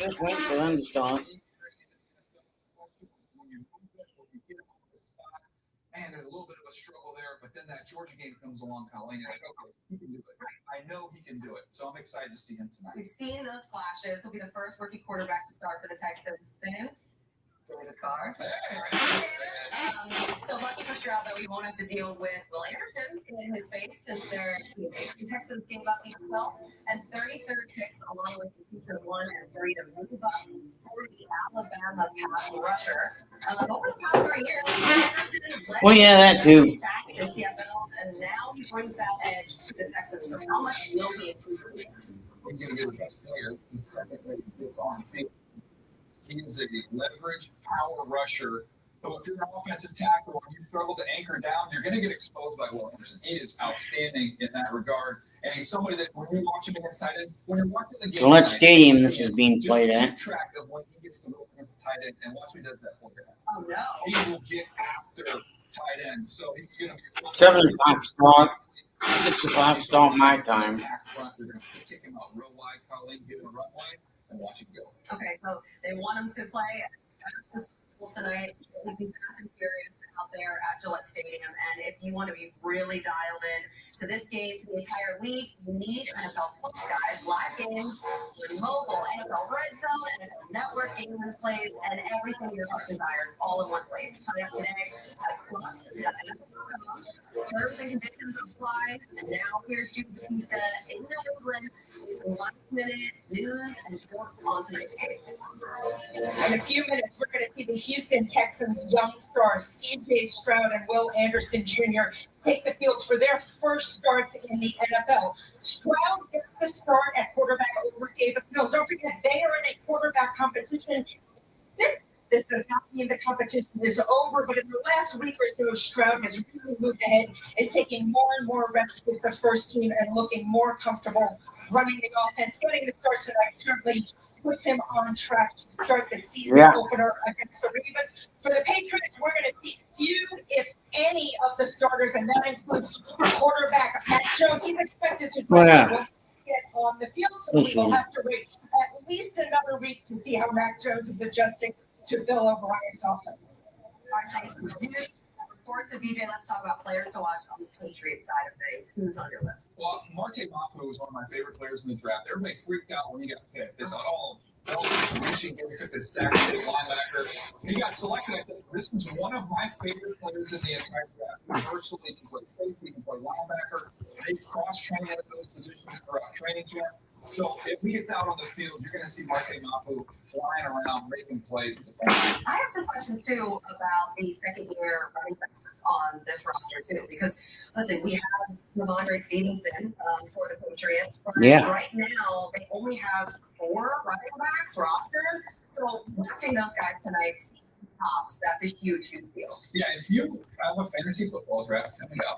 just wait for them to start. Man, there's a little bit of a struggle there, but then that Georgia game comes along, Colleen. Like, okay, he can do it. I know he can do it, so I'm excited to see him tonight. We've seen those flashes. He'll be the first rookie quarterback to start for the Texans since the car. So lucky for Stroud, though, he won't have to deal with Will Anderson in his face since they're teammates. The Texans gave up the 12th and 33rd picks, along with the future 1 and 3 to move up for the Alabama pass rusher. Over the past 3 years, Anderson led that too. sacks in TFLs, and now he brings that edge to the Texans. So how much will he improve? He's going to be the best player. He's technically on field. He is a leverage power rusher. So if you're an offensive tackle and you struggle to anchor down, you're going to get exposed by Will Anderson. He is outstanding in that regard. And he's somebody that when you watch him against tight ends, when you're watching the game, Gillette Stadium, this is being played at. Keep track of when he gets to go against tight end and watch what he does that for you. Oh, no. He will get after tight ends. So he's going to be 7-5 start. 6-5 start my time. They're going to kick him out real wide, Colleen, give him a runway, and watch him go. Okay, so they want him to play tonight. He'd be fast and furious out there at Gillette Stadium. And if you want to be really dialed in to this game, to the entire league, you need NFL Plus, guys. Live games, mobile, NFL Red Zone, NFL Network, game plays, and everything your heart desires all in one place. Sign up today at Plus.NFL.com. Terms and conditions apply. And now here's Jude Batista in New England with 1 minute news and sports on tonight's game. In a few minutes, we're going to see the Houston Texans young stars, C.J. Stroud and Will Anderson Jr., take the fields for their first starts in the NFL. Stroud gets the start at quarterback over Davis Mills. Don't forget, they are in a quarterback competition. This does not mean the competition is over, but in the last week or so, Stroud has really moved ahead, is taking more and more reps with the first team and looking more comfortable running the offense. Getting the start tonight certainly puts him on track to start the season opener against the Ravens. For the Patriots, we're going to see few, if any, of the starters, and that includes quarterback Mac Jones. He's expected to get on the field, so we will have to wait at least another week to see how Mac Jones is adjusting to Bill O'Brien's offense. Reports of DJ, let's talk about players to watch on the Patriots side of things. Who's on your list? Well, Marte Mapu was one of my favorite players in the draft. Everybody freaked out when he got picked. They thought, reaching, he took this sack linebacker. He got selected. I said, this is one of my favorite players in the entire draft. Universally, he can play safety, he can play linebacker. They've cross-trained at those positions throughout training camp. So if he gets out on the field, you're going to see Marte Mapu flying around, making plays. I have some questions, too, about the second-year running backs on this roster, too. Because, listen, we have Ramondre Stevenson for the Patriots. But right now, they only have 4 running backs rostered. So watching those guys tonight, tops, that's a huge deal. Yeah, if you have a fantasy football draft coming up,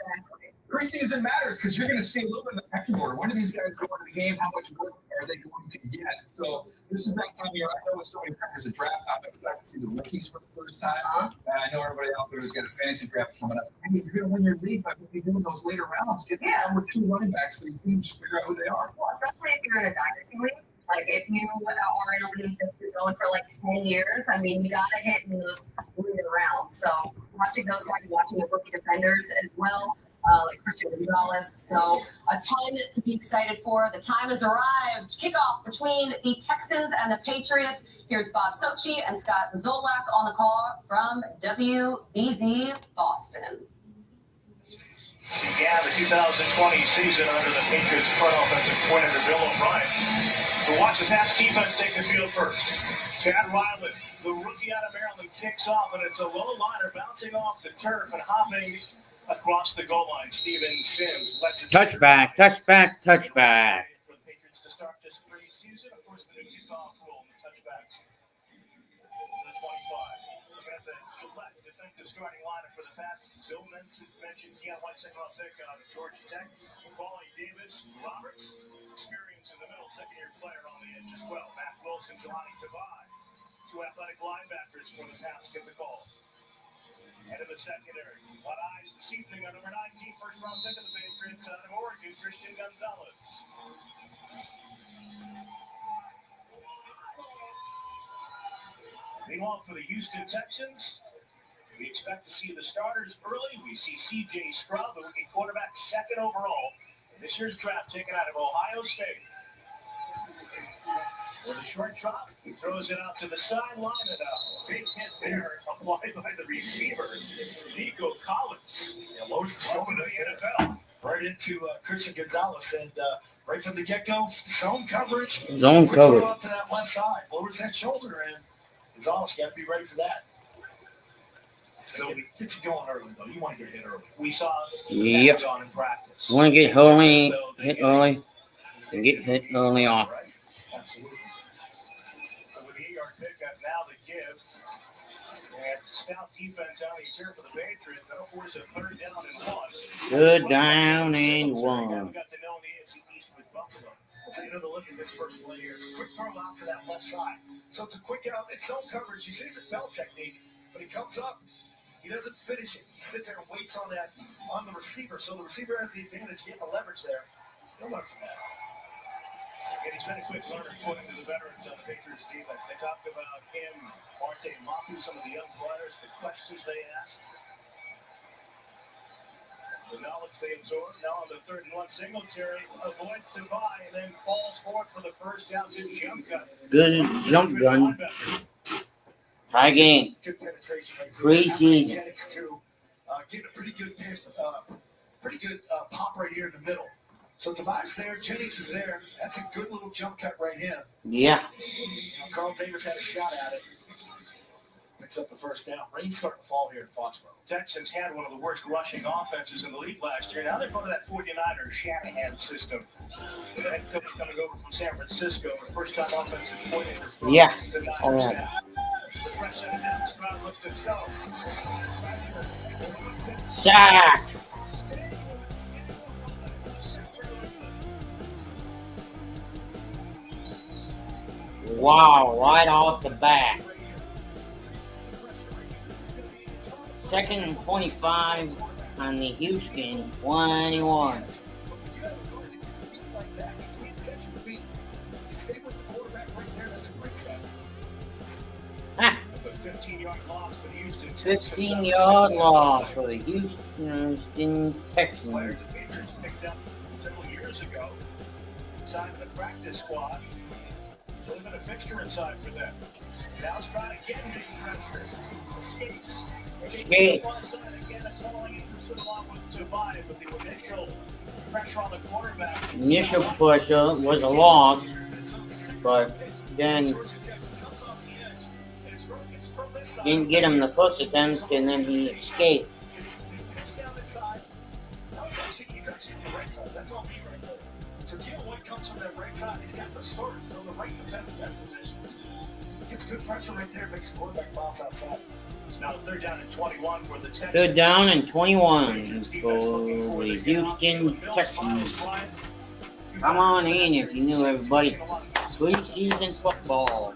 preseason matters because you're going to see a little bit of the pecking order. When do these guys go into the game? How much work are they going to get? So this is that time of year. I know with so many members of draft, I'm excited to see the rookies for the first time. And I know everybody out there who's got a fantasy draft coming up. I mean, you're going to win your league by doing those later rounds. Get the number 2 running backs for these teams, figure out who they are. Well, especially if you're in a dynasty league. Like, if you are in a league that's been going for like 10 years, I mean, you got to hit in those later rounds. So watching those guys, watching the rookie defenders as well. Like Christian Gonzalez. So a ton to be excited for. The time has arrived. Kickoff between the Texans and the Patriots. Here's Bob Sochi and Scott Zolak on the call from WBZ Boston. Yeah, the 2020 season under the Patriots front offensive coordinator Bill O'Brien. We'll watch the Pats defense take the field first. Chad Ryland, the rookie out of Maryland, kicks off, and it's a low liner bouncing off the turf and hopping across the goal line. Steven Sims lets it touchback. For the Patriots to start this preseason, of course, the new kickoff rule and the touchbacks. The 25. We got the Gillette defensive starting lineup for the Pats. Bill mentioned Keon White, second-round pick out of Georgia Tech. Paulie Davis, Roberts, experience in the middle, second-year player on the edge as well. Matt Wilson, Jelani Tavai, 2 athletic linebackers for the Pats get the call. Head of the secondary. What eyes this evening on number 19, first-round pick of the Patriots out of Oregon, Christian Gonzalez. Meanwhile, for the Houston Texans, we expect to see the starters early. We see C.J. Stroud, the rookie quarterback, second overall in this year's draft, taken out of Ohio State. With a short drop, he throws it out to the sideline, and a big hit there applied by the receiver, Nico Collins. Yeah, lowers the shoulder to the NFL. Right into Christian Gonzalez, and right from the get-go, zone coverage. Zone Quick coverage. throw out to that left side, lowers that shoulder, and Gonzalez got to be ready for that. So it gets you going early, though. You want to get hit early. We saw Yep. pads on in practice. You want to get early, hit early, and get hit early off. Right. Absolutely. So with the 8-yard pickup, now the give. And stout defense out here for the Patriots. That'll force a 3rd down and 1. Good down and We one. got to know the AFC East with Buffalo. We'll take another look at this first play here. It's a quick throw out to that left side. So it's a quick out. It's zone coverage. You see the bell technique, but he comes up. He doesn't finish it. He sits there and waits on the receiver. So the receiver has the advantage, getting the leverage there. He'll learn from that. And he's been a quick learner, according to the veterans on the Patriots defense. They talked about him, Marte Mapu, some of the young players, the questions they ask, the knowledge they absorb. Now on the 3rd and 1, Singletary avoids Devine and then falls forward for the first down to jump gun. Good jump gun. High gain. Good penetration right there. Preseason. Jennings too. Getting a pretty good pop right here in the middle. So Tobias there, Jennings is there. That's a good little jump cut right here. Yeah. Carl Davis had a shot at it. Picks up the first down. Rain's starting to fall here in Foxborough. Texans had one of the worst rushing offenses in the league last year. Now they're going to that 49er Shanahan system. The head coach coming over from San Francisco. The first time offensive coordinator. Yeah. The Niners Oh, yeah. staff. The pressure now, Stroud looks to go. Sacked. Wow, right off the bat. 2nd and 25 on the Houston 21. Ah, The 15-yard loss for the Houston 15-yard loss for the Houston Texans. Players the Patriots picked up several years ago, signed in the practice squad. So they've been a fixture inside for them. Now it's trying to get big pressure. Escapes. Escapes. Again, a calling and pursuit along with Devine, but the initial pressure on the quarterback. Initial pressure was a loss, but then didn't get him the first attempt, and then he escaped. So Keil White comes from that right side. He's got the start from the right defensive end position. Gets good pressure right there, makes the quarterback bounce outside. It's now 3rd down and 21 for the Texans. 3rd down and 21 for the Houston Texans. Come on in if you knew everybody. Preseason football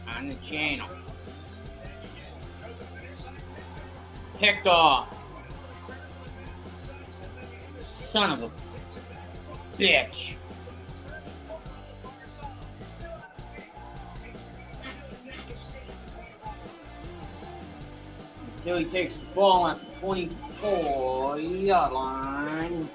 on the channel. Picked off. Son of a bitch. Until he takes the ball at the 24-yard line.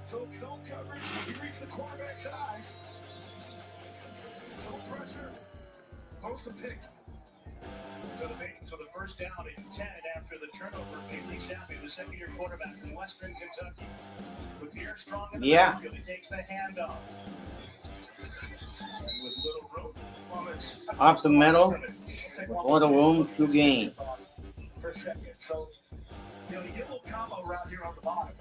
So it's zone coverage. He reads the quarterback's eyes. No pressure. Post a pick. So the first down and 10 after the turnover. Bailey Zappi, the second-year quarterback from Western Kentucky. With Pierre Strong in the backfield, he takes the handoff. And with little room, Up the middle, with little room to gain. For a second. So, you get a little combo around here on the bottom.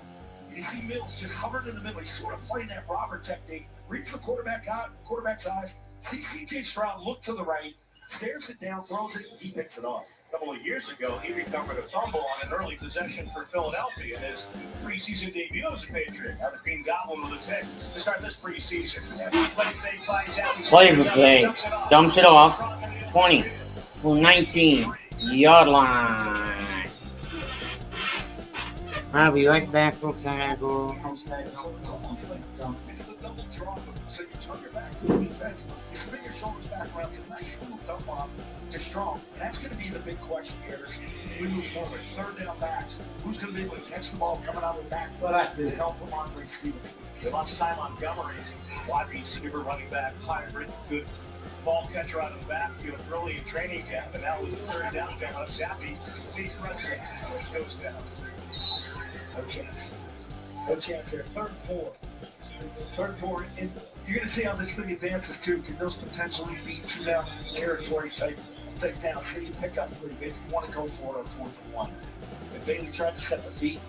You see Mills just hovered in the middle. He's sort of playing that robber technique. Reads the quarterback's eyes. See C.J. Stroud look to the right. Stares it down, throws it, he picks it off. couple of years ago, he recovered a fumble on an early possession for Philadelphia in his preseason debut as a Patriot. Now the Green Goblin with a pick to start this preseason. Play for play. Dumps it off. 20. 19-yard line. I'll be right back, folks. I gotta go outside. It's the double draw. So you turn your back to the defense. You spin your shoulders back around. It's a nice little dump off to Strong. That's going to be the big question here. We move forward. Third down backs. Who's going to be able to catch the ball coming out of the backfield to help Ramondre Stevenson? They lost time on Montgomery. Wide receiver, running back, hybrid, good ball catcher out of the backfield early in training camp. And now with the third down coming up, Sappy, big pressure. Goes down. No chance. No chance there. Third and four. And you're going to see how this thing advances too. Can those potentially be 2-down territory type down? So you pick up 3 big. You want to go for it on 4th and 1. And Bailey tried to set the feet.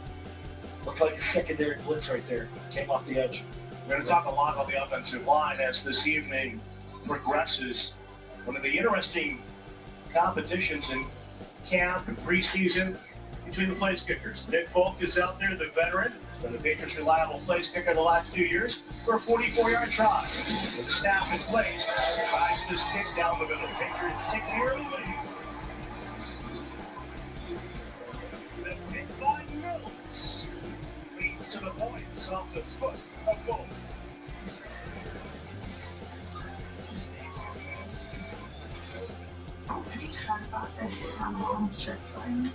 Looked like a secondary blitz right there. Came off the edge. We're going to talk a lot about the offensive line as this evening progresses. One of the interesting competitions in camp and preseason between the place kickers. Nick Folk is out there, the veteran. He's been the Patriots' reliable place kicker the last few years for a 44-yard try. With the staff in place, tries this kick down the middle. Patriots take the early lead. The kick by Mills leads to the points off the foot of Folk. Have you heard about this Samsung flip phone?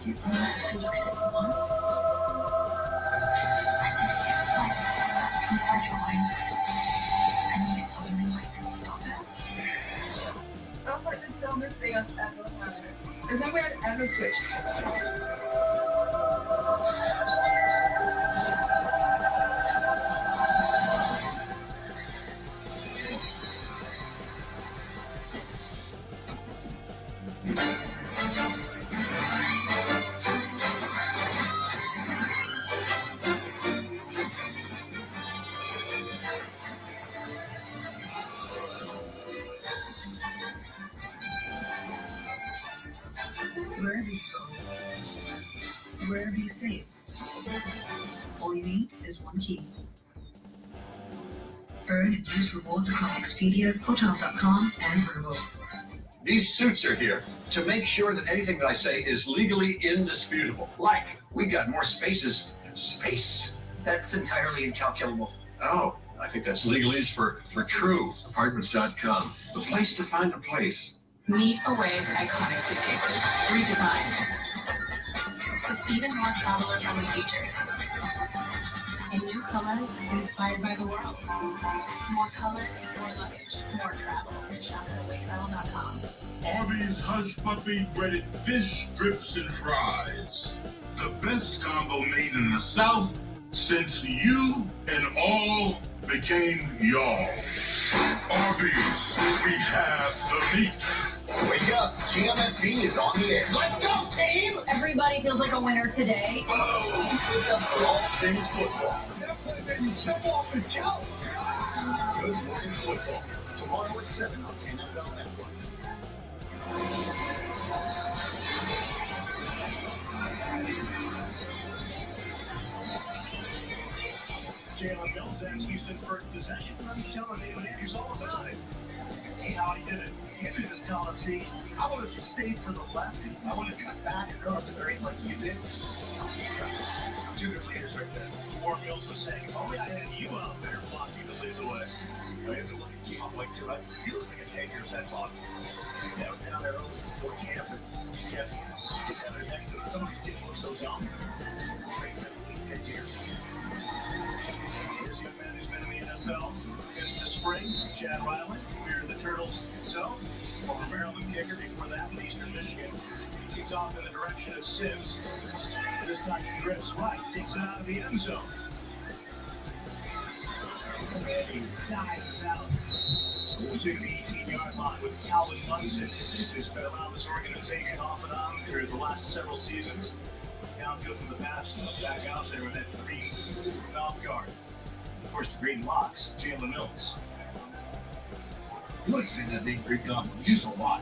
You only have to look at it once. I think it gets like this inside your mind or something. And you only like to stop it. That's like the dumbest thing I've ever heard. There's no way I've ever switched. Wherever you go, wherever you stay, all you need is one key. Earn and use rewards across Expedia, Hotels.com, and Vrbo. These suits are here to make sure that anything that I say is legally indisputable. Like, we got more spaces than space. That's entirely incalculable. Oh, I think that's legalese for true. Apartments.com, the place to find a place. Meet Away's iconic suitcases, redesigned with even more traveler-friendly features. In new colors, inspired by the world. More color, more luggage, more travel. Shop at awaytravel.com. Arby's Hush Puppy breaded fish strips and fries. The best combo made in the South since you and all became y'all. Arby's, we have the meat. Wake up, GMFB is on the air. Let's go, team! Everybody feels like a winner today. For all things football. Jump off and go! Good morning football. Tomorrow at 7 on NFL Network. Jalen Mills has Houston's first possession. Let me tell him what Andrews all about it. See how he did it. Andrews is telling him, see, I would have stayed to the left. I would have cut back across the green like you did. So, 2 good leaders right there. Warren Mills was saying, if only I had you out there blocking to lead the way. He doesn't look at Keith Blake too much. He looks like a 10-year vet ball. Yeah, I was down there early before camp, and you have to get down there next to them. Some of these kids look so young. Looks like he's been in the league 10 years. Here's a young man who's been in the NFL since the spring. Chad Riley, fear the Turtles. So, former Maryland kicker before that with Eastern Michigan. He kicks off in the direction of Sims. This time he drifts right, takes it out of the end zone. And he dives out to the 18-yard line with Calvin Munson, who's been around this organization off and on through the last several seasons. Downfield from the pass, back out there with that green mouth guard. Of course, the green locks, Jalen Mills. You like saying that name, Greek Goblin. Use a lot.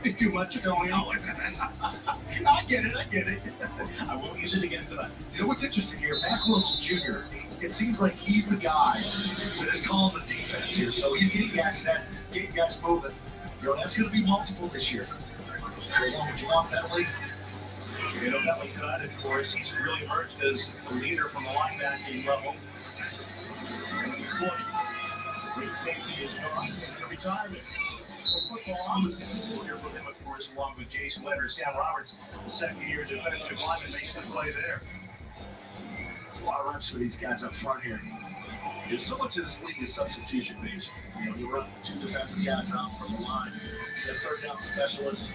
It's too much, Tony. I get it. I won't use it again tonight. You know what's interesting here? Mac Wilson Jr., it seems like he's the guy that is calling the defense here. So he's getting guys set, getting guys moving. You know, that's going to be multiple this year. Would you want Bentley? You know, Bentley tonight, of course, he's really emerged as the leader from the linebacking level. Great safety is gone into retirement. Football on the field. We'll hear from him, of course, along with Jason Leonard. Sam Roberts, the second-year defensive lineman, makes the play there. It's a lot of reps for these guys up front here. There's so much of this league is substitution-based. You know, you run two defensive guys out from the line. You have third-down specialists.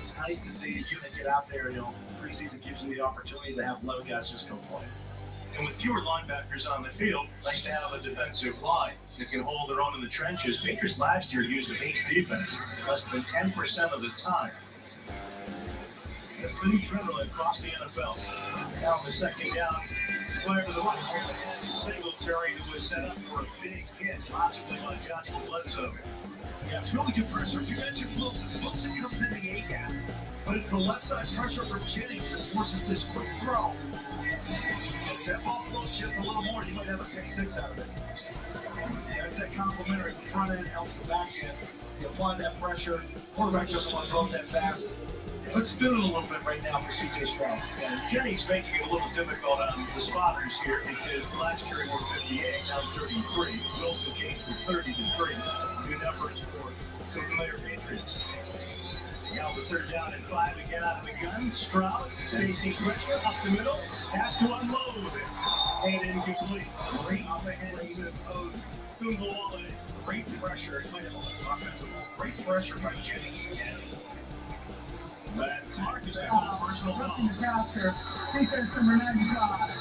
It's nice to see a unit get out there. You know, preseason gives you the opportunity to have 11 guys just go play. And with fewer linebackers on the field, nice to have a defensive line that can hold their own in the trenches. Patriots last year used a base defense less than 10% of the time. That's the new trend across the NFL. Now on the second down, fire to the right. Singletary, who was set up for a big hit, possibly by Joshua Bledsoe. Yeah, it's really good pressure. You mentioned Wilson. Wilson comes in the A-gap, but it's the left side pressure from Jennings that forces this quick throw. If that ball floats just a little more, you might have a pick six out of it. Yeah, it's that complimentary. The front end helps the back end. You apply that pressure. Quarterback doesn't want to throw it that fast. Let's spin it a little bit right now for C.J. Stroud. And Jennings making it a little difficult on the spotters here because last year he were 58, now 33. Wilson changed from 30 to 3. Good numbers for some familiar Patriots. Now the third down and 5 again out of the gun. Stroud facing pressure up the middle. Has to unload. And incomplete. Great offensive of Thunderwallet. Great pressure. He might have a whole offensive ball. Great pressure by Jennings again. Matt Clark is a personal foul. The passer, defense number 95.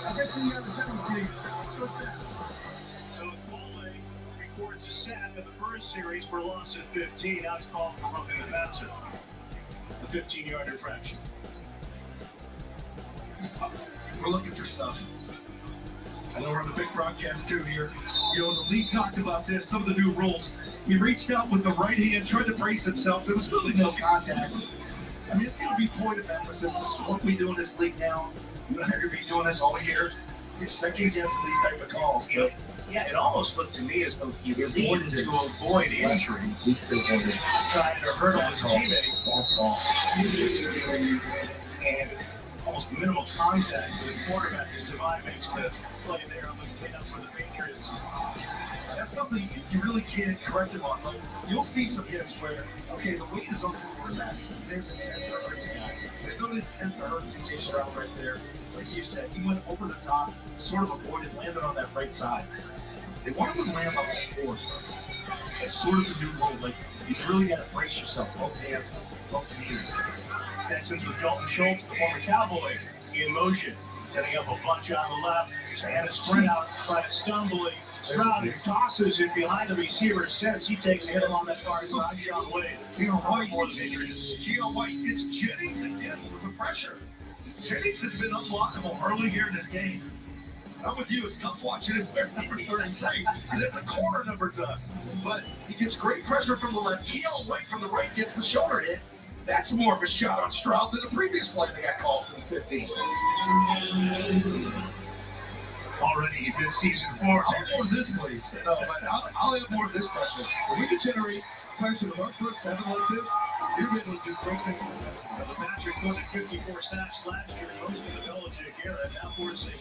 A 15-yard penalty. So Cole records a sack in the first series for a loss of 15. Now it's called for roughing the passer. A 15-yard infraction. We're looking for stuff. I know we're on the big broadcast too here. You know, the league talked about this, some of the new rules. He reached out with the right hand, tried to brace himself. There was really no contact. I mean, it's going to be point of emphasis. This is what we do in this league now. You're not going to be doing this all year. You're second guessing these type of calls. But yeah, it almost looked to me as though he wanted to avoid injury. Trying to hurt his teammate. And almost minimal contact with the quarterback as Devine makes the play there on the cleanup for the Patriots. That's something you really can't correct him on. Like, you'll see some hits where, okay, the weight is on the quarterback. There's intent to hurt the guy. There's no intent to hurt C.J. Stroud right there. Like you said, he went over the top to sort of avoid it, landed on that right side. They wanted to land on all fours, though. That's sort of the new rule. Like, you've really got to brace yourself, both hands, both knees. Texans with Dalton Schultz, the former Cowboy, in motion, setting up a bunch on the left, and a sprint out by a stumbling Stroud tosses it behind the receiver. Since he takes a hit along that far side, Sean Wade. Keon White for the Patriots. Keon White, it's Jennings again with the pressure. Jennings has been unblockable early here in this game. I'm with you. It's tough watching him wear number 33 because it's a corner number to us. But he gets great pressure from the left. Keon White from the right gets the shoulder hit. That's more of a shot on Stroud than the previous play that got called from the 15. Already in season 4. I'll have more of this, please. No, but I'll have more of this pressure. When we can generate pressure with our front seven like this, you're able to do great things defensively. The Patriots recorded 54 sacks last year, most of the Belichick era, now forcing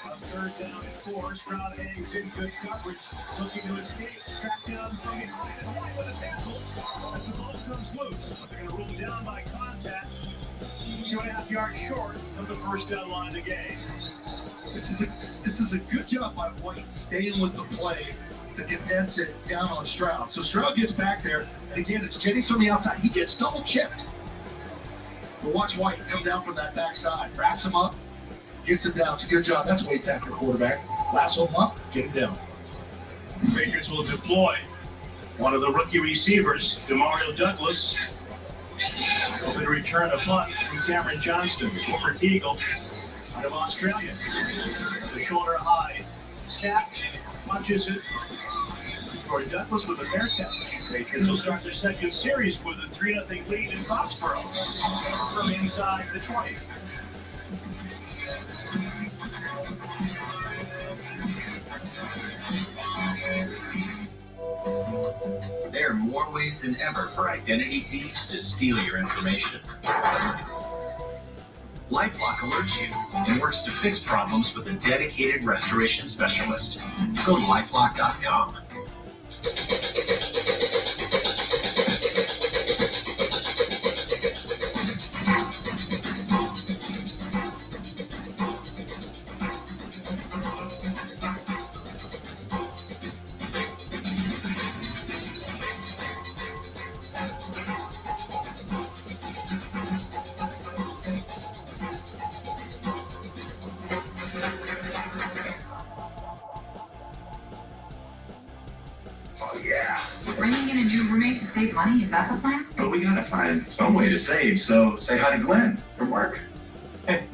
a third down and 4. Stroud hangs in good coverage, looking to escape, tracked down from behind, and White with a tackle as the ball comes loose. But they're going to rule him down by contact, 2.5 yards short of the first down line of the game. This is a good job by White staying with the play to condense it down on Stroud. So Stroud gets back there, and again, it's Jennings from the outside. He gets double checked. But watch White come down from that backside, wraps him up, gets him down. It's a good job. That's Wade Tacker, quarterback. Lasso him up, get him down. The Patriots will deploy one of the rookie receivers, Demario Douglas. Hoping to return a punt from Cameron Johnston, former Eagle out of Australia. The shoulder high snap, punches it Corey Douglas with a fair catch. Patriots will start their second series with a 3-0 lead in Foxborough from inside the 20. There are more ways than ever for identity thieves to steal your information. LifeLock alerts you and works to fix problems with a dedicated restoration specialist. Go to lifelock.com. Bringing in a new roommate to save money, is that the plan? But we gotta find some way to save, so say hi to Glenn from work. Hey,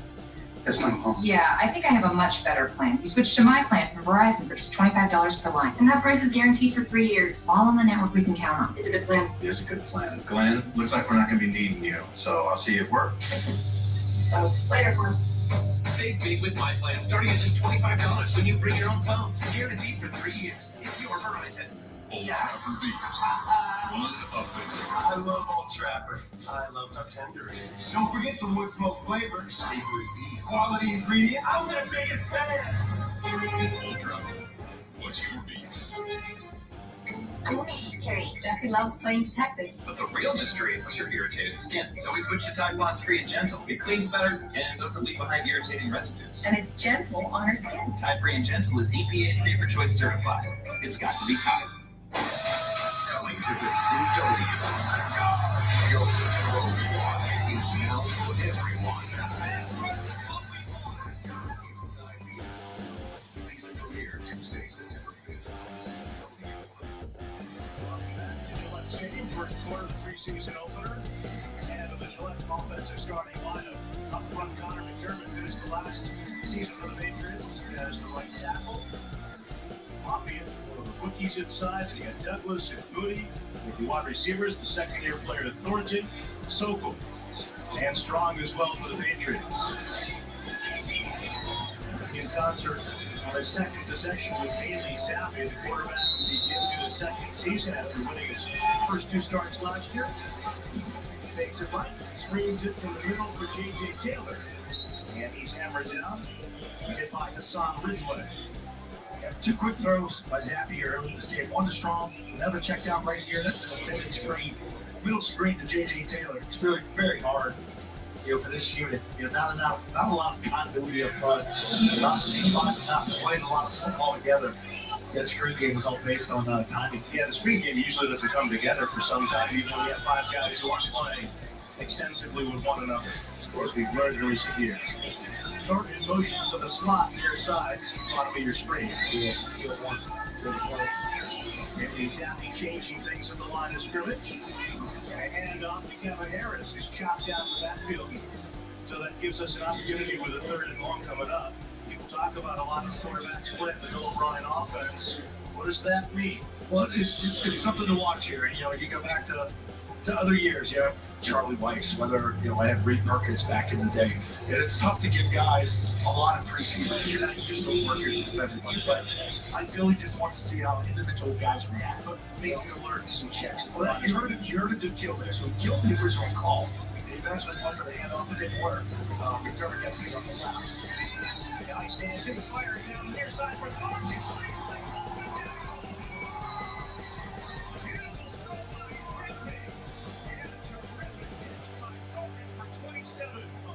that's my mom. Yeah, I think I have a much better plan. You switch to my plan from Verizon for just $25 per line. And that price is guaranteed for 3 years. All on the network we can count on. It's a good plan. It's a good plan. Glenn, looks like we're not gonna be needing you, so I'll see you at work. So, later, Glenn. Save big with my plan, starting at just $25 when you bring your own phone. Guaranteed for 3 years. If you're Verizon. Old Trapper beefs. Unoffendable. I love Old Trapper. I love how tender it is. Don't forget the wood smoke flavor, savory beef, quality ingredients. I'm their biggest fan. Old Trapper. What's your beef? A mystery. Jesse loves playing detective. But the real mystery was your irritated skin. So we switched to Tide Pod 3 and Gentle. It cleans better and doesn't leave behind irritating residues. And it's gentle on her skin. Tide Free and Gentle is EPA Safer Choice certified. It's got to be Tide. Coming to the CW. Chosen Rose Watch is now for everyone. Season premiere Tuesday, September 5th on CW. Welcome back to Gillette Stadium, first quarter of the preseason opener. And of the Gillette offensive starting lineup. Up front, Connor McDermott finished the last season for the Patriots as the right tackle. Mafia, the rookies inside. You got Douglas and Moody. With the wide receivers, the second-year player Thornton, Sokol, and Strong as well for the Patriots. In concert on his second possession with Bailey Zappi, the quarterback who begins his second season after winning his first 2 starts last year. Takes it right, screens it in the middle for J.J. Taylor. And he's hammered down, hit by Hassan Ridgeway. Yeah, 2 quick throws by Zappi early in this game. One to Strong, another check down right here. That's an intended screen. Middle screen to J.J. Taylor. It's really very hard, for this unit. Not a lot of continuity up front. These 5 have not played a lot of football together. That screen game was all based on timing. Yeah, the screen game usually doesn't come together for some time, even when you have 5 guys who aren't playing extensively with one another. Of course, we've learned in recent years. Thornton motions to the slot near side, bottom of your screen. Kill one. It's a good play. And he's happy changing things at the line of scrimmage. And a hand off to Kevin Harris, who's chopped down the backfield. So that gives us an opportunity with a 3rd and long coming up. People talk about a lot of quarterbacks playing the Bill O'Brien offense. What does that mean? Well, it's something to watch here. You go back to other years, Charlie Weiss, whether, I had Reed Perkins back in the day. And it's tough to give guys a lot of preseason because you're not used to working with everybody. But Billy just wants to see how individual guys react. But Making alerts and checks. Well, you heard him do kill there. So he killed the original call. The investment went for the handoff. It didn't work. McDermott got beat on the left. Now he stands in the fire down the near side for Thornton.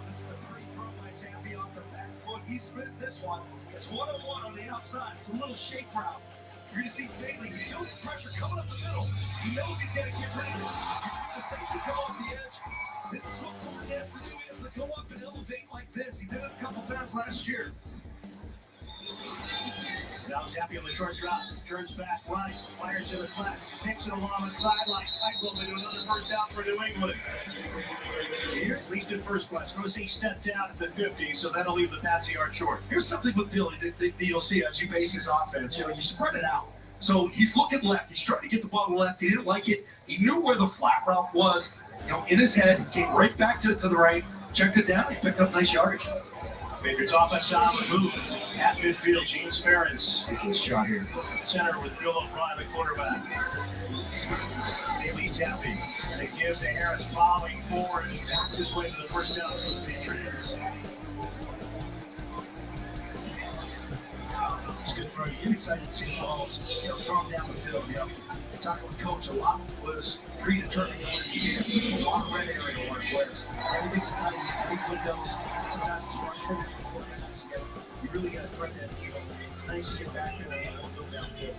This is a pretty throw by Zappi off the back foot. He spins this one. It's 1-on-1 on the outside. It's a little shake route. You're going to see Bailey. He feels the pressure coming up the middle. He knows he's got to get rid of this. You see the safety come off the edge. This is what Ford has to do. He has to go up and elevate like this. He did it a couple times last year. Now Zappi on the short drop, turns back right, fires to the flat, picks it along the sideline, tight into another first out for New England. Here's at least at first glance. I'm going to say step down at the 50, so that'll leave the Patsy yard short. Here's something with Billy that you'll see as you base his offense. You spread it out. So he's looking left. He's trying to get the ball to left. He didn't like it. He knew where the flat route was. In his head, he came right back to the right, checked it down, he picked up nice yardage. Patriots offense on the move. At midfield, James Ferentz. Taking a shot here. Center with Bill O'Brien, the quarterback. Bailey Zappi. And a give to Harris, bobbing forward and backs his way to the first down for the Patriots. It's good for you. Inside to see balls, throw them down the field. Talking with Coach, a lot was predetermined in what he did. A lot of red area work where everything's tight, these tight windows. Sometimes it's frustrating for quarterbacks. You really got to thread that needle. It's nice to get back there and go downfield.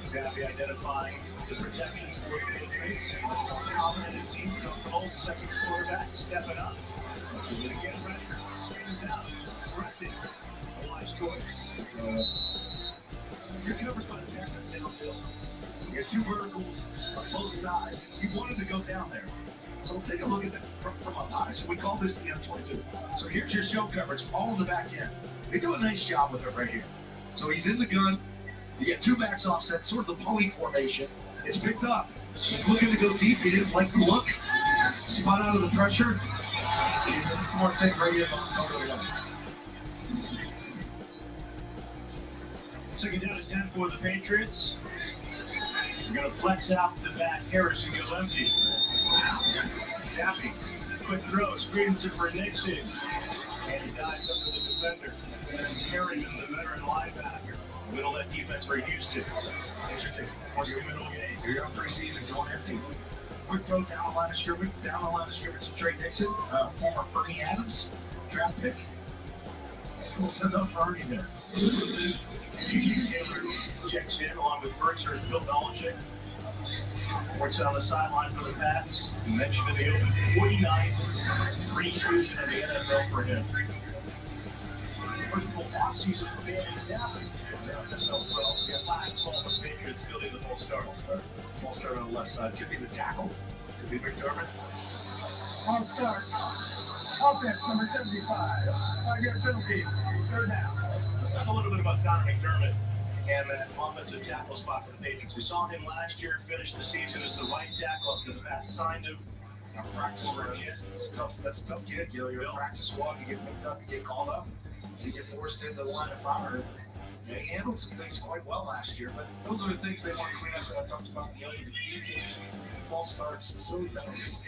Zappi identifying the protections for the Patriots. Much more confident it seems. Comfortable, second quarterback stepping up. Looking to get pressure. Swings out. Corrected. A wise choice. Good coverage by the Texans downfield. You got two verticals on both sides. He wanted to go down there. So let's take a look at that from up high. So we call this the M22. So here's your show coverage, all in the back end. They do a nice job with it right here. So he's in the gun. You get two backs offset, sort of the pony formation. It's picked up. He's looking to go deep. He didn't like the look. Spot out of the pressure. He did the smart thing right here on the line. Second down and 10 for the Patriots. We're going to flex out the back. Harris and go empty. Zappi. Quick throw. Screens it for Nixon. And he dives under the defender. Harriman, the veteran linebacker. Middle of that defense for Houston. Interesting. What's the middle game? Here you're on preseason going empty. Quick throw down the line of scrimmage. To Trey Nixon, former Ernie Adams draft pick. Nice little send up for Ernie there. DJ Taylor checks in along with Fertzer's Bill Belichick. Works on the sideline for the Pats. You mentioned in the open 49th preseason in the NFL for him. First full offseason for Bailey Zappi. Well, we got lines all for the Patriots building the full start. Full start on the left side. Could be the tackle. Could be McDermott. On start. Offense number 75. 5-yard penalty. Third down. Let's talk a little bit about Connor McDermott and that offensive tackle spot for the Patriots. We saw him last year finish the season as the right tackle after the Pats signed him. Practice squad. It's tough. That's a tough gig. You're a practice squad. You get picked up. You get called up. You get forced into the line of fire. He handled some things quite well last year, but those are the things they want to clean up that I talked about in the other communication. False starts, silly penalties.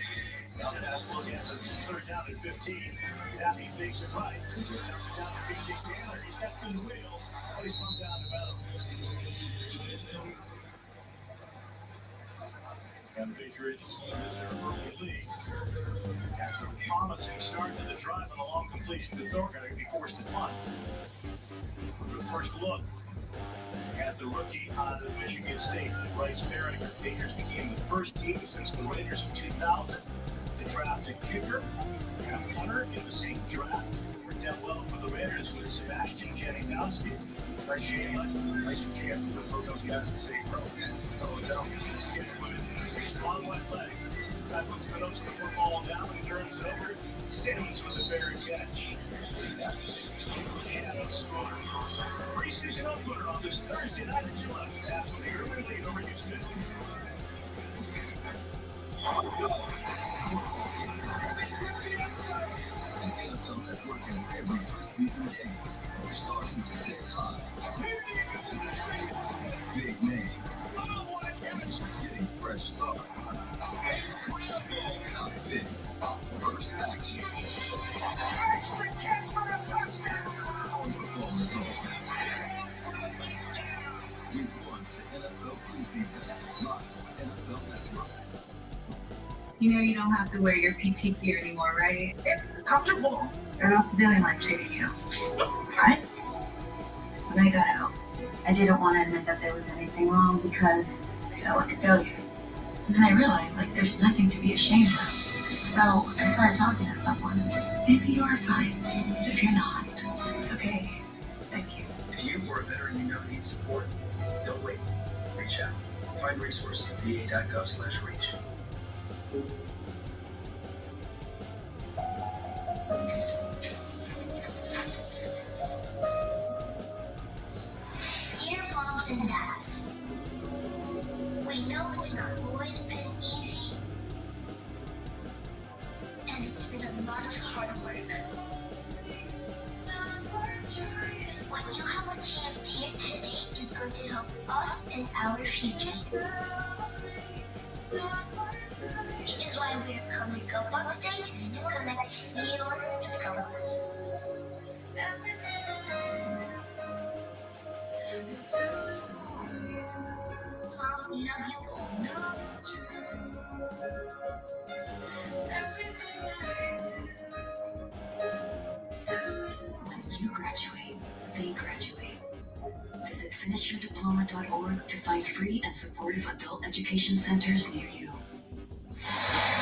Now let's look at the third down and 15. Zappi fakes it right. Comes it down to DJ Taylor. He's got good wheels, but he's come down to bounds. And the Patriots, their early lead. After a promising start to the drive and a long completion to Thornton, going to be forced to punt. The first look at the rookie out of Michigan State, Bryce Barrett. The Patriots became the first team since the Raiders in 2000 to draft a kicker and a punter in the same draft. Worked out well for the Raiders with Sebastian Janikowski. It's nice you can't put those guys in the same row. This kid with a strong left leg. This guy puts the nose of the football down and turns it over. Sims with a fair catch. Shadow score. Preseason opener on this Thursday night at Gillette. Pats with the early lead over Houston. The NFL Network has every preseason game. Starting with 10 high. Big names. Getting fresh thoughts. Top picks. First action. Football is on. We won the NFL preseason. Live on NFL Network. You know you don't have to wear your PT gear anymore, right? It's comfortable. Or else the civilian like treating you. Right? When I got out, I didn't want to admit that there was anything wrong because I felt like a failure. And then I realized, there's nothing to be ashamed of. So I started talking to someone. Maybe you are fine. If you're not, it's okay. Thank you. If you or a veteran you know needs support, don't wait. Reach out. Find resources at va.gov/reach. Dear moms and dads, You have a chance here today is going to help us in our future. It is why we're coming up on stage to collect your diplomas. Mom, we love you all. When you graduate, they graduate. Visit finishyourdiploma.org to find free and supportive adult education centers near you.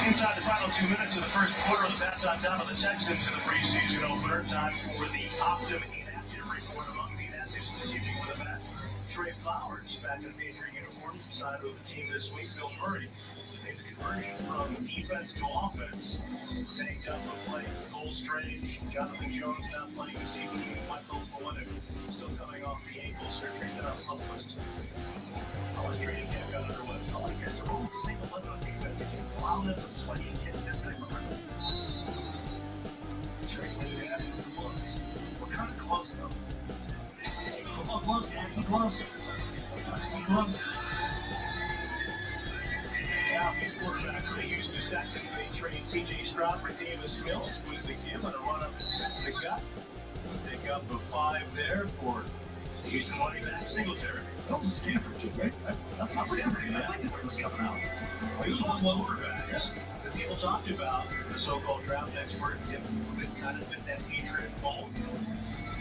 Inside the final 2 minutes of the first quarter, the Pats on top of the Texans in the preseason opener. Time for the Optum inactive report among the inactives this evening for the Pats. Trey Flowers back in a Patriot uniform, signed with the team this week. Bill Murray made the conversion from defense to offense. Banged up with play Cole Strange, Jonathan Jones not playing this evening. Michael Polinick still coming off the ankle surgery that our publicist. College training camp got underway. I like this. They're all at the same 11 on defense. If you allow them to play and get this type of rhythm. Trade with that for gloves. What kind of gloves, though? Football gloves, tacky gloves, ski gloves. Now, new quarterback for the Houston Texans. They trade C.J. Stroud for Davis Mills with the give and a run up the gut. Pick up a 5 there for Houston running back Singletary. That's a Stanford kid, right? That's Stanford. I liked it when he was coming out. Well, he was one of the quarterbacks that people talked about, the so-called draft experts, that kind of fit that Patriot mold.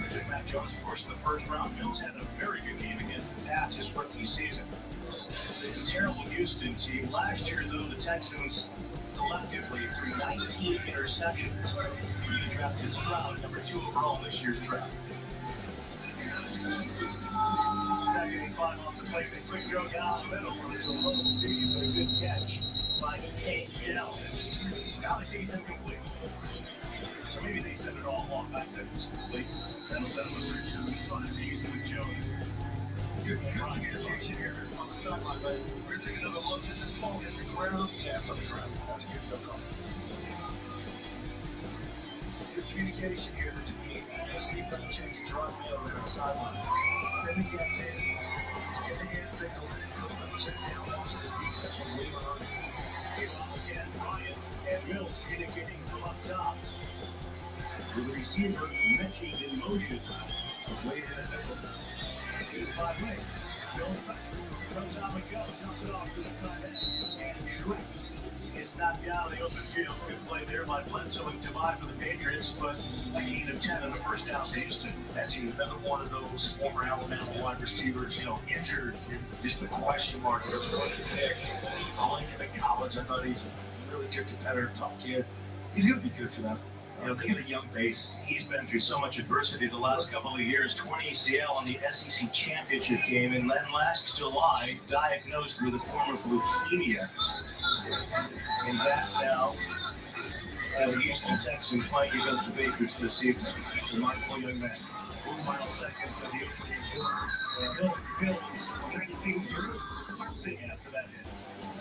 They took Matt Jones, of course, in the first round. Mills had a very good game against the Pats his rookie season. A terrible Houston team. Last year, though, the Texans collectively threw 19 interceptions. He drafted Stroud, number 2 overall in this year's draft. Second and 5 off the plate. They quick throw down the middle. There's a low speed, but a good catch by Tank Dell. Now they say he's incomplete. Or maybe they said it all along. I said it was complete. That'll settle it for 2-5 for Houston with Jones. Good communication here on the sideline, but we're taking another look at this ball. Hit the ground. Yeah, it's on the ground. That's a good call. Good communication here between Steve Belichick and Ron Mayo there on the sideline. Sending guys in, get the hand signals, and Coach Belichick down to this defense from way behind. Again, Ryan and Mills communicating from up top. With the receiver matching in motion. So Wade in a nickel. Here's by Wade. Mills pressure. Comes out and go. Dumps it off to the tight end. And Shrek is knocked down in the open field. Good play there by Bledsoe and divide for the Patriots, but a gain of 10 on the first down to Houston. That's another one of those former Alabama wide receivers, injured, and just the question mark of what to pick. I liked him in college. I thought he's a really good competitor, tough kid. He's going to be good for them. They get a young base. He's been through so much adversity the last couple of years. Torn ACL in the SEC Championship game, and then last July, diagnosed with a form of leukemia. And that now, as a Houston Texan playing against the Patriots this evening, remarkable young man. 4 final seconds of the opening quarter. Bills breaking through. Sing after that hit.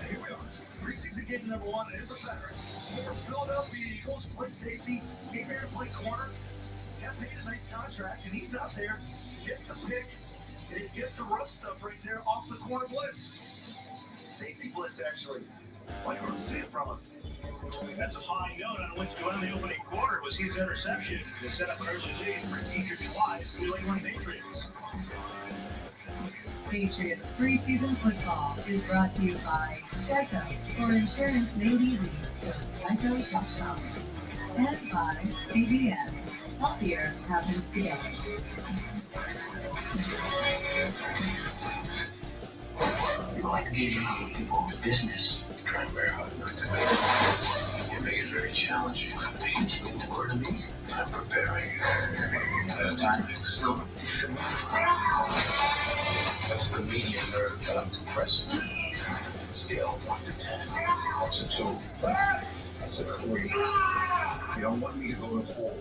Here we are. Preseason game number 1 is a veteran. For Philadelphia Eagles, played safety, came here to play corner, got paid a nice contract, and he's out there, gets the pick, and he gets the run stuff right there off the corner blitz. Safety blitz, actually. Like we're seeing from him. That's a fine note on which to end the opening quarter was his interception to set up an early lead for Teacher Twice, the New England Patriots. Patriots preseason football is brought to you by Geico. For insurance made easy, go to Geico.com. And by CBS. Healthier happens together. You like getting other people to business. Trying very hard not to. You make it very challenging. That means more to me. I'm preparing you. Time to That's the median nerve that I'm compressing. Scale 1 to 10. That's a 2. That's a 3. You don't want me to go to 4.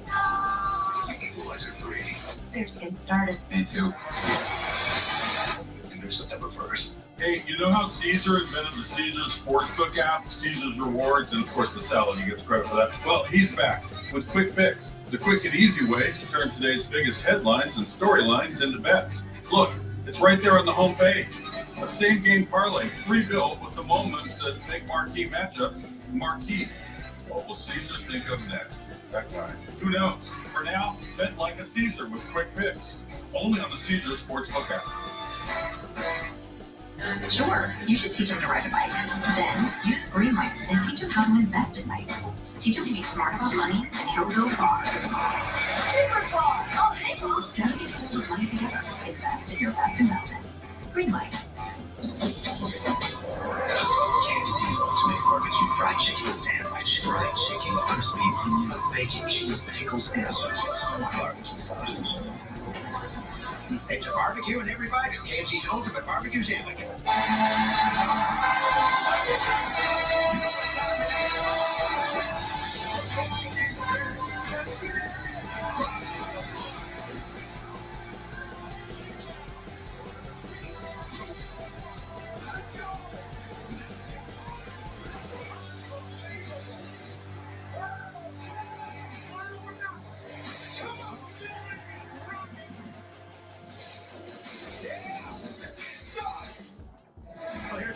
Equalizer 3. They're just getting started. Me too. And there's September 1st. Hey, you know how Caesar invented the Caesars Sportsbook app, Caesar's Rewards, and of course the salad, he gets credit for that? Well, he's back with Quick Picks, the quick and easy way to turn today's biggest headlines and storylines into bets. Look, it's right there on the home page. A same-game parlay, pre-built with the moments that make marquee matchups marquee. What will Caesar think of next? That guy. Who knows? For now, bet like a Caesar with Quick Picks. Only on the Caesar Sportsbook app. Sure, you should teach him to ride a bike. Then use Greenlight and teach him how to invest in bikes. Teach him to be smart about money, and he'll go far. Super far! Oh, hey, Mom! How do you put money together? Invest in your best investment. Greenlight. KFC's ultimate barbecue fried chicken sandwich. Fried chicken, crispy onions, bacon, cheese, pickles, and sweet barbecue sauce. It's a barbecue in every bite of KFC's ultimate barbecue sandwich.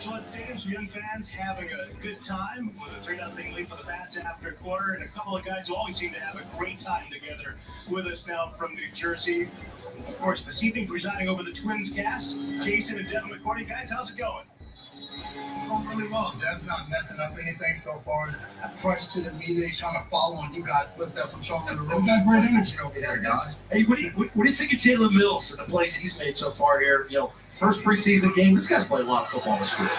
Gillette Stadium, some young fans having a good time with a 3-0 lead for the Pats after a quarter, and a couple of guys who always seem to have a great time together with us now from New Jersey. Of course, this evening presiding over the Twins cast, Jason and Devin McCourty. Guys, how's it going? It's going really well. Dev's not messing up anything so far. It's fresh to the media. He's trying to follow on you guys' footsteps. I'm showing on the road. You got great energy over there, guys. Hey, what do you think of Jalen Mills and the plays he's made so far here? You know, first preseason game. This guy's played a lot of football in his career.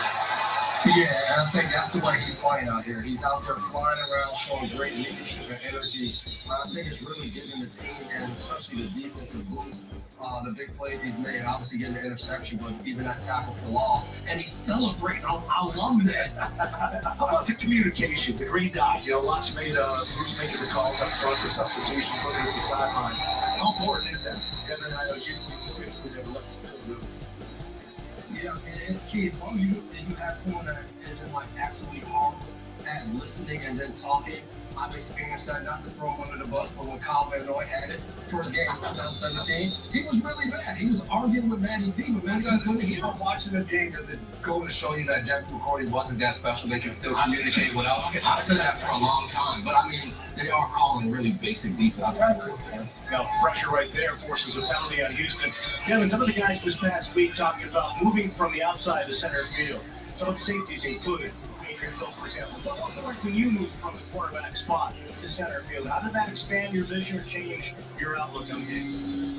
Yeah, I think that's the way he's playing out here. He's out there flying around, showing great leadership and energy. I think it's really giving the team and especially the defensive boost. The big plays he's made, obviously getting the interception, but even that tackle for loss. And he's celebrating. I love that. How about the communication, the green dot? You know, lots made of who's making the calls up front, the substitutions, looking at the sideline. How important is that? Devin and I usually basically never left the field, really. Yeah, I mean, it's key. As long as you have someone that isn't like absolutely horrible at listening and then talking. I've experienced that, not to throw him under the bus, but when Kyle Van Noy had it, first game in 2017, he was really bad. He was arguing with Matty P, but Matty P couldn't hear him. Watching this game, does it go to show you that Devin McCourty wasn't that special? They can still communicate without him? I've said that for a long time, but I mean, they are calling really basic defense. Got pressure right there, forces a penalty on Houston. Devin, some of the guys this past week talking about moving from the outside to center field. Some of the safeties included. Phillips, for example, but also like when you moved from the quarterback spot to center field, how did that expand your vision or change your outlook on the game?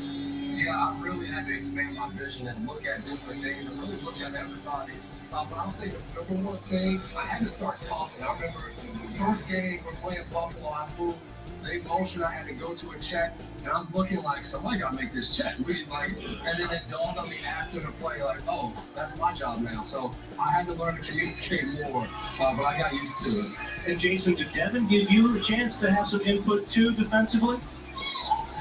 Yeah, I really had to expand my vision and look at different things and really look at everybody. But I'll say the number one thing, I had to start talking. I remember the first game we're playing Buffalo, I moved, they motioned, I had to go to a check, and I'm looking like, somebody got to make this check. And then it dawned on me after the play, like, oh, that's my job now. So I had to learn to communicate more, but I got used to it. And Jason, did Devin give you a chance to have some input too defensively?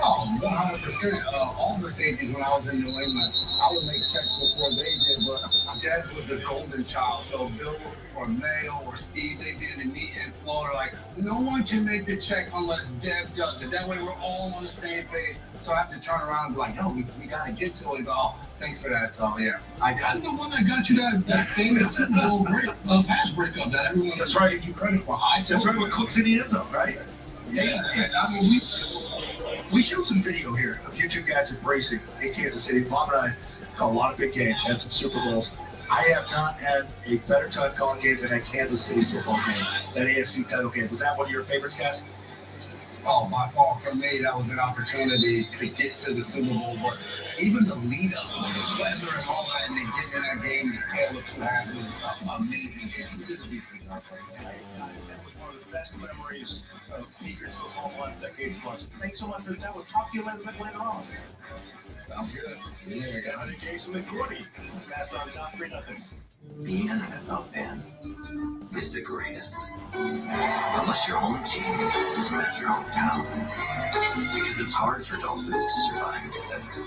Oh, 100%. All the safeties when I was in New England, I would make checks before they did, but Dev was the golden child. So Bill or Mayo or Steve, they did, and me and Flo are like, no one can make the check unless Dev does it. That way we're all on the same page. So I have to turn around and be like, yo, we got to get to it. Oh, thanks for that. So, yeah. I'm the one that got you that famous Super Bowl pass breakup that everyone That's right. gives you credit for. That's right, with Cooks in the end zone, right? Yeah. I mean, we showed some video here of you two guys embracing in Kansas City. Bob and I called a lot of big games, had some Super Bowls. I have not had a better time calling game than a Kansas City football game, that AFC title game. Was that one of your favorites, guys? Oh, by far for me, that was an opportunity to get to the Super Bowl. But even the lead up, the weather and all that, and then getting in that game, the tail of two halves was an amazing game. We did a decent job. That was one of the best memories of Patriots football the last decade plus. Thanks so much for that. We'll talk to you a little bit later on. Sounds good. Yeah, guys. Jason McCourty. That's on top 3-0. Being an NFL fan is the greatest. Unless your home team doesn't match your hometown. Because it's hard for dolphins to survive in the desert.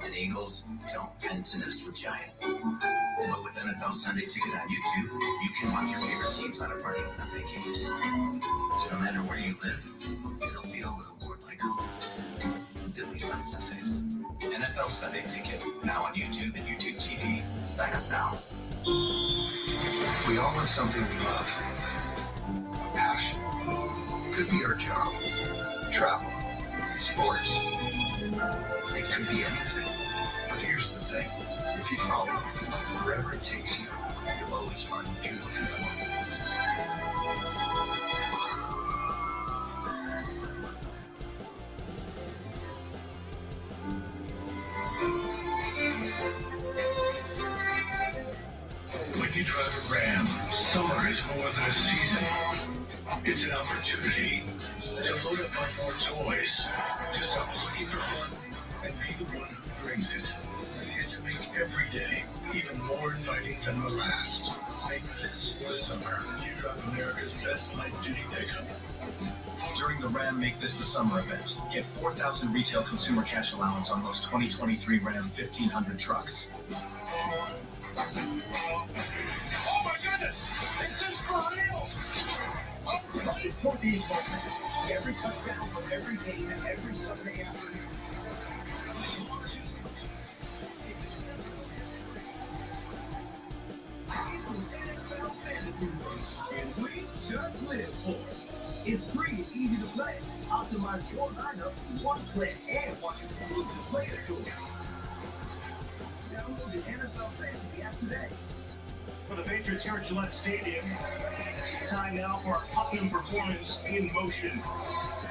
And Eagles don't tend to nest with giants. But with NFL Sunday Ticket on YouTube, you can watch your favorite teams on a part of the Sunday games. So no matter where you live, it'll feel a little more like home. At least on Sundays. NFL Sunday Ticket, now on YouTube and YouTube TV. Sign up now. We all have something we love. A passion. Could be our job. Travel. Sports. It could be anything. But here's the thing. If you follow it, wherever it takes you, you'll always find what you're looking for. When you drive a Ram, summer is more than a season. It's an opportunity to load up on more toys, to stop looking for fun and be the one who brings it. And to make every day even more inviting than the last. Make this the summer. You drive America's best light-duty pickup. During the Ram Make This the Summer event, get 4,000 retail consumer cash allowance on most 2023 Ram 1500 trucks. Oh my goodness! This is for real! Right for these moments. Every touchdown for every game and every Sunday afternoon. It's an NFL fantasy league, and we just live for it. It's free and easy to play. Optimize your lineup in one click and watch exclusive player tools. Download the NFL Fantasy app today. For the Patriots here at Gillette Stadium, time now for our Putnam performance in motion.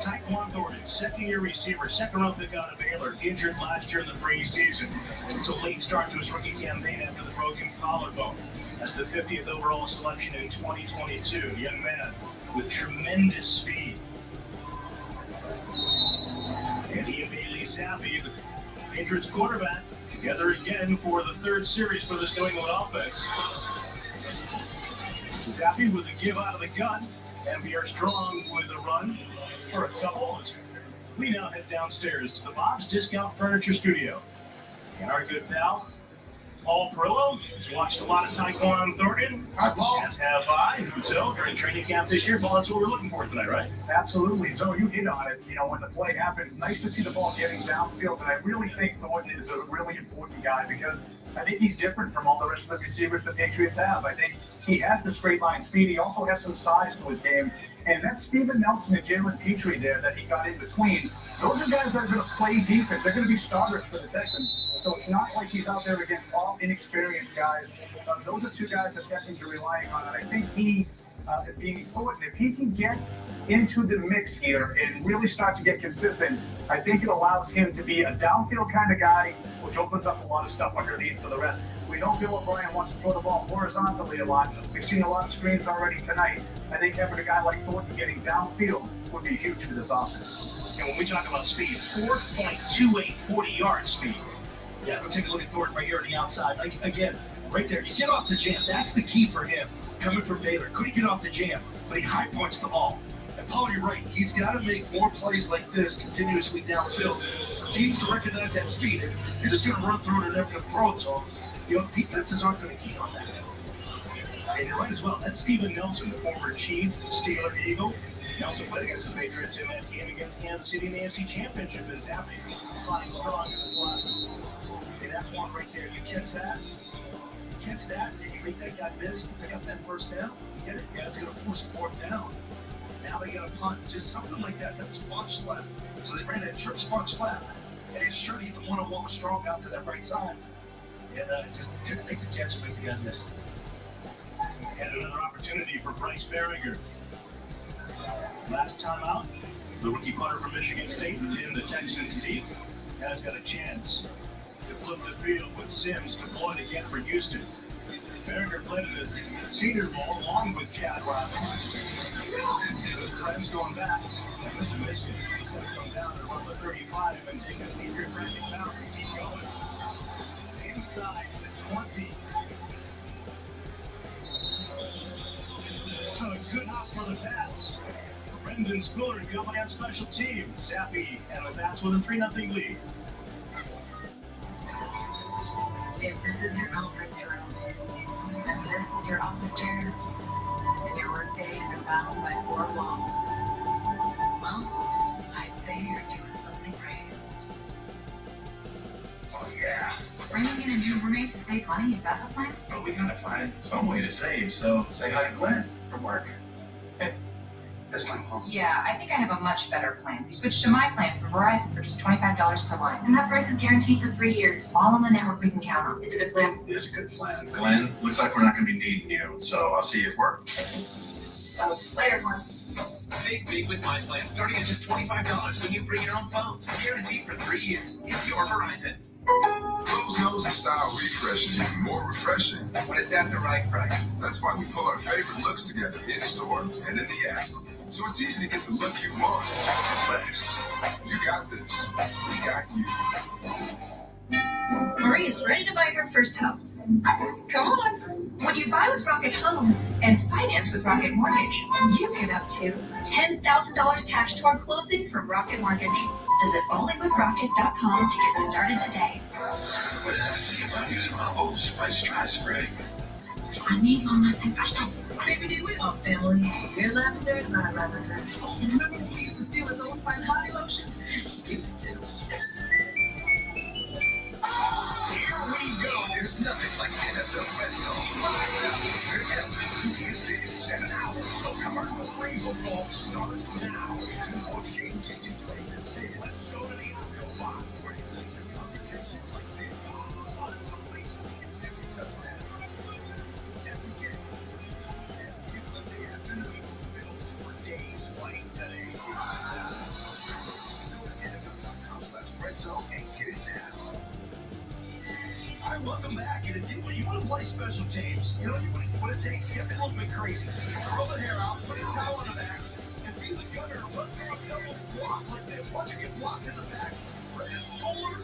Tyquan Thornton, second-year receiver, second-round pick out of Baylor, injured last year in the preseason. It's a late start to his rookie campaign after the broken collarbone. That's the 50th overall selection in 2022. Young man with tremendous speed. And he and Bailey Zappi, the Patriots quarterback, together again for the third series for this New England offense. Zappi with a give out of the gun, and Pierre Strong with a run for a couple. We now head downstairs to the Bob's Discount Furniture Studio. And our good pal, Paul Perillo, has watched a lot of Tyquan Thornton. Hi, Paul. As have I. So during training camp this year, Paul, that's what we're looking for tonight, right? Absolutely. So you hit on it. You know, when the play happened, nice to see the ball getting downfield. And I really think Thornton is a really important guy because I think he's different from all the rest of the receivers the Patriots have. I think he has the straight line speed. He also has some size to his game. And that's Steven Nelson and Jalen Petrie there that he got in between. Those are guys that are going to play defense. They're going to be starters for the Texans. So it's not like he's out there against all inexperienced guys. Those are two guys the Texans are relying on. And I think he, being Thornton, if he can get into the mix here and really start to get consistent, I think it allows him to be a downfield kind of guy, which opens up a lot of stuff underneath for the rest. We know Bill O'Brien wants to throw the ball horizontally a lot. We've seen a lot of screens already tonight. I think having a guy like Thornton getting downfield would be huge for this offense. And when we talk about speed, 4.28 40-yard speed. Yeah, we'll take a look at Thornton right here on the outside. Like, again, right there, you get off the jam. That's the key for him. Coming from Baylor, could he get off the jam? But he high points the ball. And Paul, you're right. He's got to make more plays like this continuously downfield for teams to recognize that speed. If you're just going to run through it and never going to throw it to him, you know, defenses aren't going to key on that. And you're right as well. That's Steven Nelson, the former Chief, Steeler Eagle. Nelson played against the Patriots in that game against Kansas City in the AFC Championship as Zappi flying strong in the flat. See, that's one right there. You catch that, and you make that guy miss, pick up that first down, you get it. Yeah, it's going to force a fourth down. Now they got a punt, just something like that. That was bunch left. So they ran that trips bunch left. And it's sure to hit the one-on-one with Strong out to that right side. And just couldn't make the catch and make the guy miss. And another opportunity for Bryce Behringer. Last time out, the rookie punter from Michigan State in the Texans team has got a chance to flip the field with Sims deployed again for Houston. Behringer played in the Senior Bowl along with Chad Robin. With friends going back, and this is Michigan. He's going to come down and run the 35 and take a Patriot-friendly bounce and keep going. Inside the 20. A good hop for the Pats. Brendan Spiller and company on special teams. Zappi and the Pats with a 3-0 lead. is your conference room. And this is your office chair. And your work days are bound by four walls. Well, I say you're doing something right. Oh, yeah. Bringing in a new roommate to save money, is that the plan? But we gotta find some way to save, so say hi to Glenn from work. Hey, that's my mom. Yeah, I think I have a much better plan. We switched to my plan from Verizon for just $25 per line. And that price is guaranteed for 3 years. All on the network we can count on. It's a good plan. It's a good plan. Glenn, looks like we're not gonna be needing you, so I'll see you at work. Later, Glenn. Save big with my plan, starting at just $25 when you bring your own phones. Guaranteed for 3 years. It's your Verizon. Rose knows a style refresh is even more refreshing when it's at the right price. That's why we pull our favorite looks together in store and in the app. So it's easy to get the look you want for less. You got this. We got you. Maria's ready to buy her first home. Come on. When you buy with Rocket Homes and finance with Rocket Mortgage, you get up to $10,000 cash toward closing from Rocket Mortgage. Visit onlywithrocket.com to get started today. What did I say about using my Old Spice dry spray? I need one lasting freshness. Baby, we are family. Your lavender is our lavender. And remember we used to steal his Old Spice body lotion? Used to. Here we go. There's nothing like NFL Red Zone. Yes, you can't finish 7 hours. So commercial free football starts now. All the games you can play. Let's go to the Apple Box where you can do conversations like this. Unbelievable. Every touchdown. Every game. You live the afternoon. Bills for days playing today. Go to NFL.com/Red Zone and get it now. All right, welcome back. And if you want to play special teams, you know what it takes? Get a little bit crazy. Curl the hair out, put the towel on the back, and be the gunner. Run through a double block like this. Watch you get blocked in the back. Brandon Scoler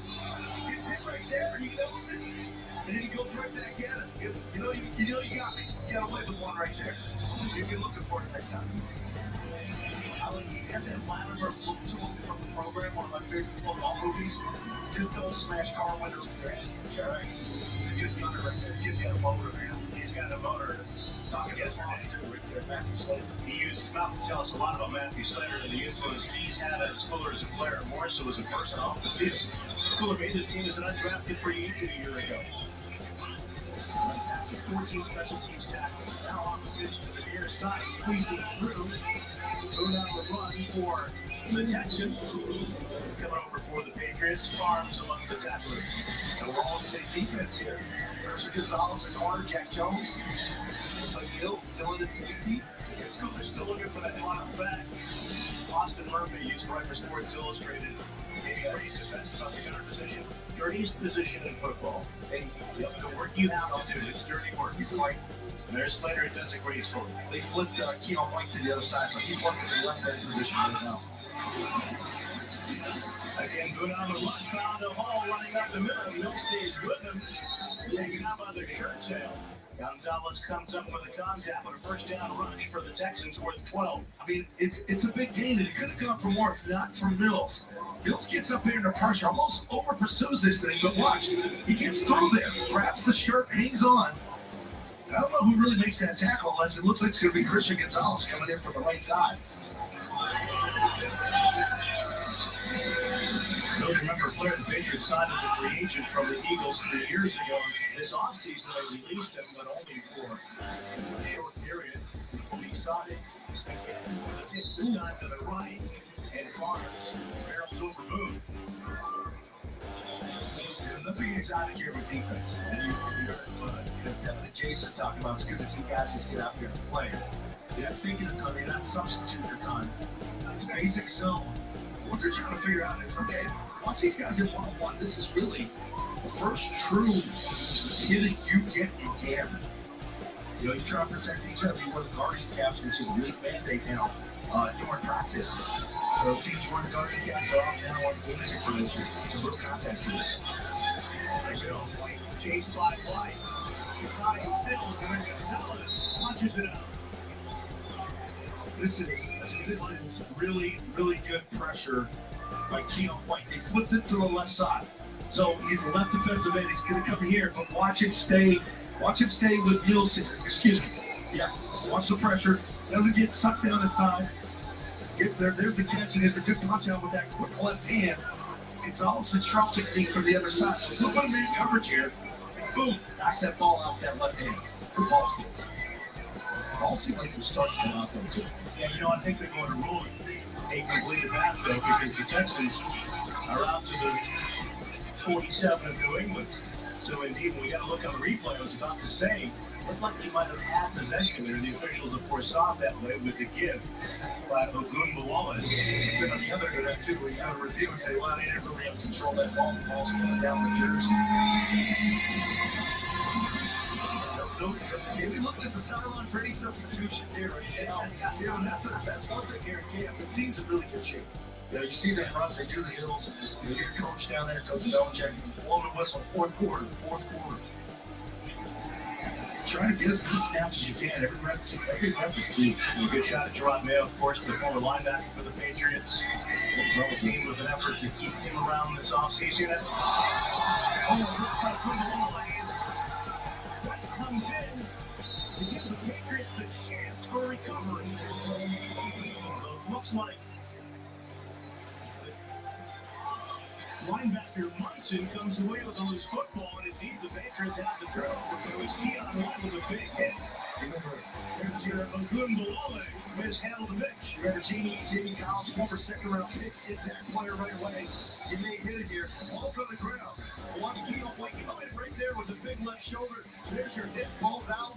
gets hit right there. He knows it. And then he goes right back at it. Because you know you got me. You got away with one right there. So you'll be looking for it next time. He's got that Latimer look to him from the program, one of my favorite football movies. Just don't smash car windows with your head. All right? He's a good gunner right there. Kid's got a motor, man. He's got a motor. Talking about his boss, too, right there, Matthew Slater. He used his mouth to tell us a lot about Matthew Slater and the influence he's had as Spiller as a player, more so as a person off the field. Spiller made this team as an undrafted free agent a year ago. After 14 special teams tackles, now on the pitch to the near side, squeezing through. Going on the run for the Texans. Coming over for the Patriots. Farms among the tacklers. Still all safe defense here. Christian Gonzalez in corner. Jack Jones. Looks like Hill still in at safety. They're still looking for that bottom back. Austin Murphy used to write for Sports Illustrated. Maybe praised it best about the gunner position. Dirtiest position in football. The work you have to do, it's dirty work. You fight. And there's Slater, it does it gracefully. They flipped Keon White to the other side, so he's working the left end position right now. Again, good on the run, found a ball running up the middle. Hill stays with him. Taken out by the shirt tail. Gonzalez comes up for the contact, but a first down rush for the Texans worth 12. I mean, it's a big gain, and it could have gone for more if not for Mills. Mills gets up there under pressure, almost over pursues this thing, but watch. He gets through there, grabs the shirt, hangs on. I don't know who really makes that tackle unless it looks like it's going to be Christian Gonzalez coming in from the right side. Those remember players Patriots signed as a free agent from the Eagles 3 years ago. This offseason they released him, but only for a short period. We saw it. This time to the right, and Farms barrels over Boone. Nothing exotic here with defense. And you heard Devin and Jason talking about it's good to see guys just get out there and play. You're not thinking a ton, you're not substituting a ton. It's basic zone. What they're trying to figure out is, okay, watch these guys in one-on-one. This is really the first true hitting you get in Canada. You know, you try to protect each other. You wear the guardian caps, which is a league mandate now during practice. So teams wearing the guardian caps are off now on game situation. It's a real contact team. Chased by White. Tying Sills and then Gonzalez punches it out. This is really, really good pressure by Keon White. They flipped it to the left side. So he's the left defensive end. He's going to come here, but watch him stay. Watch him stay with Nielsen. Excuse me. Yeah. Watch the pressure. Doesn't get sucked down inside. Gets there. There's the catch, and there's a good punch out with that quick left hand. It's almost a trap technique from the other side. So look at man coverage here. And boom, knocks that ball out with that left hand. Good ball skills. Ball seemed like it was starting to come out though too. Yeah, I think they're going to rule it a completed pass though, because the Texans are out to the 47 of New England. So indeed, we got to look on the replay. I was about to say, looked like he might have had possession there. The officials, of course, saw it that way with the give by HOUvsNE. But on the other end of that too, we got to review and say, well, they didn't really have control of that ball. The ball's coming down the jersey. Can we look at the sideline for any substitutions here? That's one thing here in camp. The team's in really good shape. You see them run, they do the hills. You get a coach down there, Coach Belichick, blowing the whistle, fourth quarter. Trying to get as many snaps as you can. Every rep is key. A good shot at Gerard Mayo, of course, the former linebacker for the Patriots. So the team with an effort to keep him around this offseason. Comes in to give the Patriots the chance for recovery. Looks like linebacker Munson comes away with a loose football, and indeed the Patriots have the turnover. But it was Keon White was a big hit. There's your HOUvsNE mishandled the pitch. Remember Jamie Collins, former second-round pick, hit that player right away. He may hit it here. Ball's on the ground. Watch Keon White come in right there with the big left shoulder. There's your hit. Ball's out.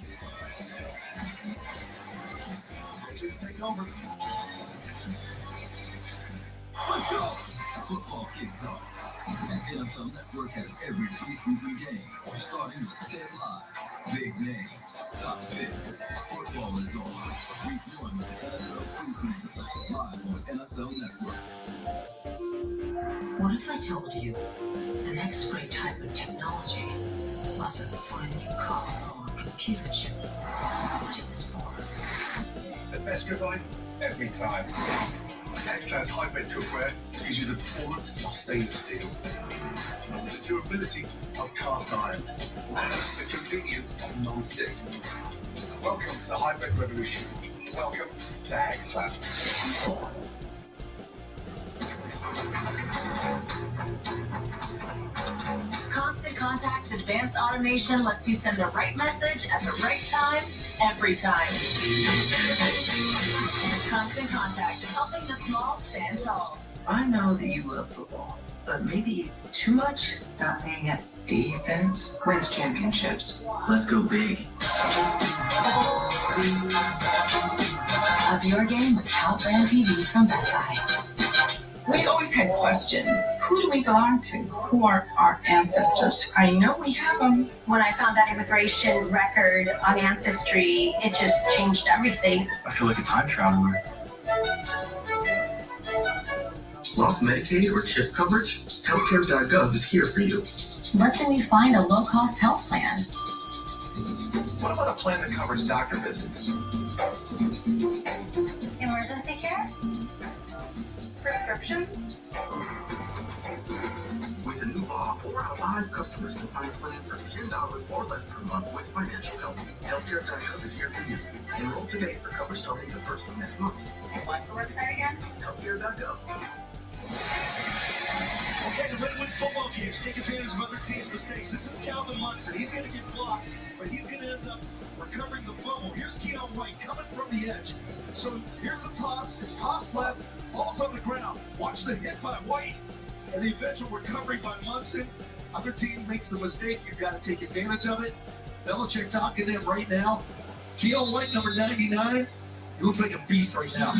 Patriots take over. Let's go. Football kicks off. The NFL Network has every preseason game, starting with 10 live. Big names, top picks. Football is on. Week 1 with the NFL preseason, live on NFL Network. What if I told you the next great type of technology wasn't for a new car or a computer chip, but it was for The best ribeye every time. HOUvsNE's high-bed cookware gives you the performance of stainless steel, the durability of cast iron, and the convenience of non-stick. Welcome to the high-bed revolution. Welcome to HOUvsNE. Constant Contact's advanced automation lets you send the right message at the right time, every time. Constant Contact, helping the small stand tall. I know that you love football, but maybe too much? Not saying it. Defense wins championships. Let's go big. Up your game with Top Brand TVs from Best Buy. We always had questions. Who do we belong to? Who are our ancestors? I know we have them. When I found that immigration record on Ancestry, it just changed everything. I feel like a time traveler. Lost Medicaid or CHIP coverage? Healthcare.gov is here for you. Where can we find a low-cost health plan? What about a plan that covers doctor visits? Emergency care? Prescriptions? With the new law, 4 out of 5 customers can find a plan for $10 or less per month with financial help. Healthcare.gov is here for you. Enroll today for coverage starting the first of next month. What's the website again? Healthcare.gov. Okay, the Red Wings football games take advantage of other teams' mistakes. This is Calvin Munson. He's going to get blocked, but he's going to end up recovering the fumble. Here's Keon White coming from the edge. So here's the toss. It's tossed left. Ball's on the ground. Watch the hit by White and the eventual recovery by Munson. Other team makes the mistake. You've got to take advantage of it. Belichick talking to them right now. Keon White, number 99. He looks like a beast right now.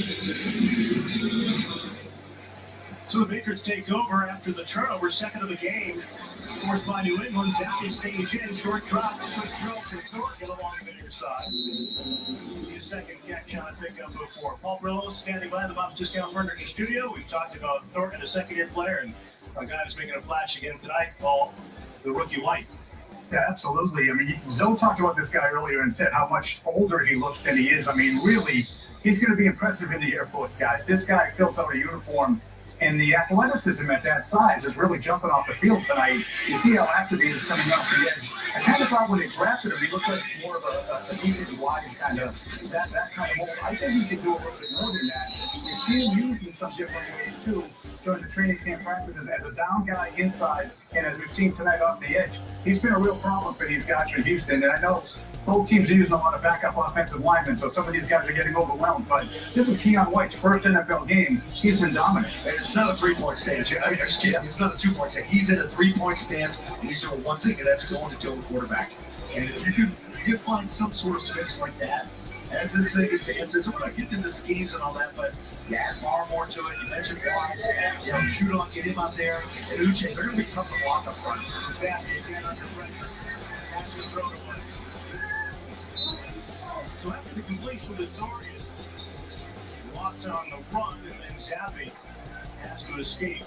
So the Patriots take over after the turnover, second of the game. Forced by New England. Zappi stays in. Short drop. Good throw for Thornton along the near side. His second catch on a pickup before. Paul Brillo standing by the Bob's Discount Furniture Studio. We've talked about Thornton, a second-year player, and a guy who's making a flash again tonight, Paul, the rookie White. Yeah, absolutely. I mean, Zoe talked about this guy earlier and said how much older he looks than he is. I mean, really, he's going to be impressive in the airports, guys. This guy fills out a uniform And the athleticism at that size is really jumping off the field tonight. You see how active he is coming off the edge. I kind of thought when they drafted him, he looked like more of a defensive wise kind of, that kind of mold. I think he can do a little bit more than that. You've seen him used in some different ways too during the training camp practices as a down guy inside, and as we've seen tonight off the edge. He's been a real problem for these guys from Houston, and I know both teams are using a lot of backup offensive linemen, so some of these guys are getting overwhelmed. But this is Keon White's first NFL game. He's been dominant. And it's not a three-point stance. It's not a two-point stance. He's in a three-point stance, and he's doing one thing, and that's going to kill the quarterback. And if you can find some sort of mix like that, as this thing advances, we're not getting into schemes and all that, but you add more to it. You mentioned Wise, Judon, get him out there, and Uche, they're going to be tough to block up front. Exactly. Again, under pressure. That's the throw to one. So after the completion to Dorian, Watson on the run, and then Zappi has to escape.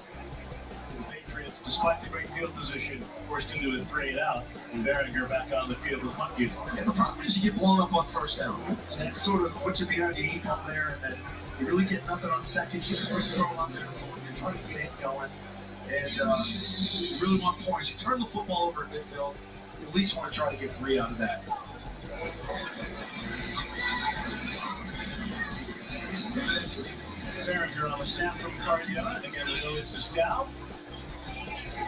The Patriots, despite the great field position, forced into a 3-and-out, and Behringer back on the field with Bucky. Yeah, the problem is you get blown up on first down, and that sort of puts you behind the 8 ball there, and then you really get nothing on second. You get a quick throw out there, you're trying to get it going, and you really want points. You turn the football over in midfield, you at least want to try to get 3 out of that. Behringer on the snap from Cardona. Again, the notice is down.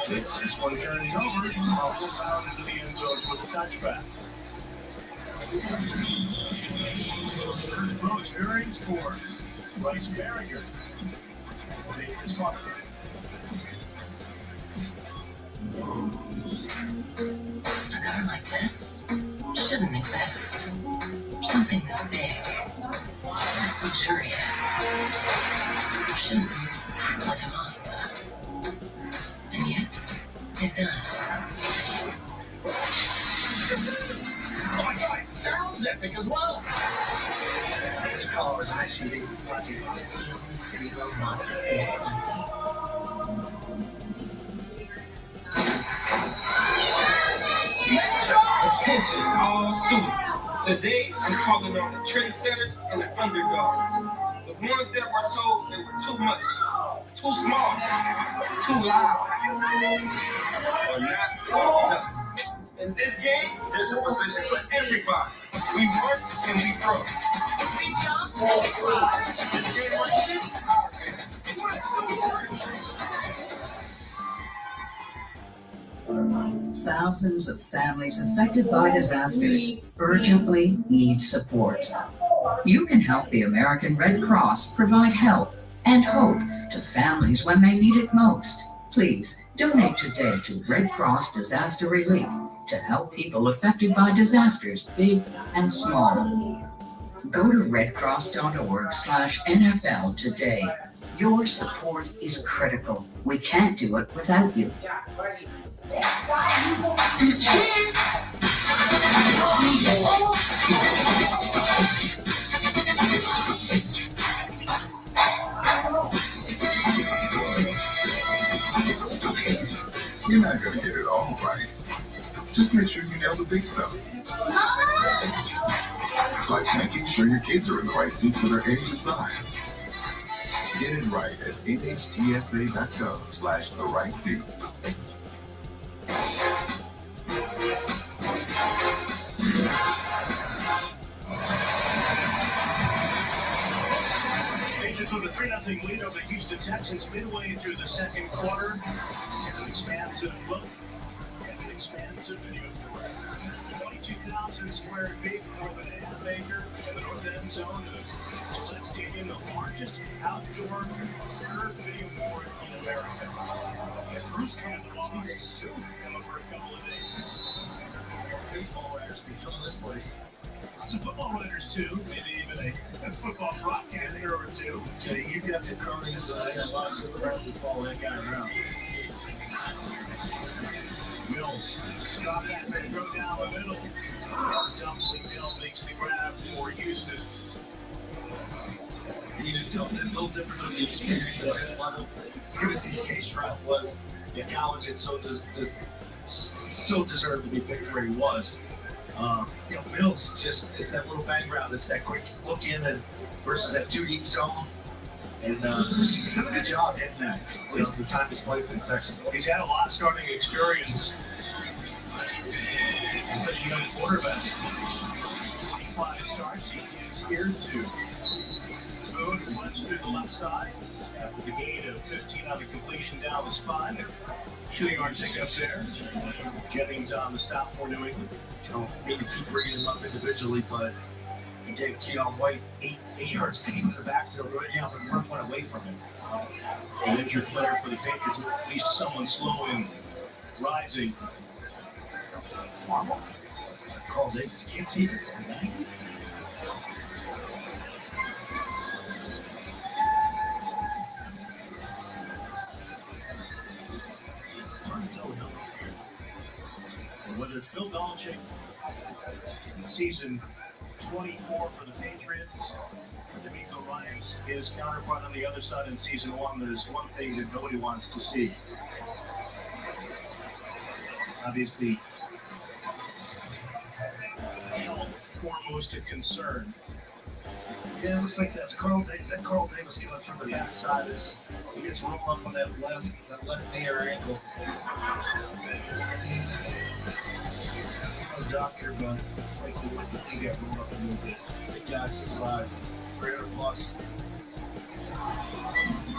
This one turns over. Rolls out into the end zone for the touchback. First pro experience for Bryce Behringer. A car like this shouldn't exist. Something this big, this luxurious, shouldn't move like a Mazda. And yet, it does. Oh my God, it sounds epic as well. This car is an SUV. Three-row Mazda CX-90. Attention, all students. Today, I'm calling on the trendsetters and the underdogs. The ones that were told they were too much, too small, too loud, or not enough. In this game, there's a position for everybody. We work and we throw. We jump and we fly. This game right here is our game. Thousands of families affected by disasters urgently need support. You can help the American Red Cross provide help and hope to families when they need it most. Please donate today to Red Cross Disaster Relief to help people affected by disasters big and small. Go to redcross.org/NFL today. Your support is critical. We can't do it without you. You're not gonna get it all right. Just make sure you nail the big stuff. Like making sure your kids are in the right seat for their age and size. Get it right at nhtsa.gov/the-right-seat. Patriots with a 3-0 lead over the Houston Texans midway through the second quarter. And an expansive look and an expansive view. 22,000 square feet, more than a half acre in the north end zone of Gillette Stadium, the largest outdoor curved video court in America. And Bruce coming along soon, coming for a couple of days. Baseball writers be filling this place. Some football writers too, maybe even a football broadcaster or two. Okay, he's got some currents, and I got a lot of good friends that follow that guy around. Mills, drop that and throw down the middle. Dumpling Bill makes the grab for Houston. You just tell a little difference with the experience at this level. It's good to see Jay Stroud was in college and so deserved to be picked where he was. Mills, it's that little bang round, it's that quick look in and versus that 2 deep zone. And he's done a good job hitting that, at least for the time he's played for the Texans. He's had a lot of starting experience. He's such a young quarterback. 25 starts. He is here to Boone, who runs through the left side after the gain of 15 on the completion down the spine. 2-yard pickup there. Jennings on the stop for New England. Maybe keep bringing him up individually, but again, Keon White, 8 yards deep in the backfield, right up and run one away from him. An injured player for the Patriots, at least someone slow and rising. Carl Davis, can't see if it's 90. It's hard to tell the number. Whether it's Bill Belichick in season 24 for the Patriots, or DeMeco Ryans, his counterpart on the other side in season 1, there's one thing that nobody wants to see. Obviously, health foremost a concern. Yeah, it looks like that's Carl Davis. That Carl Davis coming from the backside. He gets rolled up on that left knee or ankle. No doctor, but it's like the left knee got rolled up a little bit. Big guy, 6'5", 300 plus.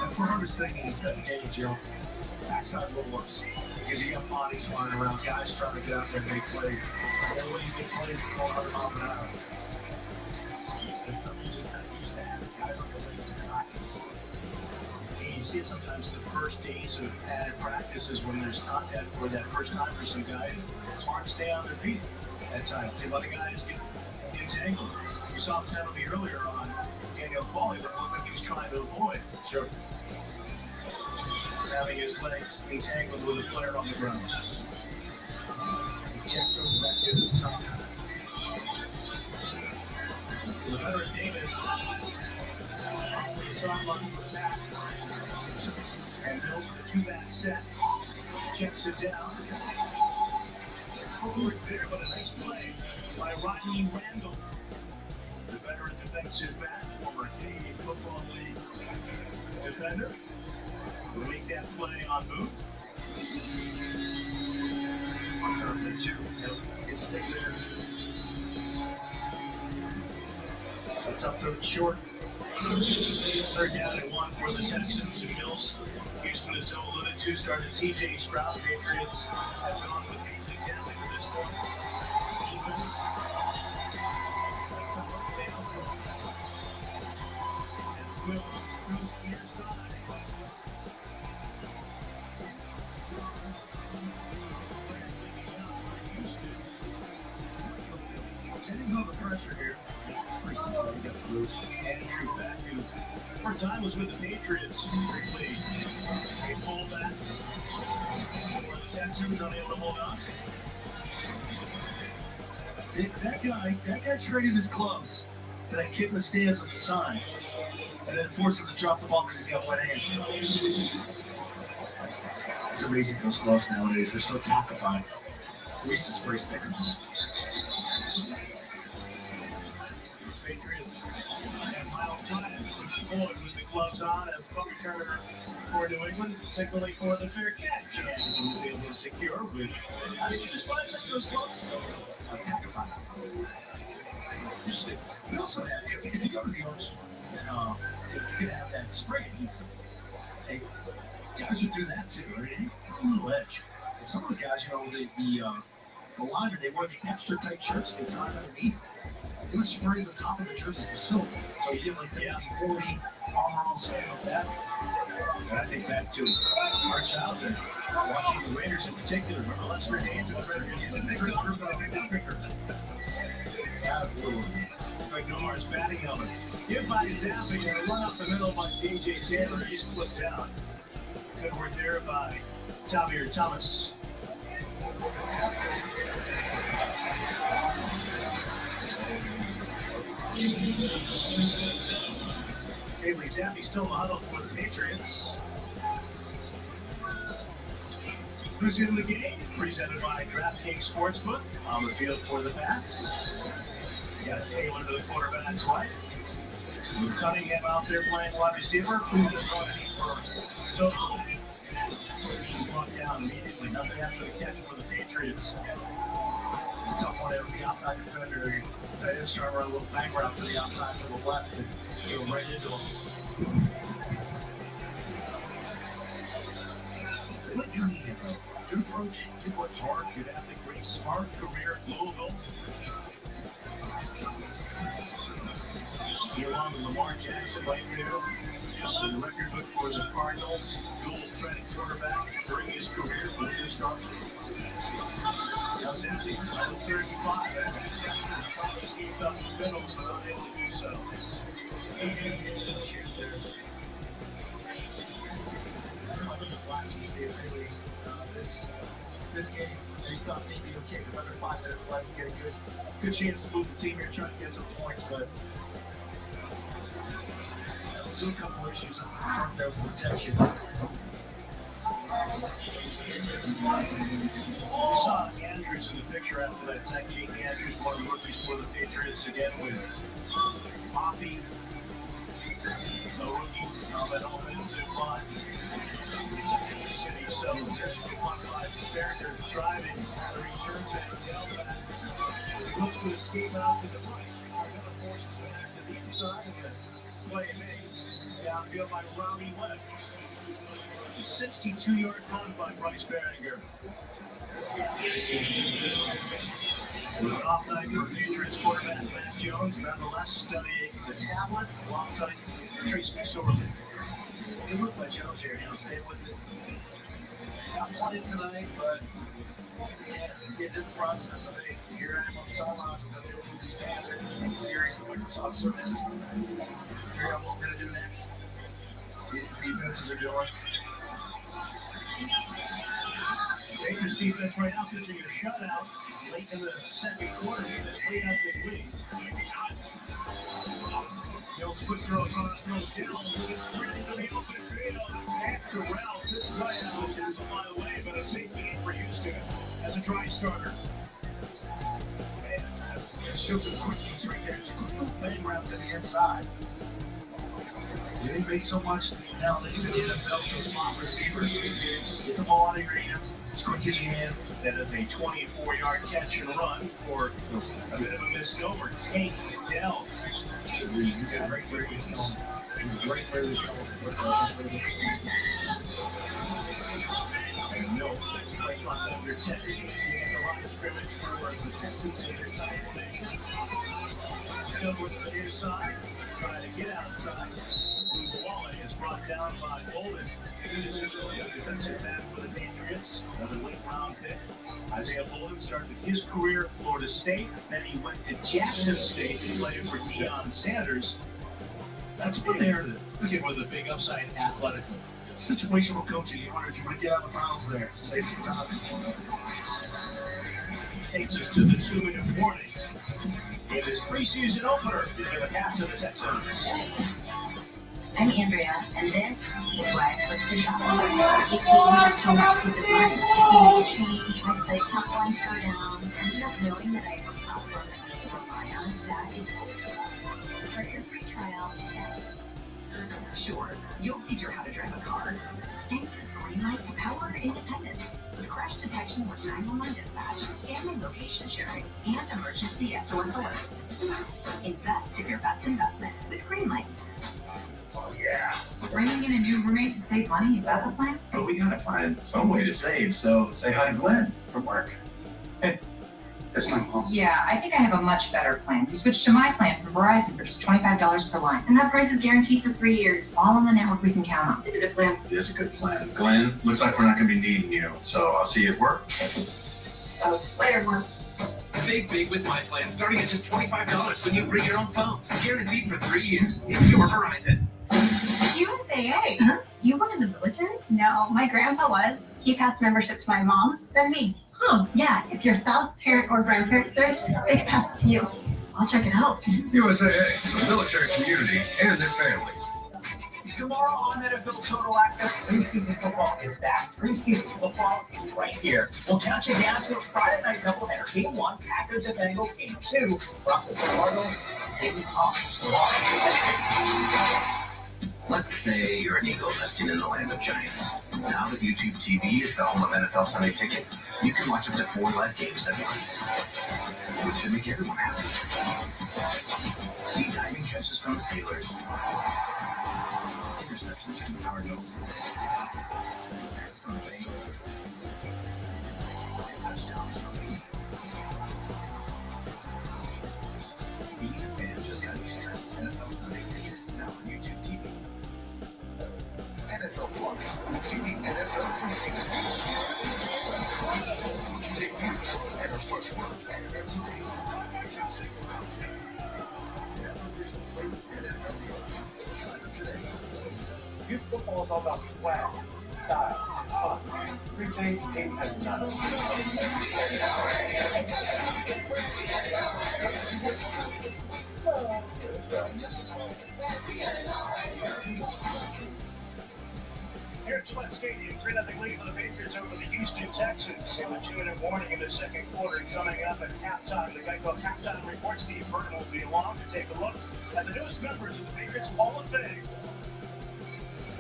That's the hardest thing in this type of game, Joe. Backside roll-ups. Because you got bodies flying around, guys trying to get out there and make plays. The only way you make plays is going 100 miles an hour. That's something you just have used to have. Guys on the legs in practice. And you see it sometimes the first days of padded practices when there's contact for that first time for some guys. It's hard to stay on their feet at times. See a lot of guys get entangled. You saw the penalty earlier on Daniel Pauly that looked like he was trying to avoid. Sure. Having his legs entangled with a player on the ground. He kept those back in at the top. So the veteran Davis for the sideline for the backs. And Mills with a 2-back set. Checks it down. Forward there, but a nice play by Rodney Randall. The veteran defensive back, former Canadian Football League defender. Will make that play on Boone. What's up there, too? Good stick there. Sets up third short. 3rd down and 1 for the Texans and Mills. Houston is still alluded to. Started C.J. Stroud. Patriots have gone with exactly to this point. Defense. That's some of the downs. And Mills goes near side. Jennings on the pressure here. It's pretty simple. He got the loose. Andrew back, who for a time was with the Patriots briefly. A fullback for the Texans, unable to hold on. That guy traded his gloves to that kid in the stands with the sign, and then forced him to drop the ball because he's got wet hands. It's amazing, those gloves nowadays. They're so tackified. Reese's spray sticker. Patriots and Miles Bryant forward with the gloves on as the returner for New England, signaling for the fair catch. And he was able to secure with, how did you describe those gloves? Tackified. Interesting. We also have, if you go to the ocean, if you could have that spray adhesive, hey, guys would do that too. I mean, a little edge. And some of the guys, the linemen, they wear the extra tight shirts they tie underneath. They would spray the top of the jerseys with silver. So you get like the 40 armor all something like that. And I think back to our childhood, watching the Raiders in particular. Remember Lester Haynes and the Raiders? That was a little Greg Nomar's batting helmet. Hit by Zapping and a run up the middle by J.J. Taylor. He's clipped down. Good work there by Tavir Thomas. Haley Zappi still in the huddle for the Patriots. Who's in the game? Presented by DraftKings Sportsbook. On the field for the Pats. You got Taylor to the quarterback's right. With Cunningham out there playing wide receiver, so he's brought down immediately. Nothing after the catch for the Patriots. It's a tough one there with the outside defender. Tight end's trying to run a little bang route to the outside to the left and go right into him. Good Cunningham, good approach, good works hard, good athlete, great smart career at Louisville. He along with Lamar Jackson right there. The record book for the Cardinals, dual-threaded quarterback during his career for the start. That was empty. That was 35. Thomas gave up the middle, but unable to do so. Cheers there. Last we see it really this game. They thought maybe okay with under 5 minutes left, we get a good chance to move the team here, trying to get some points, but a couple issues up in front there with protection. We saw Andrews in the picture after that sack. Jake Andrews, one of the rookies for the Patriots, again with Mafi, a rookie on that offensive line. City, so there's a good one by Berger driving the return back down back. He looks to escape out to the right. Another forces him back to the inside, and the play made downfield by Ronnie Webb. It's a 62-yard punt by Bryce Berger. With an off night for Patriots quarterback Matt Jones, nonetheless studying the talent alongside Trace McSorley. Good look by Jones here, staying with it. Got played tonight, but get in the process of it. Here I am on the sidelines. I'm going to go through these fans in between the series, the Microsoft service. Figure out what we're going to do next. See what the defenses are doing. Baker's defense right now pitching a shutout late in the second quarter with this 3-0 lead. Hill's quick throw across no kill. He's sprinting to the open field. And Corral couldn't play out, which is a mile away, but a big game for Houston as a drive starter. Man, that shows some quickness right there. It's a quick little bang route to the inside. You didn't make so much nowadays in the NFL to slot receivers. Get the ball out of your hands as quick as you can. That is a 24-yard catch and run for a bit of a misnomer. Tank Dell. You got great players. Great players. And Mills, right on under 10. The line of scrimmage for the Texans in their tight formation. Still with the near side, trying to get outside. Wallet is brought down by Bolden. Defensive back for the Patriots. Another late round pick. Isaiah Bolden started his career at Florida State. Then he went to Jackson State to play for Deion Sanders. That's what they're looking with a big upside athletically. Situational coaching. You want to get out of bounds there. Save some time. Takes us to the 2-minute warning. In this preseason opener, for the Cats of the Texans. I'm Andrea, and this is why I switched to shopping. It gave me so much peace of mind. I need to change, my site's not going to go down, and just knowing that I have a platform that I can rely on, that is what it's about. Start your free trial today. Sure, you'll teach her how to drive a car. And use Greenlight to power her independence. With crash detection with 911 dispatch, family location sharing, and emergency SOS alerts. Invest in your best investment with Greenlight. Oh, yeah. Bringing in a new roommate to save money, is that the plan? But we gotta find some way to save, so say hi to Glenn from work. Hey, that's my mom. Yeah, I think I have a much better plan. We switched to my plan from Verizon for just $25 per line. And that price is guaranteed for 3 years. All on the network we can count on. It's a good plan. It is a good plan. Glenn, looks like we're not gonna be needing you, so I'll see you at work. Oh, later, Mom. Save big with my plan, starting at just $25 when you bring your own phones. Guaranteed for 3 years. It's your Verizon. USAA? Huh? You were in the military? No, my grandpa was. He passed membership to my mom, then me. Oh, yeah, if your spouse, parent, or grandparent served, they can pass it to you. I'll check it out. USAA, the military community and their families. Tomorrow on NFL Total Access, preseason football is back. Preseason football is right here. We'll count you down to a Friday night doubleheader. Game 1, Packers and Bengals. Game 2, Broncos and Cardinals. Game Hawks tomorrow. Let's say you're an Eagle nesting in the land of giants. Now that YouTube TV is the home of NFL Sunday Ticket, you can watch up to 4 live games at once, which should make everyone happy. See diving catches from the Steelers, interceptions from the Cardinals, snaps from the Bengals, and touchdowns from the Eagles. Being a fan just got easier. NFL Sunday Ticket, now on YouTube TV. NFL Plus, TV NFL 360. Debuts and a first look at every day. Never miss a play with NFL Plus. Sign up today. Youth football is all about swag, style, fun. 3 days, 8 and 9. Here at Gillette Stadium, 3-0 lead for the Patriots over the Houston Texans. So a 2-minute warning in the second quarter coming up at halftime. The Geico halftime report. Steve Burton will be along to take a look at the newest members of the Patriots Hall of Fame.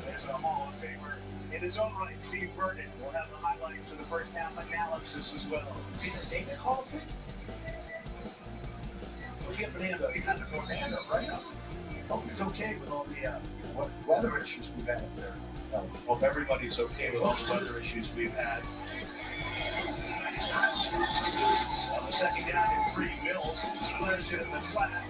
There's a Hall of Famer in his own right, Steve Burton. We'll have the highlights of the first half analysis as well. See the David Hall of Fame? What's he up in Orlando? He's up in Orlando, right? Hope he's okay with all the weather issues we've had up there. Hope everybody's okay with all the weather issues we've had. On the second down in 3, Mills squares it in the flat.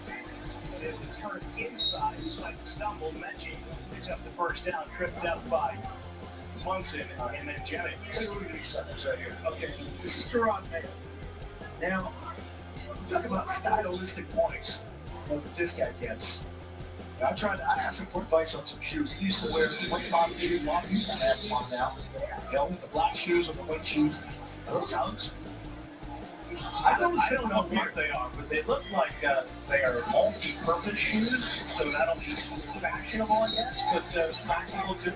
And as it turned inside, despite the stumble, Mechie picks up the first down, tripped up by Munson and then Jennings. We're going to be suckers right here. Okay, this is Gerard Mayo. Now, talk about stylistic points that this guy gets. I asked him for advice on some shoes. He used to wear white bottom shoes. A lot of people have them on now. You know, with the black shoes or the white shoes. Are those Uggs? I don't know what they are, but they look like they are multi-purpose shoes. So not only fashionable, I guess, but practical too.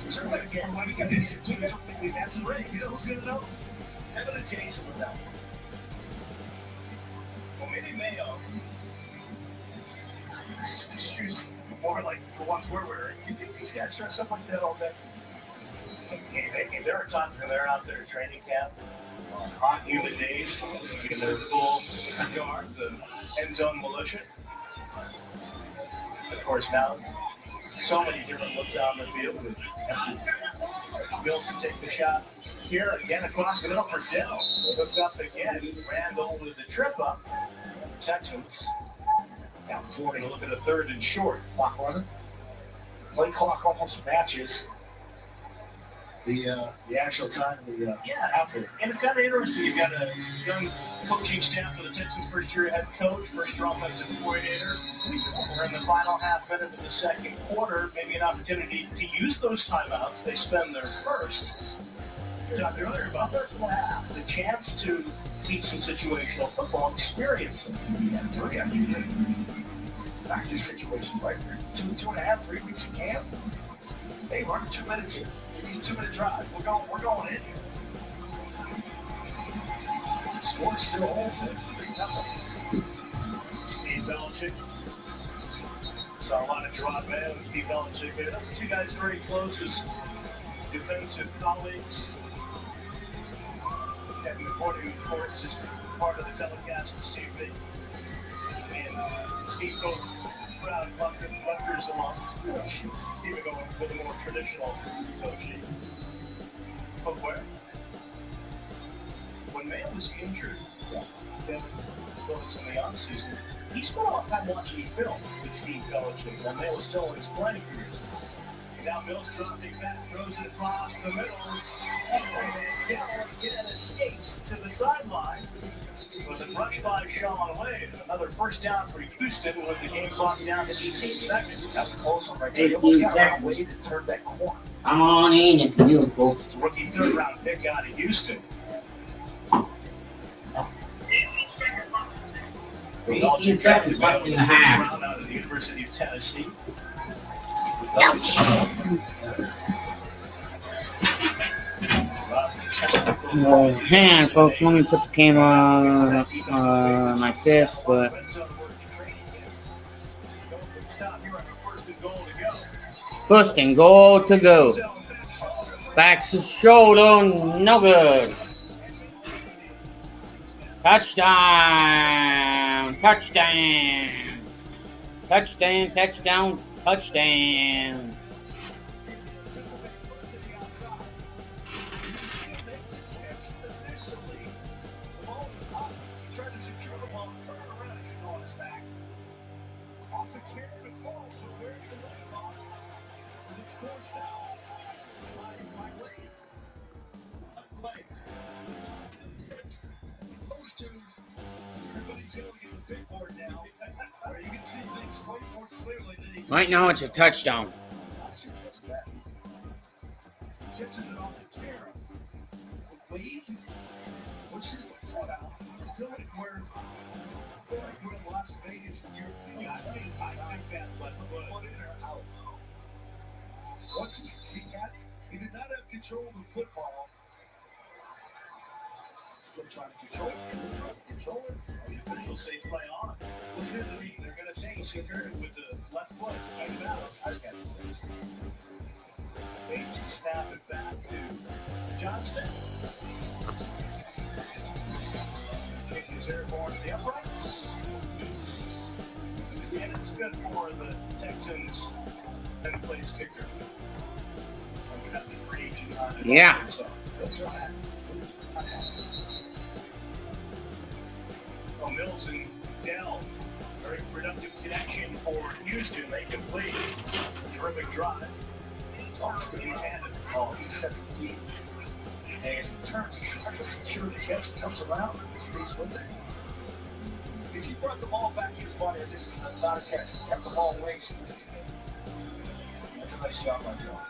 Certainly, again, when we get into it, I don't think we've had some rain. You know who's going to know? Tell me the Jason with that one. Well, maybe Mayo. These shoes more like the ones we're wearing. You think these guys dress up like that all day? There are times when they're out there at training camp on hot, humid days in their full guard, the end zone militia. Of course, now so many different looks out in the field. Mills can take the shot here again across the middle for Dell. Hooked up again, ran over the trip up. Texans. Now before they look at a 3rd and short. Clock running. Play clock almost matches the actual time of the outfit. And it's kind of interesting. You've got a young coaching staff for the Texans, first-year head coach, first-year offensive coordinator. We're in the final half minute of the second quarter. Maybe an opportunity to use those timeouts. They spend their first. We talked earlier about their half. The chance to teach some situational football experience. Practice situation right there. 2.5, 3 weeks of camp. Hey, we're 2 minutes here. We need a 2-minute drive. We're going in here. The score still holds it. 3-0. Steve Belichick. Saw a lot of Gerard Mayo and Steve Belichick. Those are 2 guys very close as defensive colleagues. Kevin McCourty, of course, is part of the telecast this evening. And Steve both proud Rutgers along. Even going with a more traditional coaching footwear. When Mayo was injured, Kevin Willis in the offseason, he spent a lot of time watching film with Steve Belichick when Mayo was still in his playing career. And now Mills dropping back, throws it across the middle, and again escapes to the sideline. With a rush by Sean Wade, and another first down for Houston with the game clock down to 18 seconds. That was a close one right there. He almost got around Wade and turned that corner. Come on in if you do, folks. Rookie 3rd round pick out of Houston. 18 seconds left in the half. Out of the University of Tennessee. Hang on, folks. Let me put the camera like this, but first and goal to go. Backs his shoulder, no good. Touchdown! Touchdown! Touchdown! Touchdown! Touchdown! Right now, it's a touchdown. He did not have control of the football. Still trying to control it. Still trying to control it. The officials say play on. Looks in to me. They're going to change Sugar with the left foot. Right now, I got some things. Bates to snap it back to Johnston. Kick is airborne to the uprights. And it's good for the Texans. And plays kicker. We got the free agent on it. Yeah. Mills and Dell, very productive connection for Houston. They complete a terrific drive. In tandem. Oh, he sets the key. And he turns, that's a security catch, comes around and stays with it. If he brought the ball back to his body, I think it's not a catch. He kept the ball away. So that's a nice job by Dell.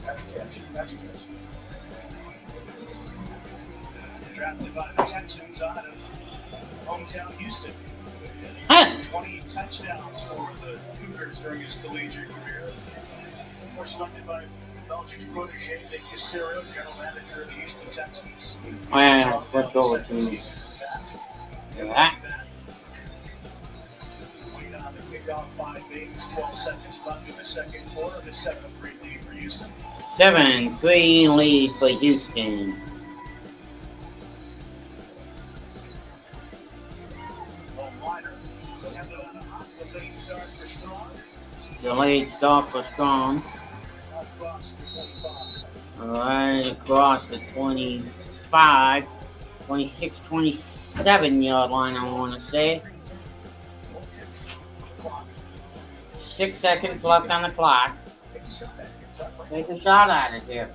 That's a catch. That's a catch. Drafted by the Texans out of hometown Houston. 20 touchdowns for the Cougars during his collegiate career. Were selected by Belichick's protege, Nick Caserio, general manager of the Houston Texans. Well, let's go with me. That. Wait on the kickoff, 5 minutes, 12 seconds left in the second quarter. The 7-3 lead for Houston. 7-3 lead for Houston. Delayed start for Strong. Right across the 25, 26, 27 yard line, I want to say. 6 seconds left on the clock. Take a shot at it here.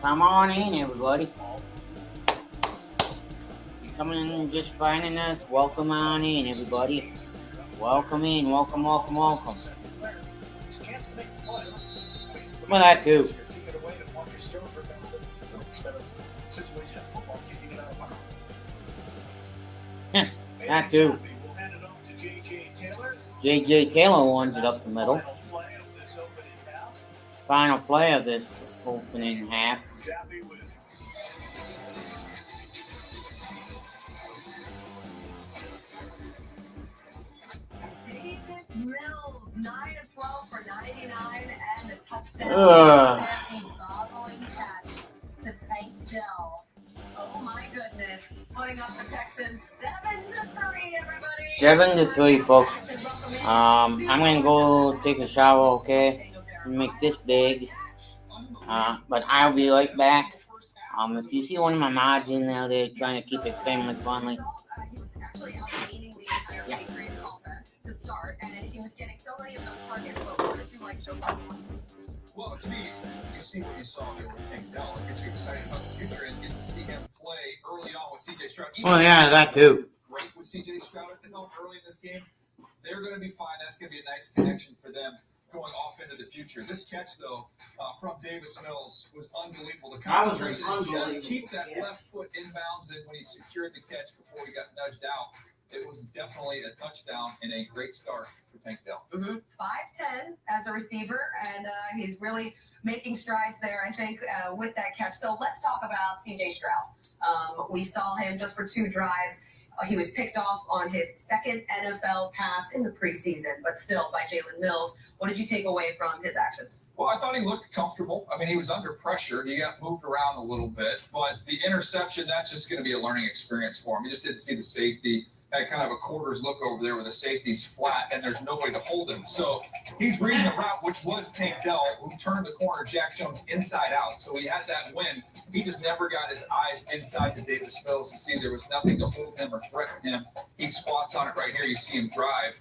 Come on in, everybody. You coming in just finding us? Welcome on in, everybody. Welcome in. Welcome, welcome, welcome. Well, that too. That too. J.J. Taylor wants it up the middle. Final play of this opening half. Mills, 9 of 12 for 99 and a touchdown. Boggling catch to Tank Dell. Oh my goodness. Putting up the Texans 7-3, everybody. 7-3, folks. I'm gonna go take a shower, okay? Make this big. But I'll be right back. If you see one of my mods in there, they're trying to keep it family friendly. He was actually outgaining the entire Patriots offense to start, and he was getting so many of those targets. But what did you like so far? Well, to me, you see what you saw there with Tank Dell. It gets you excited about the future and get to see him play early on with C.J. Stroud. Well, yeah, that too. Great with C.J. Stroud at the helm early in this game. They're going to be fine. That's going to be a nice connection for them going off into the future. This catch, though, from Davis Mills was unbelievable. The concentration to just keep that left foot inbounds and when he secured the catch before he got nudged out it was definitely a touchdown and a great start for Tank Dell. 5'10" as a receiver, and he's really making strides there, I think, with that catch. So let's talk about C.J. Stroud. We saw him just for 2 drives. He was picked off on his second NFL pass in the preseason, but still by Jalen Mills. What did you take away from his actions? Well, I thought he looked comfortable. I mean, he was under pressure. He got moved around a little bit, but the interception, that's just going to be a learning experience for him. He just didn't see the safety. Had kind of a quarter's look over there where the safety's flat and there's no way to hold him. So he's reading the route, which was Tank Dell, who turned the corner Jack Jones inside out. So he had that win. He just never got his eyes inside to Davis Mills to see there was nothing to hold him or threaten him. He squats on it right here. You see him drive.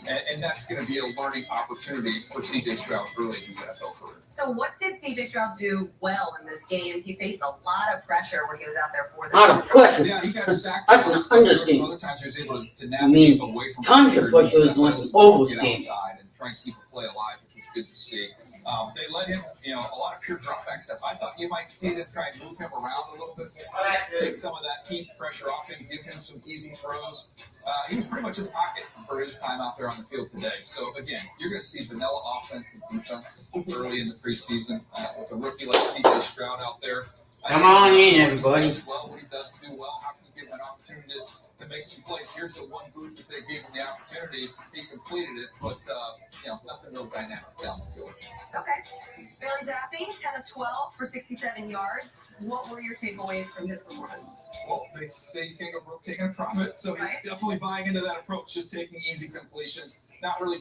And that's going to be a learning opportunity for C.J. Stroud early in his NFL career. So what did C.J. Stroud do well in this game? He faced a lot of pressure when he was out there for the lot of pressure. Yeah, he got sacked. That's an understatement. Other times he was able to navigate away from tons of pressure is one overstatement. outside and try and keep a play alive, which was good to see. They let him, a lot of pure dropback stuff. I thought you might see them try and move him around a little bit more, take some of that heat pressure off him, give him some easy throws. He was pretty much in the pocket for his time out there on the field today. So again, you're going to see vanilla offense and defense early in the preseason with a rookie like C.J. Stroud out there. Come on in, everybody. What he doesn't do well, how can you give him an opportunity to make some plays? Here's the one group that they gave him the opportunity. He completed it, but nothing real dynamic down the field. Okay. Bailey Zappi, 10 of 12 for 67 yards. What were your takeaways from his performance? Well, they say you can't go broke taking a profit, so he's definitely buying into that approach, just taking easy completions, not really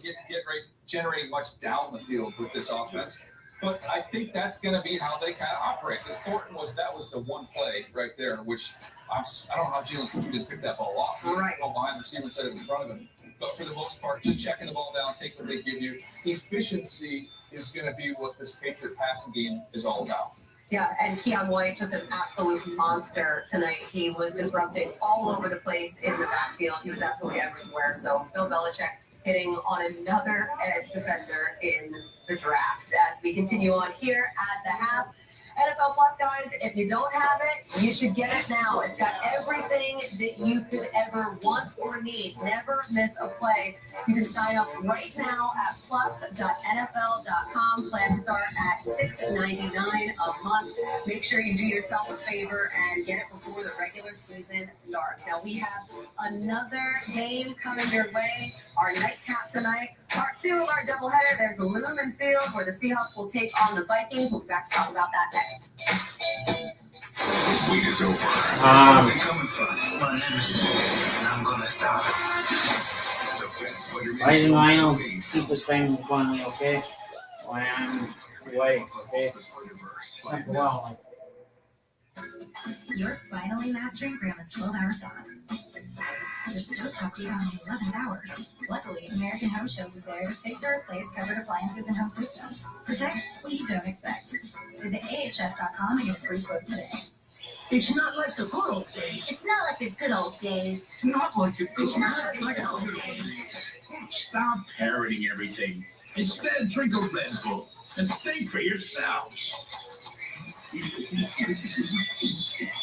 generating much down the field with this offense. But I think that's going to be how they kind of operate. The Thornton that was the one play right there, which I don't know how Jalen Cooper didn't pick that ball off. Right. Ball behind the receiver instead of in front of him. But for the most part, just checking the ball down, take what they give you. Efficiency is going to be what this Patriot passing game is all about. Yeah, and Keon White, just an absolute monster tonight. He was disrupting all over the place in the backfield. He was absolutely everywhere. So Bill Belichick hitting on another edge defender in the draft. As we continue on here at the half, NFL Plus, guys, if you don't have it, you should get it now. It's got everything that you could ever want or need. Never miss a play. You can sign up right now at plus.nfl.com. Plans start at $6.99 a month. Make sure you do yourself a favor and get it before the regular season starts. Now, we have another game coming your way. Our nightcap tonight. Part 2 of our doubleheader. There's Lumen Field where the Seahawks will take on the Vikings. We'll be back to talk about that next. Week is over. Something coming fast. But never said, I'm gonna stop it. The best Ladies and gentlemen, keep this thing funny, okay? When I'm away, okay? Like a while, You're finally mastering Grandma's 12-hour sauce. Your stove top gave on the 11th hour. Luckily, American Home Show was there to fix or replace covered appliances and home systems. Protect what you don't expect. Visit AHS.com and get a free quote today. It's not like the good old days. It's not like the good old days. It's not like the good It's not like the good old days. Stop parroting everything. Instead, drink a Red Bull and think for yourselves.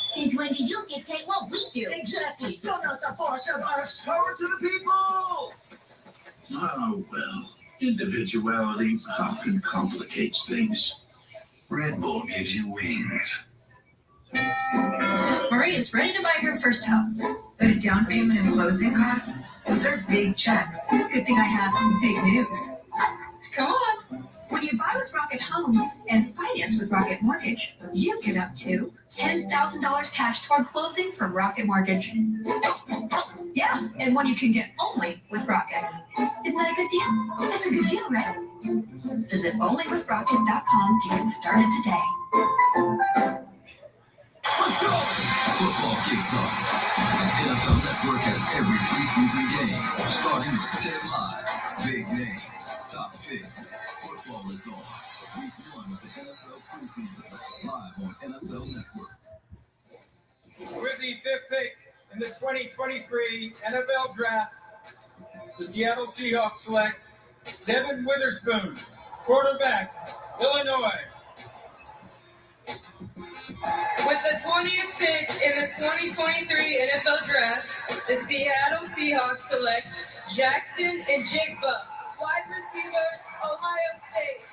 Since when do you dictate what we do? Exactly. You're not the boss of us. Power to the people. Oh, well. Individuality often complicates things. Red Bull gives you wings. Marie is ready to buy her first home. But a down payment and closing costs, those are big checks. Good thing I have big news. Come on. When you buy with Rocket Homes and finance with Rocket Mortgage, you get up to $10,000 cash toward closing from Rocket Mortgage. Yeah, and one you can get only with Rocket. Isn't that a good deal? That's a good deal, right? Visit onlywithrocket.com to get started today. Football kicks off. And NFL Network has every preseason game, starting with 10 live. Big names, top picks. Football is on. Week 1 of the NFL preseason, live on NFL Network. With the 5th pick in the 2023 NFL Draft, the Seattle Seahawks select Devin Witherspoon, quarterback, Illinois. With the 20th pick in the 2023 NFL Draft, The Seattle Seahawks select Jackson Njigba, wide receiver, Ohio State.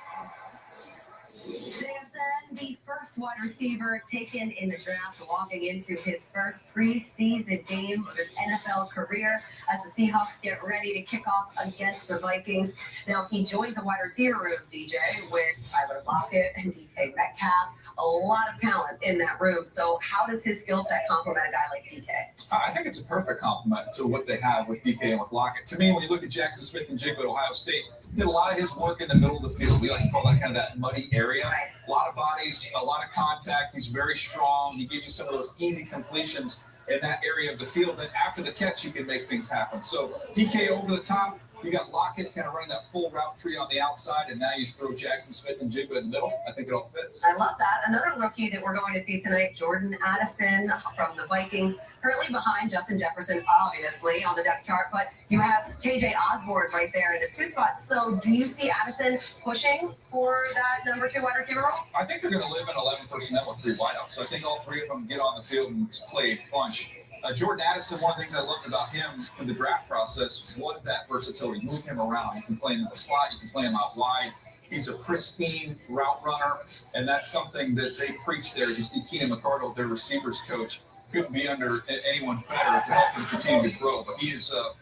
JSN, the first wide receiver taken in the draft, walking into his first preseason game of his NFL career as the Seahawks get ready to kick off against the Vikings. Now, he joins a wide receiver room, DJ, with Tyler Lockett and DK Metcalf. A lot of talent in that room. So how does his skill set complement a guy like DK? I think it's a perfect complement to what they have with DK and with Lockett. To me, when you look at Jackson Smith and Jigba at Ohio State, he did a lot of his work in the middle of the field. We like to call that kind of that muddy area. Right. A lot of bodies, a lot of contact. He's very strong. He gives you some of those easy completions in that area of the field. Then after the catch, he can make things happen. So DK over the top. You got Lockett kind of running that full route tree on the outside, and now you throw Jackson Smith and Jigba in the middle. I think it all fits. I love that. Another rookie that we're going to see tonight, Jordan Addison from the Vikings, currently behind Justin Jefferson, obviously, on the depth chart, but you have KJ Osborne right there in the 2 spots. So do you see Addison pushing for that number 2 wide receiver role? I think they're going to live in 11 personnel with 3 wideouts. So I think all 3 of them get on the field and play a bunch. Jordan Addison, one of the things I loved about him for the draft process was that versatility. Move him around. You can play him in the slot. You can play him out wide. He's a pristine route runner, and that's something that they preach there. As you see Keenan McCardle, their receivers coach, couldn't be under anyone better to help him continue to grow. But he's going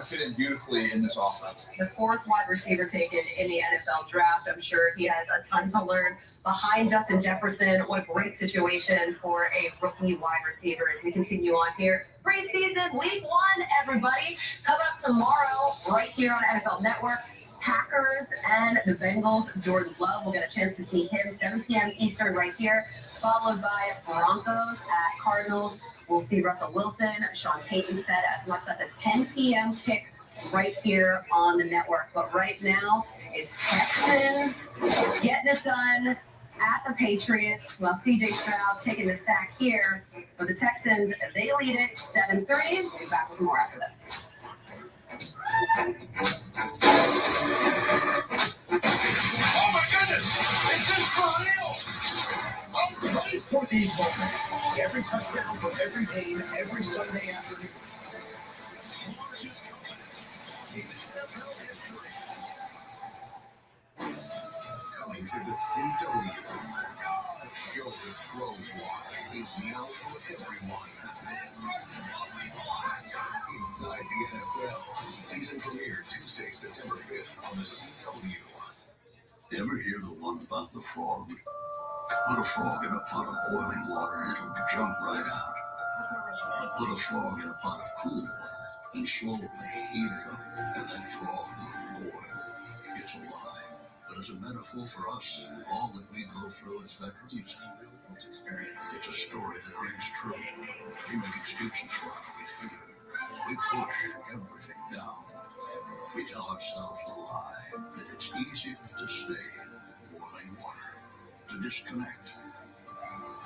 to fit in beautifully in this offense. The 4th wide receiver taken in the NFL draft. I'm sure he has a ton to learn behind Justin Jefferson. What a great situation for a rookie wide receiver as we continue on here. Preseason week 1, everybody. Coming up tomorrow, right here on NFL Network. Packers and the Bengals. Jordan Love, we'll get a chance to see him 7 p.m. Eastern right here, followed by Broncos at Cardinals. We'll see Russell Wilson. Sean Payton said as much as a 10 p.m. kick right here on the network. But right now, it's Texans getting it done at the Patriots. Well, CJ Stroud taking the sack here for the Texans. They lead it 7-3. We'll be back with more after this. Oh my goodness! Is this for real? I'm ready for these moments. Every touchdown for every game, every Sunday afternoon. Coming to the CW. A show that pros watch is now for everyone. Inside the NFL, season premiere Tuesday, September 5th on the CW. Ever hear the one about the frog? Put a frog in a pot of boiling water and it'll jump right out. But put a frog in a pot of cool water and slowly heat it up, and that frog will boil. It's alive. But as a metaphor for us, all that we go through as veterans, experience. It's a story that rings true. We make excuses for how we feel. We push everything down. We tell ourselves a lie that it's easy to stay in boiling water, to disconnect.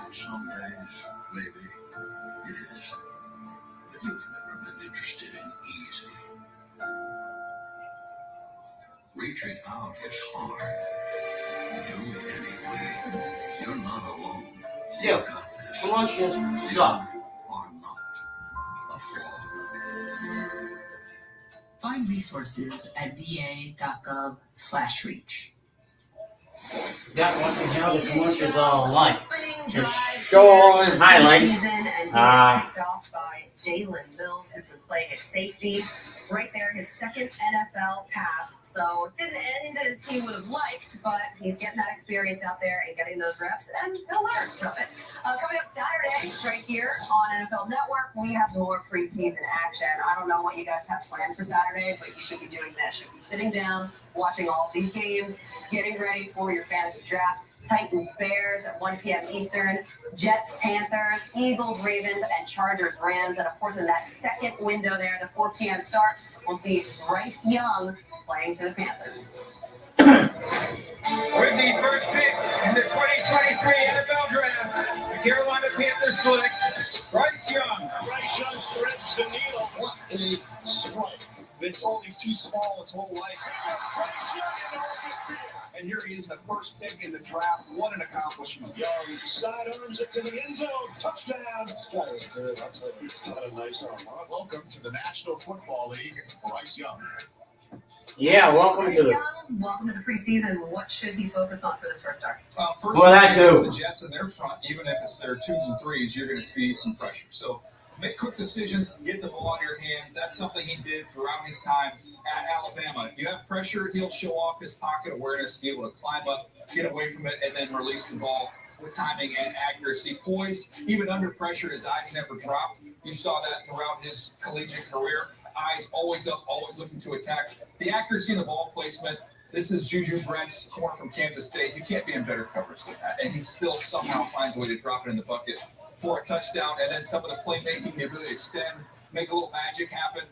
And some days, maybe, it is. But you've never been interested in easy. Reaching out is hard. Do it anyway. You're not alone. Still, commercials suck. Find resources at va.gov/reach. That wasn't how the commercials all like. Just showing highlights. Kicked off by Jalen Mills, who's been playing at safety. Right there, his second NFL pass. So it didn't end as he would have liked, but he's getting that experience out there and getting those reps, and he'll learn from it. Coming up Saturday, right here on NFL Network, we have more preseason action. I don't know what you guys have planned for Saturday, but you should be doing this. You should be sitting down, watching all of these games, getting ready for your fantasy draft. Titans, Bears at 1 p.m. Eastern, Jets, Panthers, Eagles, Ravens, and Chargers, Rams. And of course, in that second window there, the 4 p.m. start, we'll see Bryce Young playing for the Panthers. With the first pick in the 2023 NFL Draft, the Carolina Panthers select Bryce Young. Bryce Young threads the needle. What a strike. Vince Foley's too small his whole life. And here he is, the first pick in the draft. What an accomplishment. Young sidearms it to the end zone. Touchdown. This guy is good. I'll tell you, he's got a nice arm. Welcome to the National Football League, Bryce Young. Yeah, welcome to the. Welcome to the preseason. What should he focus on for this first start? First, Well, that against too. the Jets in their front, even if it's their 2s and 3s, you're going to see some pressure. So make quick decisions, get the ball out of your hand. That's something he did throughout his time at Alabama. If you have pressure, he'll show off his pocket awareness, be able to climb up, get away from it, and then release the ball with timing and accuracy. Poise, even under pressure, his eyes never drop. You saw that throughout his collegiate career. Eyes always up, always looking to attack. The accuracy and the ball placement. This is Juju Brent's corner from Kansas State. You can't be in better coverage than that. And he still somehow finds a way to drop it in the bucket for a touchdown. And then some of the playmaking, the ability to extend, make a little magic happen.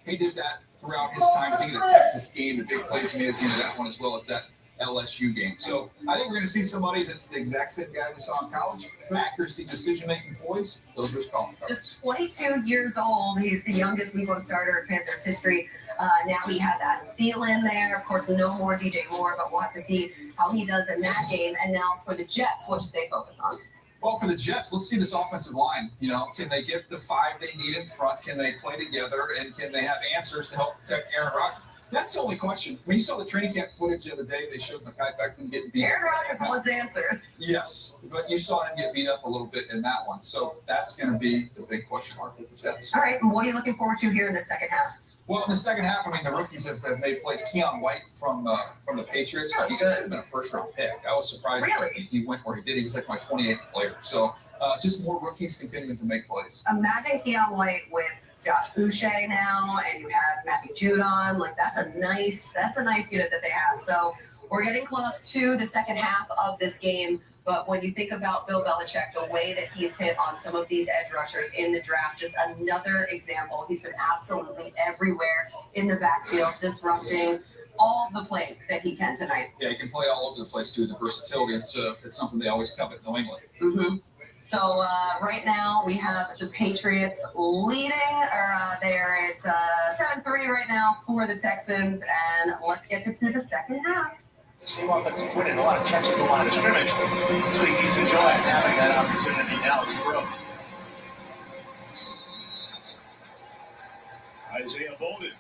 He did that throughout his time. I think in the Texas game, the big plays he made at the end of that one, as well as that LSU game. So I think we're going to see somebody that's the exact same guy we saw in college. Accuracy, decision-making, poise, those are his calling cards. Just 22 years old. He's the youngest week one starter in Panthers history. Now he has Adam Thielen there. Of course, no more DJ Moore, but we'll have to see how he does in that game. And now for the Jets, what should they focus on? Well, for the Jets, let's see this offensive line. You know, can they get the 5 they need in front? Can they play together? And can they have answers to help protect Aaron Rodgers? That's the only question. When you saw the training camp footage the other day, they showed Mekhi Becton getting beat up. Aaron Rodgers wants answers. Yes, but you saw him get beat up a little bit in that one. So that's going to be the big question mark with the Jets. All right, and what are you looking forward to here in the second half? Well, in the second half, I mean, the rookies have made plays. Keon White from the Patriots, he could have been a first-round pick. I was surprised that he went where he did. He was like my 28th player. So just more rookies continuing to make plays. Imagine Keon White with Josh Boucher now, and you have Matthew Judon. Like that's a nice unit that they have. So we're getting close to the second half of this game. But when you think about Bill Belichick, the way that he's hit on some of these edge rushers in the draft, just another example. He's been absolutely everywhere in the backfield, disrupting all the plays that he can tonight. Yeah, he can play all over the place too. The versatility, it's something they always covet in New England. Mm-hmm. So right now we have the Patriots leading there. It's 7-3 right now for the Texans, and let's get to the second half. Same offensive winning, a lot of checks at the line of scrimmage. So he's enjoying having that opportunity now to grow. Isaiah Bolden,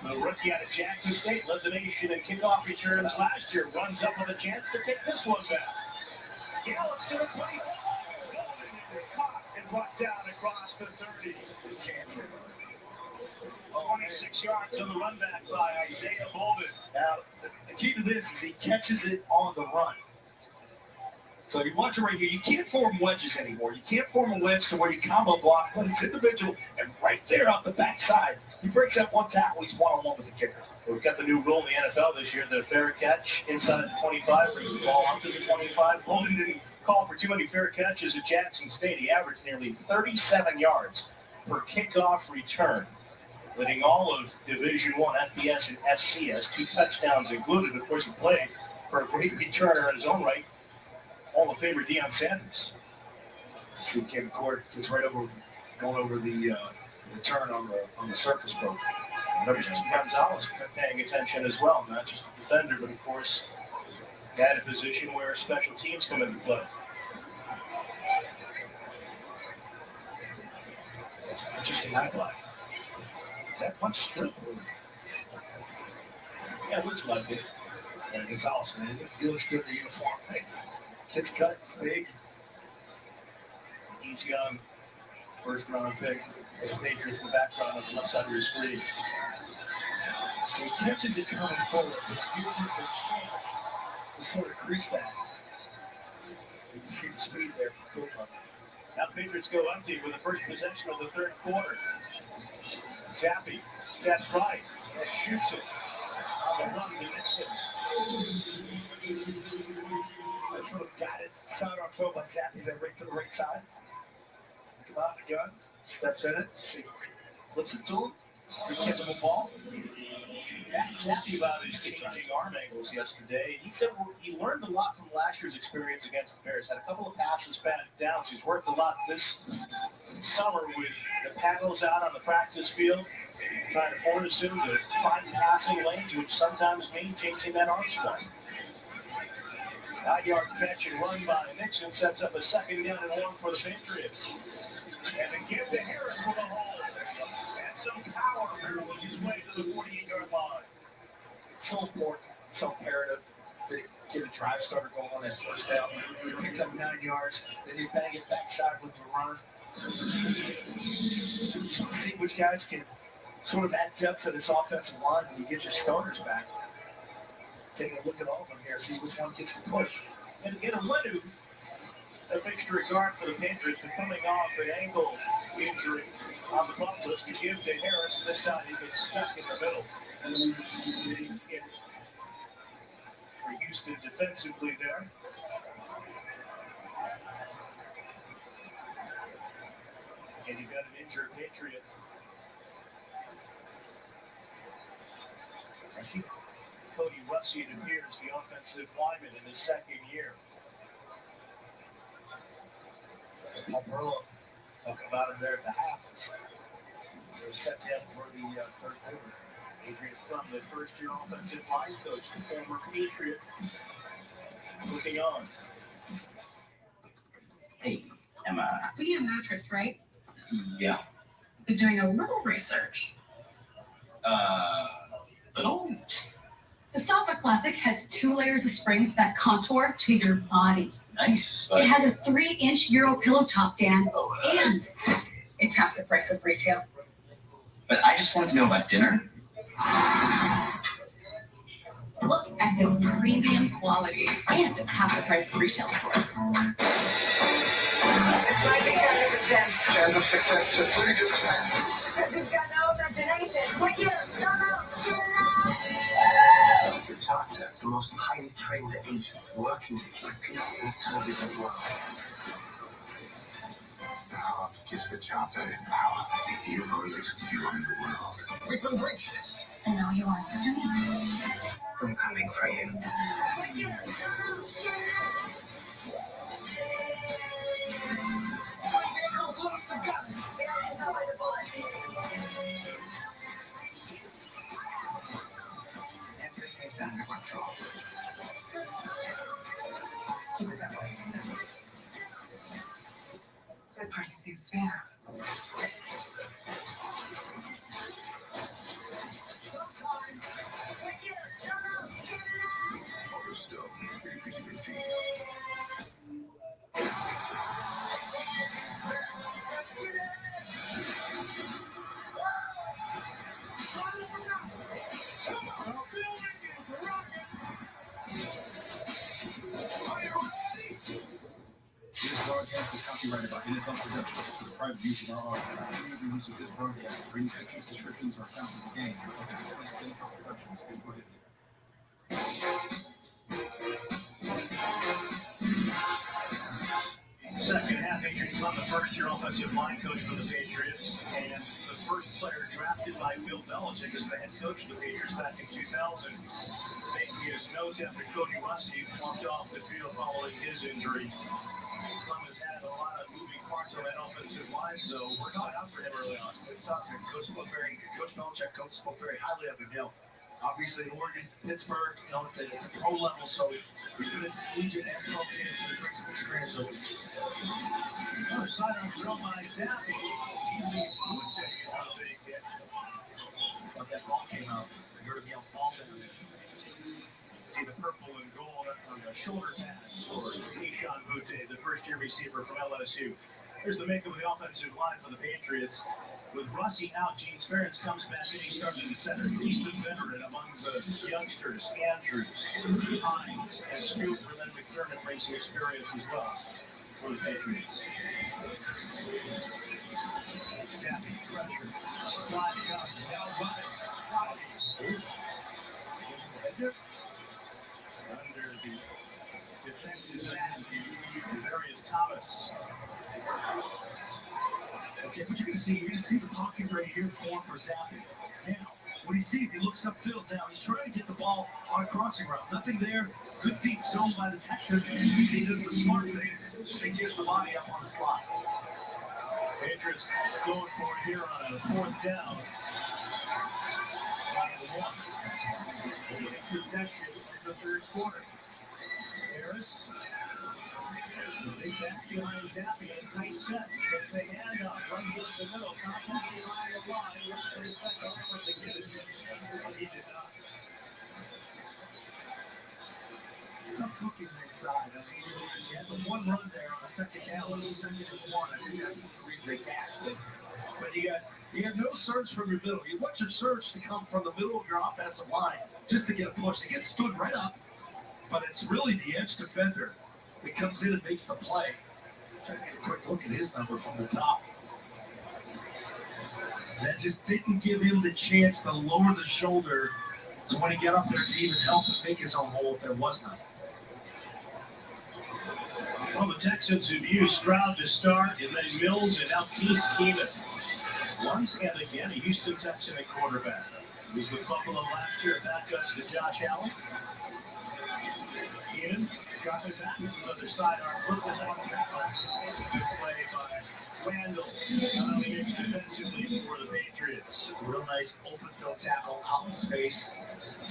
the rookie out of Jackson State, led the nation in kickoff returns last year. Runs up with a chance to take this one back. Gallups to the 25. Bolden is caught and brought down across the 30. Jansen. 26 yards on the run back by Isaiah Bolden. Now, the key to this is he catches it on the run. So if you watch it right here, you can't form wedges anymore. You can't form a wedge to where you combo block, but it's individual, and right there off the backside, he breaks that one tackle. He's one-on-one with the kicker. We've got the new rule in the NFL this year, the fair catch inside the 25, brings the ball up to the 25. Bolden didn't call for too many fair catches at Jackson State. He averaged nearly 37 yards per kickoff return, leading all of Division I, FBS, and FCS. 2 touchdowns included. Of course, he played for a great returner in his own right, Hall of Famer Deion Sanders. See Ken Court gets right over, going over the return on the surface boat. Gonzalez paying attention as well, not just a defender, but of course, at a position where special teams come into play. That's an interesting highlight. That much strip. Yeah, it looks like it. And Gonzalez, man, he looks good in the uniform. Thanks. Kid's cut, it's big. He's young, first round pick. As Patriots in the background on the left side of your screen. So he catches it coming forward, which gives him the chance to sort of crease that. You can see the speed there for Cooper. Now Patriots go empty with the first possession of the third quarter. Zappy steps right and shoots it. On the run to Nixon. Nice little got it. Sidearm throw by Zappy there right to the right side. Come out the gun. Steps in it. See, flips it to him. He gives him a ball. Asked Zappy about his changing arm angles yesterday. He said he learned a lot from last year's experience against the Bears. Had a couple of passes batted down, so he's worked a lot this summer with the paddles out on the practice field, trying to force him to find passing lanes, which sometimes means changing that arm swing. 9-yard catch and run by Nixon sets up a 2nd down and 1 for the Patriots. And a give to Harris with a hole. And some power barreling his way to the 48-yard line. It's so important, so imperative to get a drive starter going on that first down. You pick up 9 yards, then you bang it backside with the run. So see which guys can sort of add depth to this offensive line when you get your starters back. Taking a look at all of them here, see which one gets the push. And get a Ledu, a fixture guard for the Patriots, coming off an ankle injury on the bump list. To give to Harris, and this time he gets stuck in the middle. For Houston defensively there. And you've got an injured Patriot. I see Cody Russey, it appears, the offensive lineman in his 2nd year. Alberto, talk about him there at the half. They're set down for the 3rd quarter. Adrian Plum, the first-year offensive line coach, the former Patriot, looking on. Hey, Emma. We need a mattress, right? Yeah. Been doing a little research. Little? The Sofa Classic has 2 layers of springs that contour to your body. Nice. It has a 3-inch Euro pillow top, Dan, and it's half the price of retail. But I just wanted to know about dinner. Look at this premium quality, and it's half the price of retail stores. This might be kind of intense. Chance of success just 32%. Because you've got no imagination. What you The Charter is the most highly trained agents working to keep people in a television world. The heart gives the Charter its power. If you hold it, you own the world. We've been breached. And now you want something? I'm coming for you. Everything's under control. Keep it that way. This party seems fair. This broadcast is copyrighted by NFL Productions for the private use of our audience. Any of the use of this broadcast or any pictures, descriptions, or accounts of the game without the consent of NFL Productions is prohibited. Second half, Adrian Plum, the first-year offensive line coach for the Patriots, and the first player drafted by Bill Belichick as the head coach of the Patriots back in 2000. Making his notes after Cody Russey plunked off the field following his injury. Plum has had a lot of moving parts on that offensive line, so we're not out for him early on. It's tough. And Coach Belichick spoke very highly of him. Obviously, Oregon, Pittsburgh, at the pro level, so he's been at the collegiate and pro games, so he brings some experience over. Other side on throw by Zappy. He leads Butte on a big hit. But that ball came out. I heard him yell ball down. See the purple and gold on the shoulder pass for Keyshawn Butte, the first-year receiver from LSU. Here's the makeup of the offensive line for the Patriots. With Russey out, Gene Ferentz comes back in. He started at center. He's the veteran among the youngsters. Andrews, Hines, and Stewart. And then McDermott brings some experience as well for the Patriots. Zappy, pressure, sliding up, now running, sliding. Under the defensive end, Devarius Thomas. Okay, what you're going to see the pocket right here form for Zappy. Now, What he sees, he looks upfield now. He's trying to get the ball on a crossing route. Nothing there. Good deep zone by the Texans. He does the smart thing and gets the body up on the slot. Patriots going for it here on a 4th down. Possession of the 3rd quarter. Harris. Big back behind Zappi in a tight set. Takes a handoff, runs up the middle, contact behind the line, looks for the second effort to get it. He did not. It's tough cooking inside. I mean, you had the one run there on the 2nd down, the 2nd and 1. I think that's one of the reasons they cashed it. But you have no surge from your middle. You want your surge to come from the middle of your offensive line just to get a push. They get stood right up, but it's really the edge defender that comes in and makes the play. Try to get a quick look at his number from the top. That just didn't give him the chance to lower the shoulder to when he got up there to even help and make his own hole if there was none. Well, the Texans have used Stroud to start, and then Mills and now Case Keenum. Once and again, a Houston Texan at quarterback. He was with Buffalo last year, back up to Josh Allen. Keenum dropping back with another sidearm. Look at this tackle. Good play by Randall. Not only makes defensively for the Patriots. It's a real nice open field tackle out in space.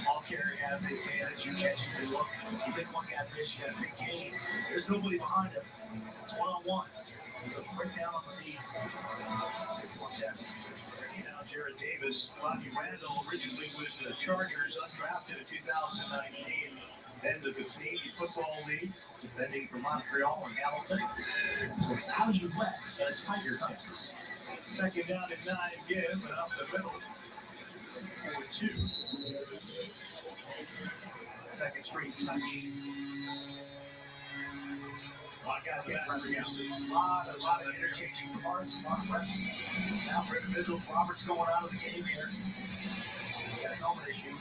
Ball carrier has the advantage. You catch it, you look. You make one guy miss, you got a big gain. There's nobody behind him. It's one-on-one. He goes right down on the knee. Now Jared Davis, Rocky Randall, originally with the Chargers, undrafted in 2019. End of the Canadian Football League, defending for Montreal and Hamilton. So it's how you let a Tiger hunt. 2nd down and 9 give, and up the middle. 4-2. 2nd straight touch. A lot of guys get reps yesterday. A lot of interchanging cards, a lot of reps. Now for individuals, Robert's going out of the game here. He got a helmet issue.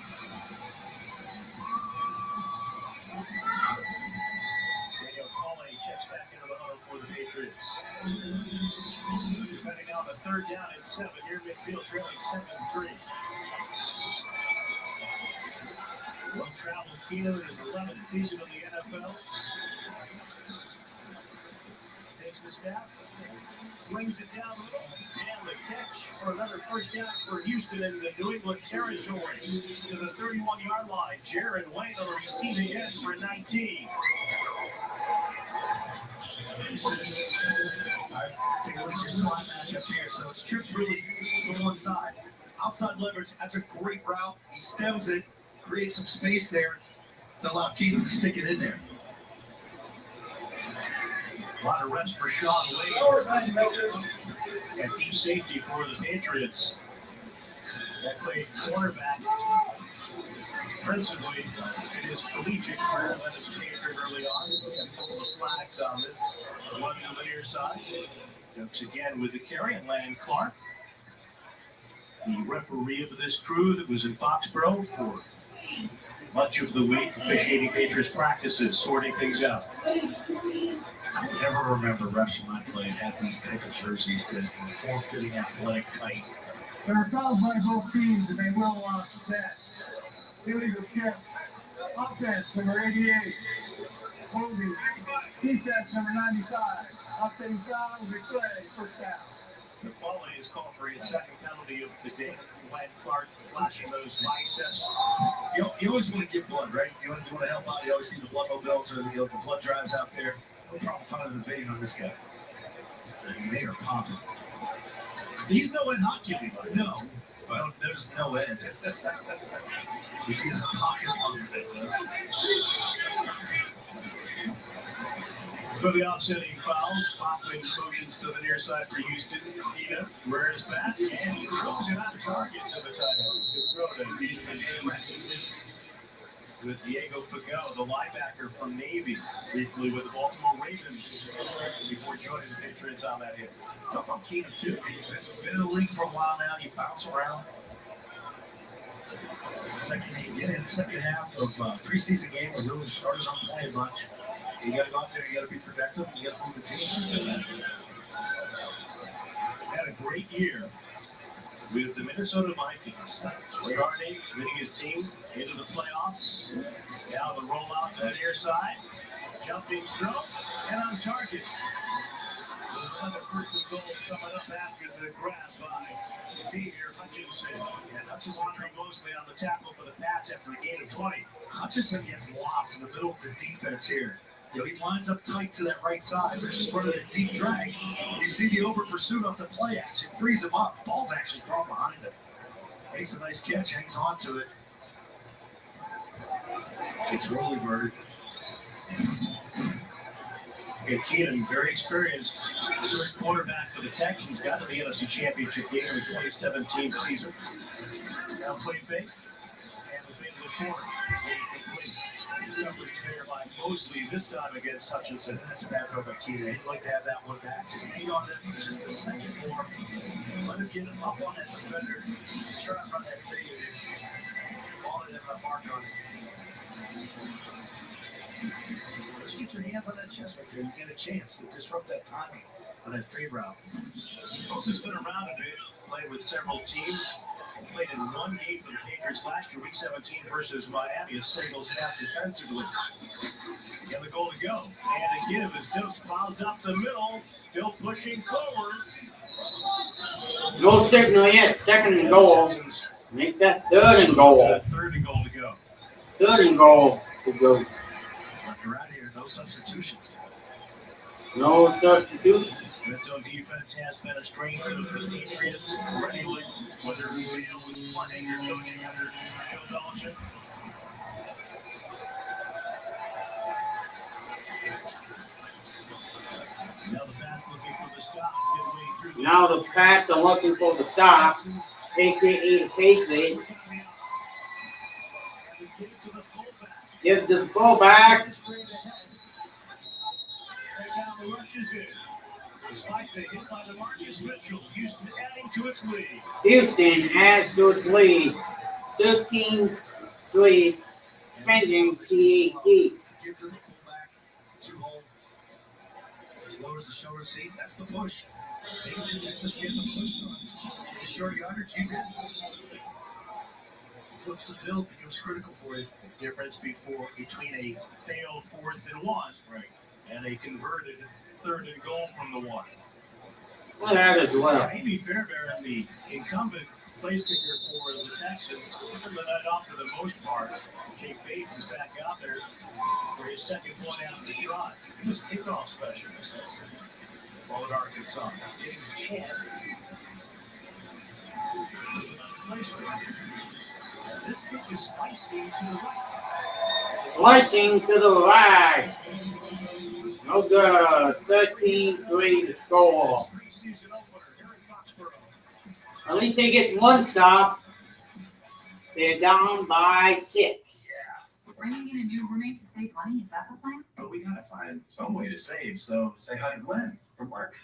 Daniel Coley checks back into the huddle for the Patriots. Defending on the 3rd down and 7, near midfield, trailing 7-3. Well-traveled Keenum in his 11th season in the NFL. Takes the snap, swings it down the middle, and the catch for another 1st down for Houston in the New England territory to the 31-yard line. Jared Wayne on the receiving end for 19. All right, take a look at your slot matchup here. So it's trips really to one side. Outside leverage, that's a great route. He stems it, creates some space there to allow Keith to stick it in there. A lot of reps for Sean Wade. And deep safety for the Patriots. That played quarterback principally in his collegiate career, then as a Patriot early on. We got a couple of flags on this. One to the near side. Jumps again with the carry, and Landon Clark, the referee of this crew that was in Foxborough for much of the week, officiating Patriots practices, sorting things out. I never remember refs when I played had these type of jerseys that were form-fitting, athletic, tight. There are fouls by both teams, and they will set. Illegal shifts. Offense, number 88. Holding. Defense, number 95. Offsetting foul, replay, 1st down. So Qualley is called for his 2nd penalty of the day. Landon Clark flashing those biceps. You always want to give blood, right? You want to help out. You always see the blood mobiles or the blood drives out there. No problem finding a vein on this guy. I mean, they are popping. He's no end hockey, no, there's no end. You see, doesn't talk as long as that does. For the offsetting fouls, popping motions to the near side for Houston. Keenum rears back, and he throws it on target to the tight end. Good throw to decent with Diego Fagot, the linebacker from Navy, briefly with the Baltimore Ravens before joining the Patriots on that hit. Stuff on Keenum, too. Been in the league for a while now. You bounce around. Second half of preseason game where really the starters aren't playing much. You got to go out there, you got to be productive, and you got to move the team. Had a great year. with the Minnesota Vikings. Starting, leading his team into the playoffs. Now the rollout to the near side. Jumping throw, and on target. Another first and goal coming up after the grab by Xavier Hutchinson. And Hutchinson pretty closely on the tackle for the Pats after a gain of 20. Hutchinson gets lost in the middle of the defense here. He lines up tight to that right side. They're just running a deep drag. You see the over pursuit off the play action. Frees him up. Ball's actually thrown behind him. Makes a nice catch. Hangs on to it. It's Rolly Bird. And Keenan, very experienced quarterback for the Texans, got to the NFC Championship game in the 2017 season. Now play fake. And the fake to the corner. Coverage there by Mosley this time against Hutchinson. That's a bad throw by Keenan. He'd like to have that one back. Just hang on to it for just a second more. Let him get him up on that defender. Try to run that fade. Ball didn't have enough arc on it. Just get your hands on that chest right there. You get a chance to disrupt that timing on that fade route. Mosley's been around a bit, played with several teams. Played in one game for the Patriots last year, Week 17 versus Miami, a single snap defensively. And the goal to go. And a give as Dukes plows up the middle, still pushing forward. No signal yet. Second and goal. Make that third and goal. Third and goal to go. Third and goal to go. You're out here. No substitutions. No substitutions. Red zone defense has been a strength of the Patriots. Regularly, whether Julio was playing or coaching under Bill Belichick. Now the Pats looking for the stop midway through. Now the Pats are looking for the stop. AKA the Patriots. Give the fullback. Rushes in. Despite the hit by DeMarcus Mitchell, Houston adding to its lead. Houston adds to its lead. 13-3. Pending TAT. Get to the fullback. 2 hole. Just lowers the shoulder seat. That's the push. Maybe the Texans get the push on. The short yardage, you did. Flips the field, becomes critical for you. Difference between a failed 4th and 1, right, and a converted 3rd and goal from the 1. Well, that as well. Maybe Fairbairn, the incumbent place kicker for the Texans, keeping the night off for the most part. Jake Bates is back out there for his second one after the drive. He was a kickoff specialist. Ball at Arkansas, getting a chance. This kick is slicing to the right. Slicing to the right. No good. 13-3 to score. At least they get one stop. They're down by 6. We're bringing in a new roommate to save money. Is that the plan? But we gotta find some way to save, so say hi to Glenn from work.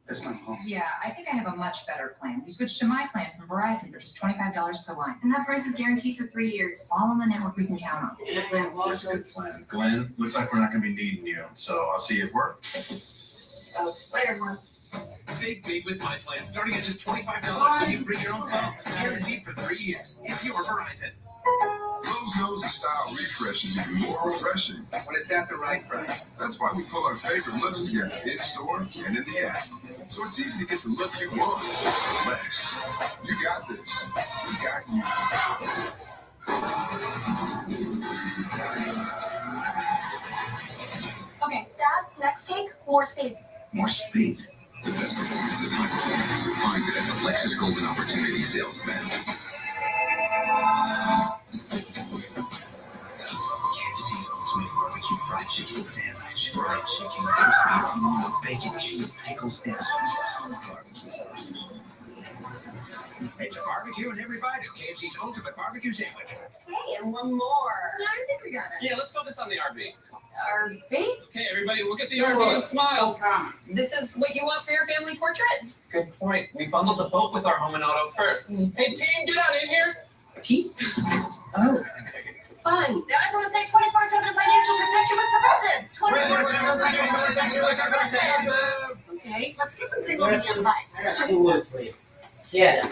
That's my home. Yeah, I think I have a much better plan. We switched to my plan from Verizon for just $25 per line. And that price is guaranteed for 3 years. All on the network we can count on. That's a good plan. Glenn, looks like we're not gonna be needing you, so I'll see you at work. Later, Mom. Save big with my plan, starting at just $25 when you bring your own phone. Guaranteed for 3 years. If you're Verizon. Rose knows a style refresh is even more refreshing when it's at the right price. That's why we pull our favorite looks together in store and in the app. So it's easy to get the look you want for less. You got this. We got you. Okay, Dad, next take, more speed. More speed. The best performance is high performance. Find it at the Lexus Golden Opportunity Sales Event. KFC's ultimate barbecue fried chicken sandwich. Fried chicken, crispy onions, bacon, cheese, pickles, and sweet barbecue sauce. It's a barbecue in every bite of KFC's ultimate barbecue sandwich. Hey, and one more. No, I think we got it. Yeah, let's focus on the RV. RV? Okay, everybody, look at the RV and smile. This is what you want for your family portrait? Good point. We bundled the boat with our home and auto first. Hey, team, get out in here. Team? Oh. Fun. Now everyone say 24/7 financial protection with Progressive. 24/7 financial protection with Progressive. Okay, let's get some singles again. Bye. I got 2 words for you. Shit.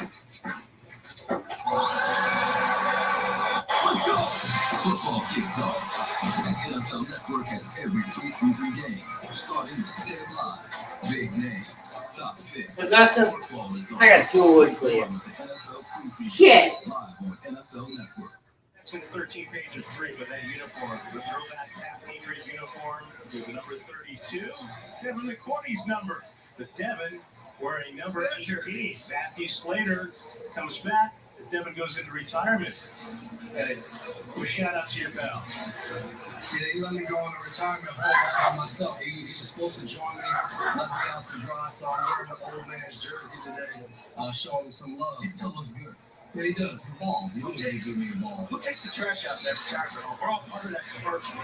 Football kicks off. And NFL Network has every preseason game, starting with 10 live. Big names, top picks. Possessive. Football is on. I got 2 wood for you. NFL preseason Shit. live on NFL Network. Texans 13 pages 3 with that uniform. The throwback Pat Patriots uniform with the number 32. Devin McCourty's number. But Devin wearing number 18. Matthew Slater comes back as Devin goes into retirement. Hey, well, shout out to your pal. Yeah, he let me go into retirement home by myself. He was supposed to join me, left me out to dry, so I'm wearing the old man's jersey today. Showing him some love. He still looks good. Yeah, he does. He's bald. He looks like he's giving me a ball. Who takes the trash out in that retirement home? We're all part of that commercial.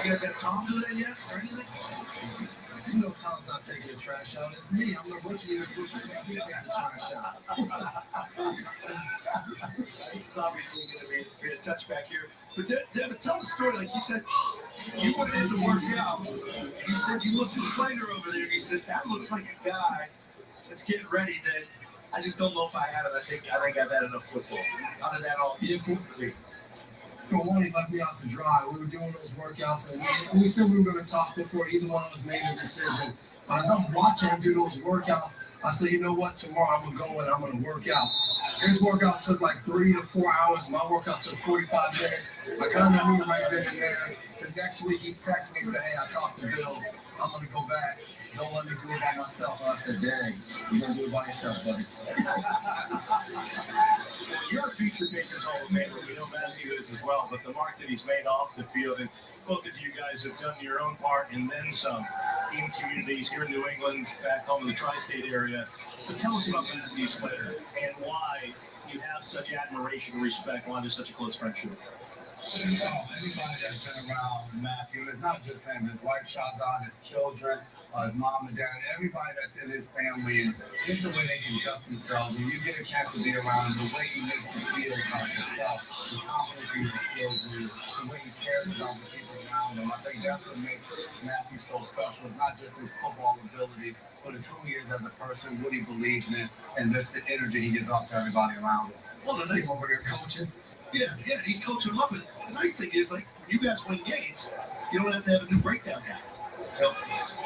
You guys have Tom do that yet or anything? You know Tom's not taking the trash out. It's me. I'm the rookie in the group. I take the trash out. This is obviously going to be a touchback here. But Devin, tell the story. Like you said, you went in to work out. And you said you looked at Slater over there. And you said, that looks like a guy that's getting ready that I just don't know if I have it. I think I've had enough football. Other than that, all for one, he left me out to dry. We were doing those workouts, and we said we were going to talk before either one of us made a decision. But as I'm watching him do those workouts, I said, you know what? Tomorrow I'm going to go and I'm going to work out. His workout took like 3 to 4 hours. My workout took 45 minutes. I kind of knew right then and there. The next week he texted me and said, hey, I talked to Bill. I'm going to go back. Don't let me do it by myself. And I said, dang, you're going to do it by yourself, buddy. You're a future Patriots Hall of Famer. We know Matthew is as well, but the mark that he's made off the field, and both of you guys have done your own part and then some in communities here in New England, back home in the tri-state area. But tell us about Matthew Slater and why you have such admiration and respect, why there's such a close friendship. Anybody that's been around Matthew, it's not just him, his wife Shazad, his children, his mom and dad, everybody that's in his family, and just the way they conduct themselves. When you get a chance to be around him, the way he makes you feel about yourself, the confidence he instills in you, the way he cares about the people around him. I think that's what makes Matthew so special. It's not just his football abilities, but it's who he is as a person, what he believes in, and just the energy he gives off to everybody around him. Well, the nice over there coaching. Yeah, he's coaching them up. And the nice thing is, like, when you guys win games, you don't have to have a new breakdown guy.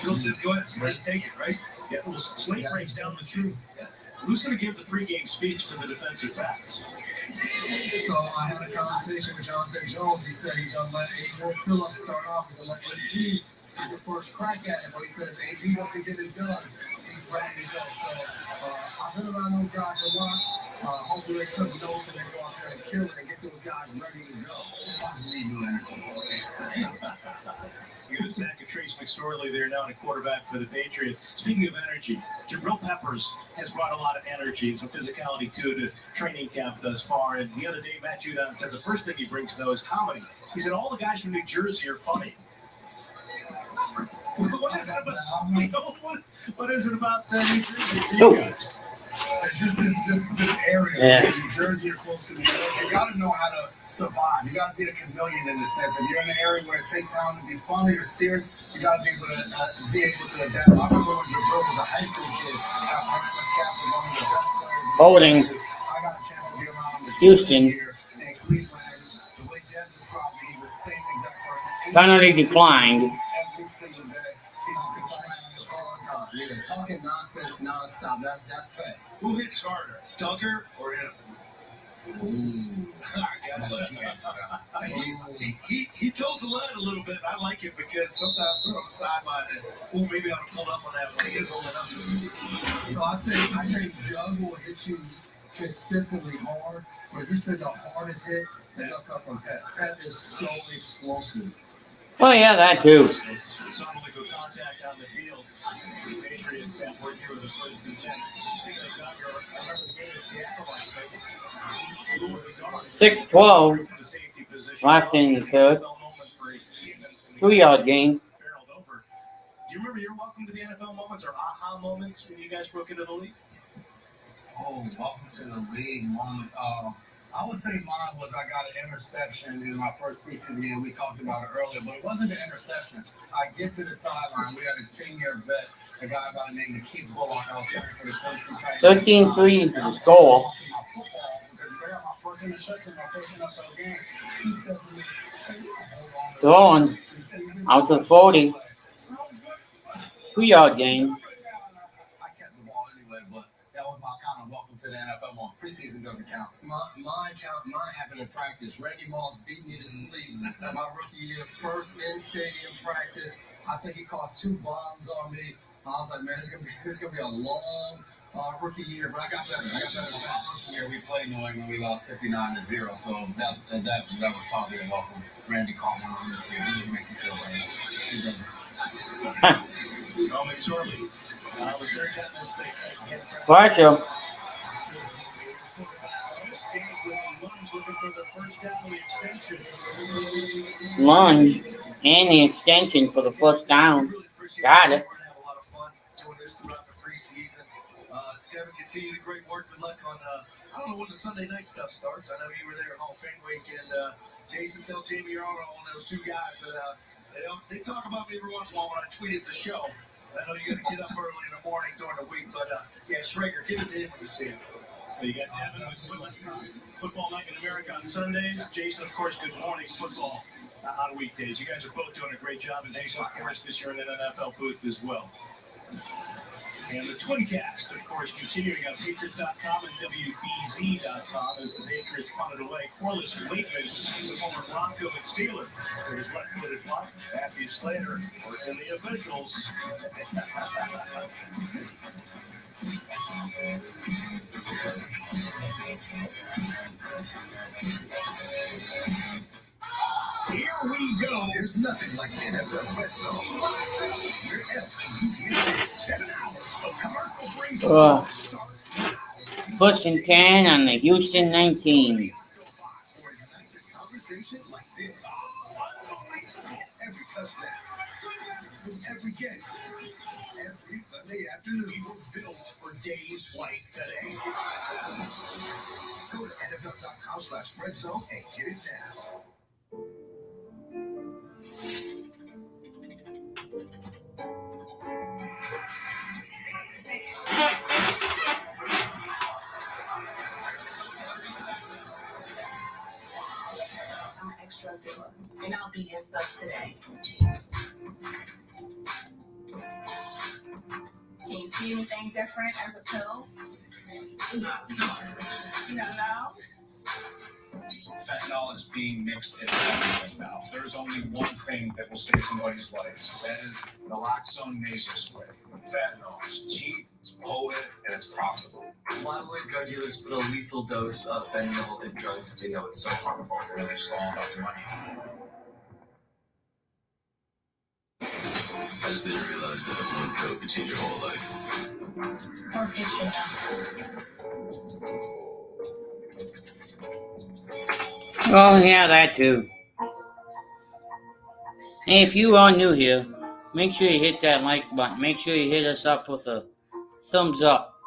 Bill says, go ahead, Slate, take it, right? Yeah, well, Slate breaks down the truth. Yeah. Who's going to give the pregame speech to the defensive backs? So I had a conversation with Jonathan Jones. He said he's going to let Adrian Phillips start off. He's going to let AP get the first crack at it. But he said if AP doesn't get it done, he's ready to go. So I've been around those guys a lot. Hopefully they took notes and they go out there and kill it and get those guys ready to go. Sometimes you need new energy. You got a sack of Trace McSorley there now, and a quarterback for the Patriots. Speaking of energy, Jabril Peppers has brought a lot of energy and some physicality to training camp thus far. And the other day, Matt Judon said the first thing he brings, though, is comedy. He said all the guys from New Jersey are funny. What is it about New Jersey? It's just this area, New Jersey or close to New York. You got to know how to survive. You got to be a chameleon in the sense. If you're in an area where it takes time to be funny or serious, you got to be able to adapt. I remember when Jabril was a high school kid. One of the best players. Holding. I got a chance to be around Houston. here in Cleveland. The way Dev described me, he's the same exact person. Finally declined. Every single day. He's just like all the time. Yeah, talking nonsense nonstop. That's pet. Who hits harder, Tucker or him? He toes the line a little bit. I like it because sometimes we're on the sideline and maybe I'll pull up on that when he is holding up. So I think Doug will hit you consistently hard, but if you said the hardest hit, it's gonna come from Pet. Pet is so explosive. Oh yeah, that too. Contact on the field. The Patriots have worked here with the first and 10. I think they got your 6-12 left in the third. 2-yard gain. Do you remember your welcome to the NFL moments or aha moments when you guys broke into the league? Oh, welcome to the league moments. I would say mine was I got an interception in my first preseason game. We talked about it earlier, but it wasn't an interception. I get to the sideline. We had a 10-year vet a guy by the name of Keith Bullock. I was playing for the Tennessee Titans. 13-3 is the score. Throwing out to 40. 2-yard gain. I kept the ball anyway, but that was my kind of welcome to the NFL one. Preseason doesn't count. Mine happened in practice. Randy Moss beat me to sleep my rookie year, first in stadium practice. I think he caught 2 bombs on me. I was like, man, it's gonna be a long rookie year, but I got better. Fast. Yeah, we played New England. We lost 59-0, so that was probably a welcome. Randy caught one on the TV. He makes you feel bad. He doesn't. Only shortly. With 3rd down and 6. Pressure. Lunge and the extension for the first down. Got it. Devin, continue the great work. Good luck on, I don't know when the Sunday night stuff starts. I know you were there at Hall of Fame week. And Jason, tell Jamie you're on those 2 guys that they talk about me every once in a while when I tweet at the show. I know you got to get up early in the morning during the week. But, yeah, Schrager, give it to him when you see him. You got Devin with Football Night in America on Sundays. Jason, of course, Good Morning Football on weekdays. You guys are both doing a great job. And Jason, of course, this year in an NFL booth as well. And the Twincast, of course, continuing on Patriots.com and WBZ.com as the Patriots punted away. Corliss Waitman, the former Bronco and Steeler, for his left-footed block. Matthew Slater, and the officials. Here we go. There's nothing like the NFL Red Zone. Your NEvsHOU gets 7 hours of commercial-free. First and 10 on the Houston 19. Conversation like this. Every touchdown. Every game. Every Sunday afternoon. Built for days like today. Go to NFL.com/redzone and get it now. I'm extra villa, and I'll be your sub today. Can you see anything different as a pill? You don't know? Fentanyl is being mixed in everything now. There's only one thing that will save somebody's life. That is naloxone nasal spray. Fentanyl is cheap, it's potent, and it's profitable. Why would drug dealers put a lethal dose of fentanyl in drugs if they know it's so harmful? Really just all about the money. I just didn't realize that one pill could change your whole life. Or get you now. Oh, yeah, that too. Hey, if you are new here, make sure you hit that like button. Make sure you hit us up with a thumbs up.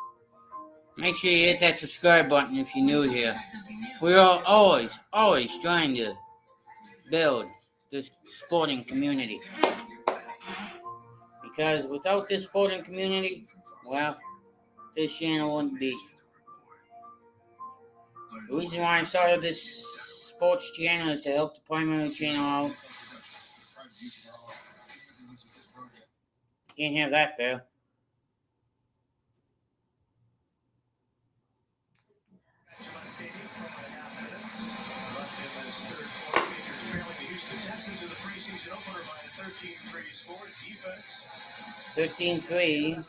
Make sure you hit that subscribe button if you're new here. We are always trying to build this sporting community. Because without this sporting community, well, this channel wouldn't be. The reason why I started this sports channel is to help the primary channel out. Can't have that there. Texans in the preseason opener by a 13-3 score. Defense 13-3.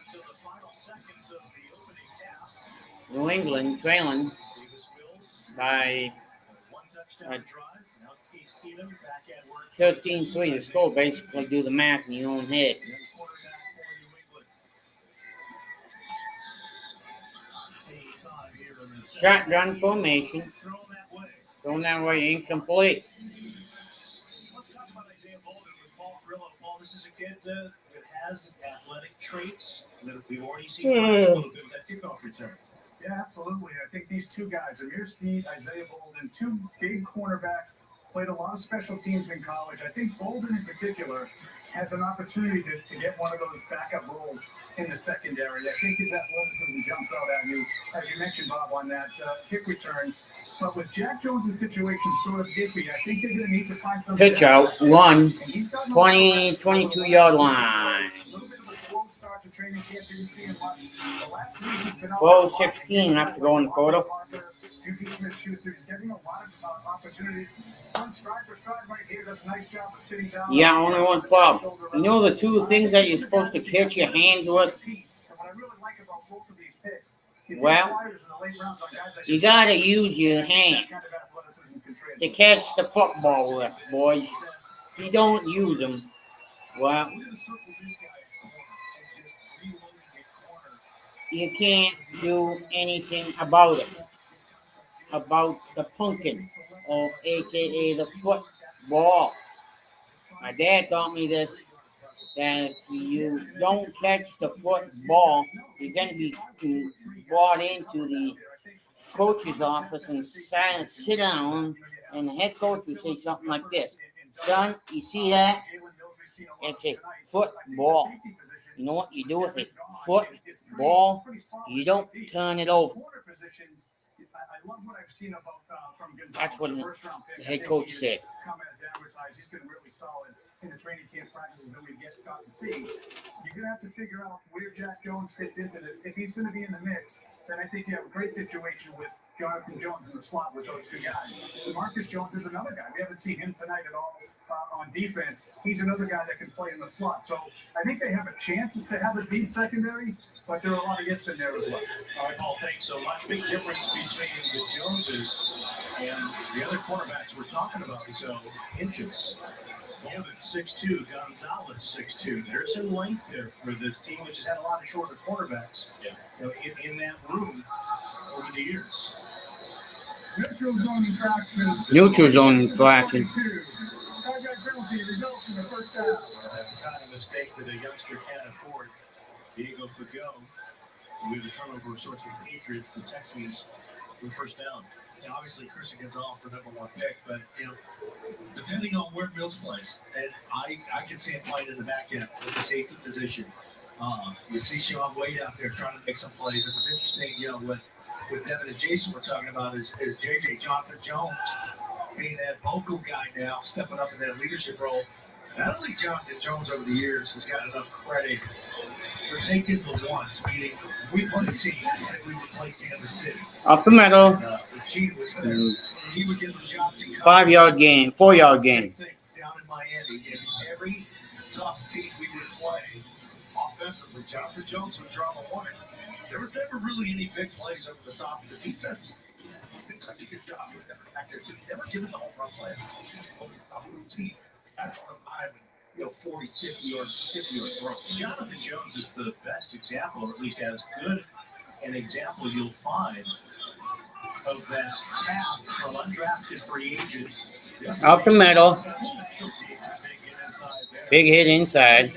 New England trailing by 13-3. The score, basically do the math in your own head. Shotgun formation. Thrown that way, incomplete. Let's talk about Isaiah Bolden with Paul Grillo. Paul, this is a kid that has athletic traits that we've already seen a little bit with that kickoff return. Yeah, absolutely. I think these 2 guys, Amir Sneed, Isaiah Bolden, 2 big cornerbacks, played a lot of special teams in college. I think Bolden in particular has an opportunity to get one of those backup roles in the secondary. I think his athleticism jumps out at you, as you mentioned, Bob, on that kick return. But with Jack Jones' situation sort of iffy, I think they're going to need to find some Pitch out, 1, 20, 22-yard line. 12-16 left to go in the quarter. Juju Smith-Schuster's getting a lot of opportunities. Run stride for stride right here. Does a nice job of sitting down. Yeah, only one problem. You know the two things that you're supposed to catch your hands with? Well, you gotta use your hand to catch the football with, boys. If you don't use them, well, you can't do anything about it. About the pumpkin, or aka the football. My dad taught me this, that if you don't catch the football, you're going to be brought into the coach's office and sit down, and the head coach will say something like this: "Son, you see that? It's a football. You know what you do with a football? You don't turn it over." That's what the head coach said. He's been really solid in the training camp practices that we've got to see. You're going to have to figure out where Jack Jones fits into this. If he's going to be in the mix, then I think you have a great situation with Jonathan Jones in the slot with those two guys. Marcus Jones is another guy. We haven't seen him tonight at all on defense. He's another guy that can play in the slot. So I think they have a chance to have a deep secondary, but there are a lot of ifs in there as well. All right, Paul, thanks so much. Big difference between the Joneses and the other cornerbacks we're talking about. So Hinch's, Levitt 6'2", Gonzalez 6'2". There's some length there for this team, which has had a lot of shorter cornerbacks in that room over the years. Neutral zone infraction. Neutral zone infraction. Penalty results in the first half. That's the kind of mistake that a youngster can't afford. Diego Fago. We have the turnover of sorts for the Patriots. The Texans with first down. And obviously, Christian Gonzalez, the number one pick, but depending on where Mills plays, and I can see him playing in the back end in the safety position. You see Sean Wade out there trying to make some plays. It was interesting, with Devin and Jason we're talking about is JJ Jonathan Jones being that vocal guy now, stepping up in that leadership role. And I don't think Jonathan Jones over the years has got enough credit for taking the ones, meaning we played a team. He said we would play Kansas City. Up the middle. Gene was there. He would get the job to 5-yard gain, 4-yard gain. Down in Miami, in every tough team we would play offensively, Jonathan Jones would draw the one. There was never really any big plays over the top of the defense. He did such a good job with them back there. He never given the home run play over the top of the team. That's one of mine. 40, 50-yard throws. Jonathan Jones is the best example, or at least as good an example you'll find of that path from undrafted free agent. Up the middle. Big hit inside.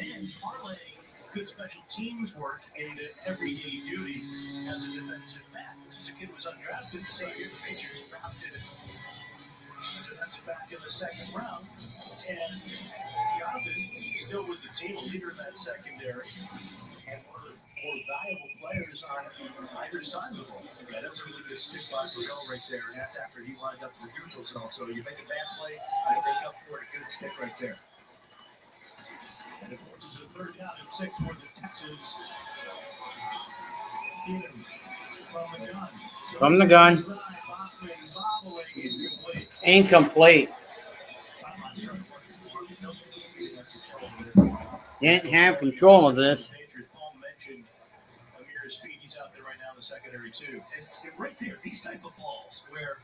Good special teams work into everyday duty as a defensive back. This is a kid who was undrafted the same year the Patriots drafted a defensive back in the second round. And Jonathan, still with the team, a leader in that secondary, and one of the more valuable players on either side of the ball. Yeah, that was a really good stick by Burrell right there, and that's after he lined up in the neutral zone. So you make a bad play, you make up for it. A good stick right there. And it forces a third down and 6 for the Texans. From the gun. Incomplete. Didn't have control of this. He's out there right now in the secondary too. And right there, these type of balls where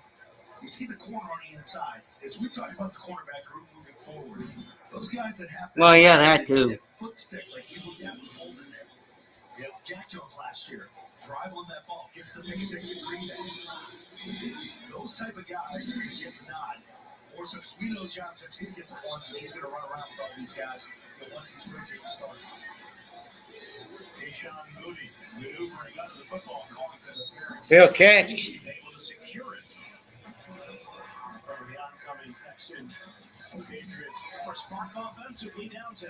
you see the corner on the inside, as we talk about the cornerback group moving forward, those guys that have that too. Foot stick like we looked at with Bolden there. Yep, Jack Jones last year, dribbling that ball, gets the big 6 in Green Bay. Those type of guys are going to get the nod. Or since we know Jonathan's going to get the ones, and he's going to run around with all these guys. But once he's ready to start. Keyshawn Moody maneuvering under the football, calling for the fair. Fair catch. Able to secure it from the oncoming Texan. Patriots, first Spark offensively down 10.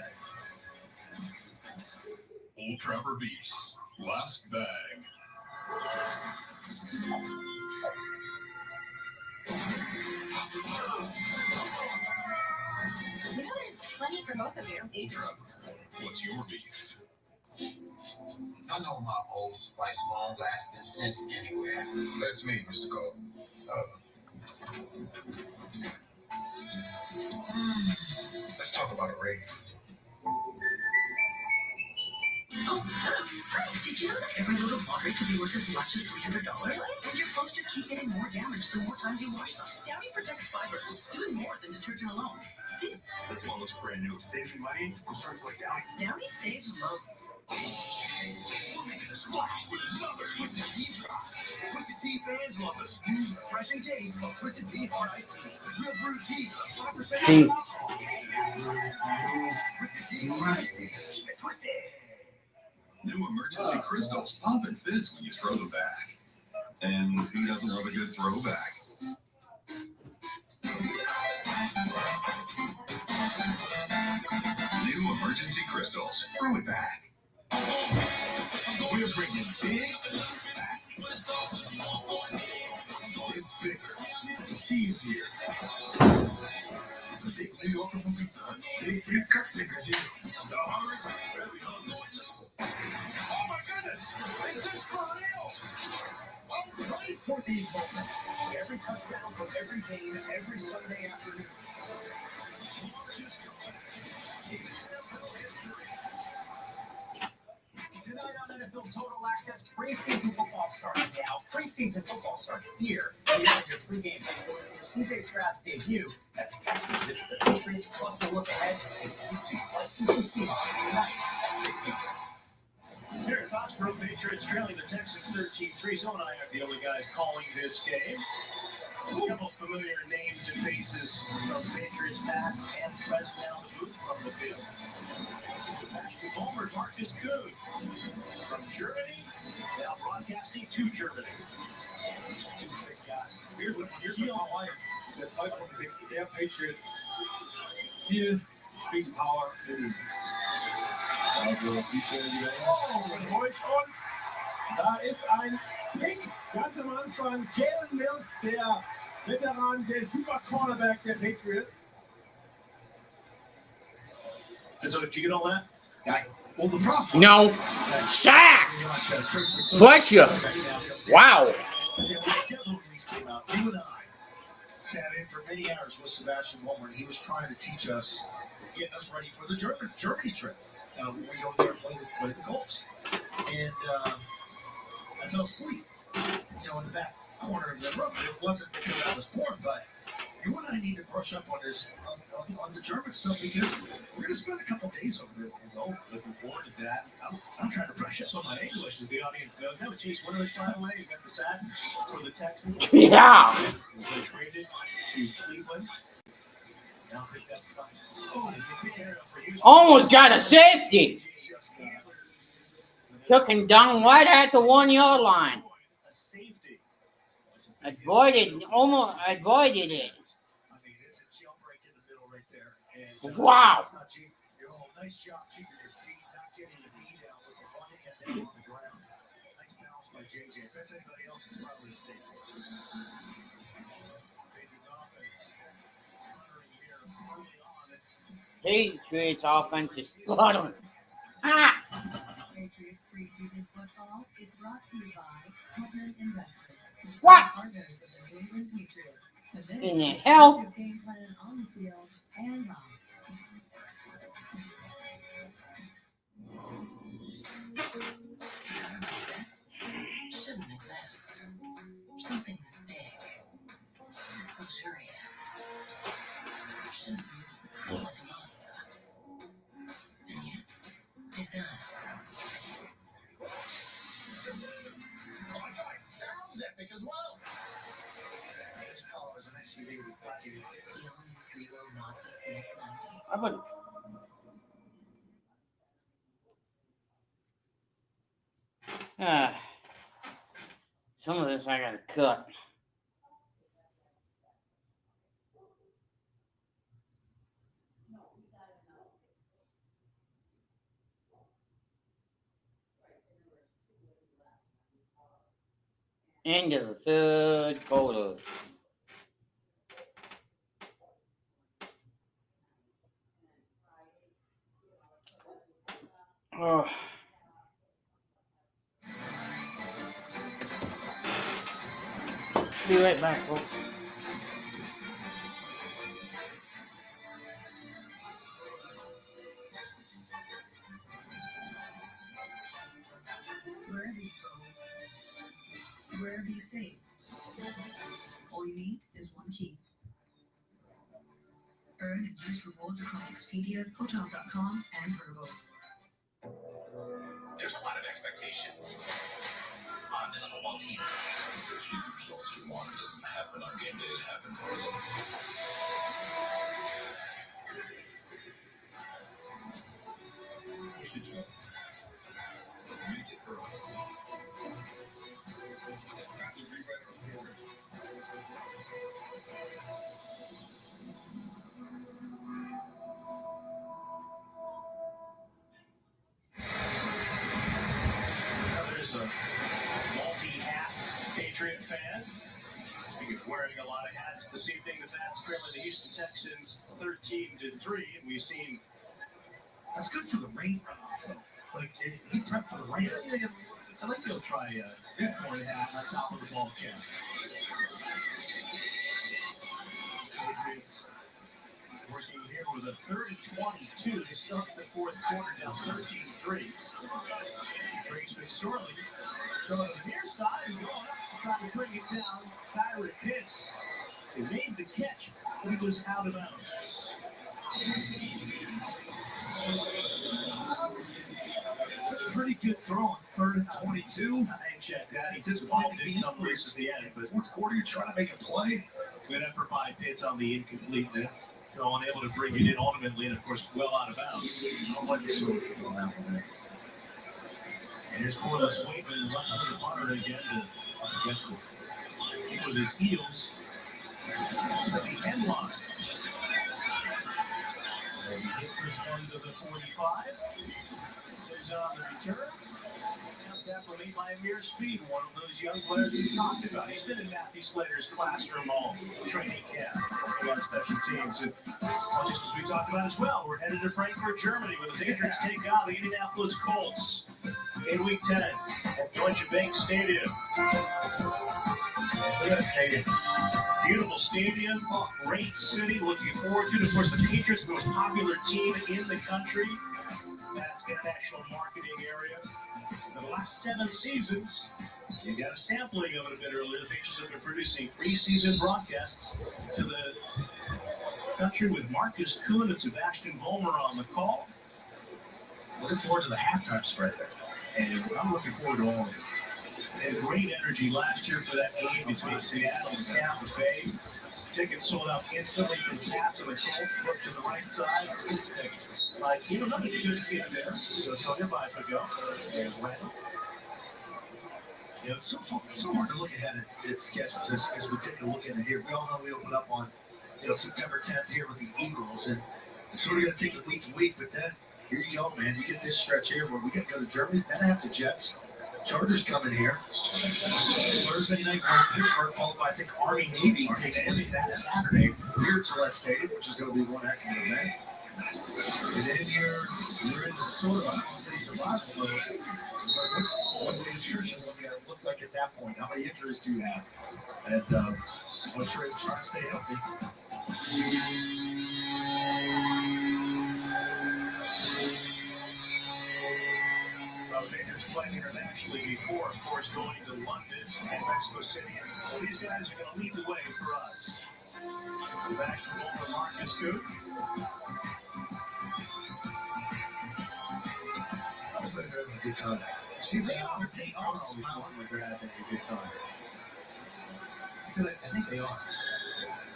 Old Trapper Beefs. Last bag. You know there's plenty for both of you. Old Trapper, what's your beef? I know my old spice long lasting sense anywhere. That's me, Mr. Cole. Let's talk about a raise. Oh, hello. Did you know that every load of laundry could be worth as much as $300? And your clothes just keep getting more damaged the more times you wash them. Downy protects fibers, doing more than detergent alone. See? This one looks brand new. Saving money from starts like Downy. Downy saves loads. We're making a splash with another Twisted Tea drop. Twisted Tea fans love the smooth, refreshing taste of Twisted Tea hard iced tea. Real brewed tea, 5% alcohol. Twisted Tea hard iced tea. Keep it twisted. New emergency crystals pop and fizz when you throw them back. And who doesn't love a good throwback? New emergency crystals. Throw it back. We're bringing big back. It's bigger. Cheesier. The big New Yorker from Pizza Hut. Big pizza, bigger deal. Oh my goodness! This is for real! I'm ready for these moments. Every touchdown from every game, every Sunday afternoon. Tonight on NFL Total Access, preseason football starts now. Preseason football starts here. We have your pregame headquarters for C.J. Stroud's debut as the Texans visit the Patriots. Plus, we'll look ahead to the Seahawks tonight at 6 Eastern. Here at Foxborough, Patriots trailing the Texans 13-3. So and I are the only guys calling this game. There's a couple of familiar names and faces from Patriots past and present now in the booth from the field. Sebastian Vollmer, Marcus Kuhn from Germany, now broadcasting to Germany. Two big guys. Here's what I like. That's halt von der Patriots viel Speed-Power in. Also, Deutsch und da ist ein Pick ganz am Anfang. Jalen Mills, der Veteran, der Super Cornerback der Patriots. So did you get all that? Well, the problem. No. Sack. Bless you. Wow. You and I sat in for many hours with Sebastian Vollmer, and he was trying to teach us, getting us ready for the Germany trip. We go there and play the Colts. And I fell asleep, in the back corner of the room. It wasn't because I was bored, but you and I need to brush up on this, on the German stuff, because we're going to spend a couple days over there. Looking forward to that. I'm trying to brush up on my English, as the audience knows. That was Chase Winovich, by the way. You got the sack for the Texans. Yeah. They traded to Cleveland. Now pick up. Almost got a safety. Took him down right at the 1 yard line. Almost avoided it. Wow. Nice job keeping your feet, not getting the knee down with the one hand down on the ground. Nice balance by JJ. If that's anybody else, it's probably a safety. Patriots offense sputtering here early on. Patriots offense is sputtering. Ah! Patriots preseason football is brought to you by Putnam Investments. What? Partners of the New England Patriots. In the hell? Game plan on the field and off. Shouldn't exist. Something this big, this luxurious, shouldn't move like a monster. And yet, it does. Sounds epic as well. This car is an SUV with black interiors. The only three-row Mazda CX-90. I would. Some of this I gotta cut. End of the third quarter. Oh. Be right back, folks. Wherever you go, wherever you stay, all you need is one key. Earn and use rewards across Expedia, Hotels.com, and Vrbo. There's a lot of expectations on this football team. The chief results you want doesn't happen on game day, it happens early. Push it up. Make it early. It's time to rewrite our story. There's a multi-hat Patriot fan. Speaking of wearing a lot of hats this evening, the Pats trailing the Houston Texans 13-3, and we've seen. That's good for the rain runoff, though. Like, he prepped for the rain. Yeah, I think he'll try wearing a hat on top of the ball cap. Patriots working here with a 3rd and 22. They start the fourth quarter down 13-3. Trace McSorley going to the near side and going up to try to bring it down. Kyron Pitts. He made the catch, but he was out of bounds. It's a pretty good throw on 3rd and 22. I checked that. He disappointed didn't come loose at the end, but fourth quarter, you're trying to make a play. Good effort by Pitts on the incomplete. So unable to bring it in ultimately, and of course, well out of bounds. I don't like this sort of throw out there. And here's Corliss Waitman left for the punter again against the keep with his heels to the end line. And he hits this one to the 45. This is on the return. That for me by mere speed, one of those young players we've talked about. He's been in Matthew Slater's classroom all training camp on special teams. And just as we talked about as well, we're headed to Frankfurt, Germany, where the Patriots take on the Indianapolis Colts in Week 10 at Deutsche Bank Stadium. Look at that stadium. Beautiful stadium, great city, looking forward to it. Of course, the Patriots, the most popular team in the country. That's international marketing area. For the last 7 seasons, you got a sampling of it a bit earlier. The Patriots have been producing preseason broadcasts to the country with Marcus Kuhn and Sebastian Vollmer on the call. Looking forward to the halftime spread there. And I'm looking forward to all of it. They had great energy last year for that game between Seattle and Tampa Bay. Tickets sold out instantly from the Pats and the Colts. Look to the right side. It's good stick. Like, another good kid there. So Antonio Bifago and Randall. Yeah, it's so hard to look ahead at sketches as we take a look at it here. We all know we open up on September 10th here with the Eagles, and it's sort of going to take it week to week. But then here you go, man. You get this stretch here where we get to go to Germany, then have the Jets. Chargers coming here. Thursday night, we're in Pittsburgh, followed by, I think, Army Navy takes place that Saturday here at Gillette Stadium, which is going to be one heck of an event. And then you're in the sort of, I don't say survival mode. What's the nutrition look like at that point? How many injuries do you have? And I'm sure you're trying to stay healthy. Patriots playing internationally before, of course, going to London and Mexico City. So these guys are going to lead the way for us. Sebastian Vollmer, Marcus Kuhn. Obviously, they're having a good time. See, they are smiling like they're having a good time. Because I think they are.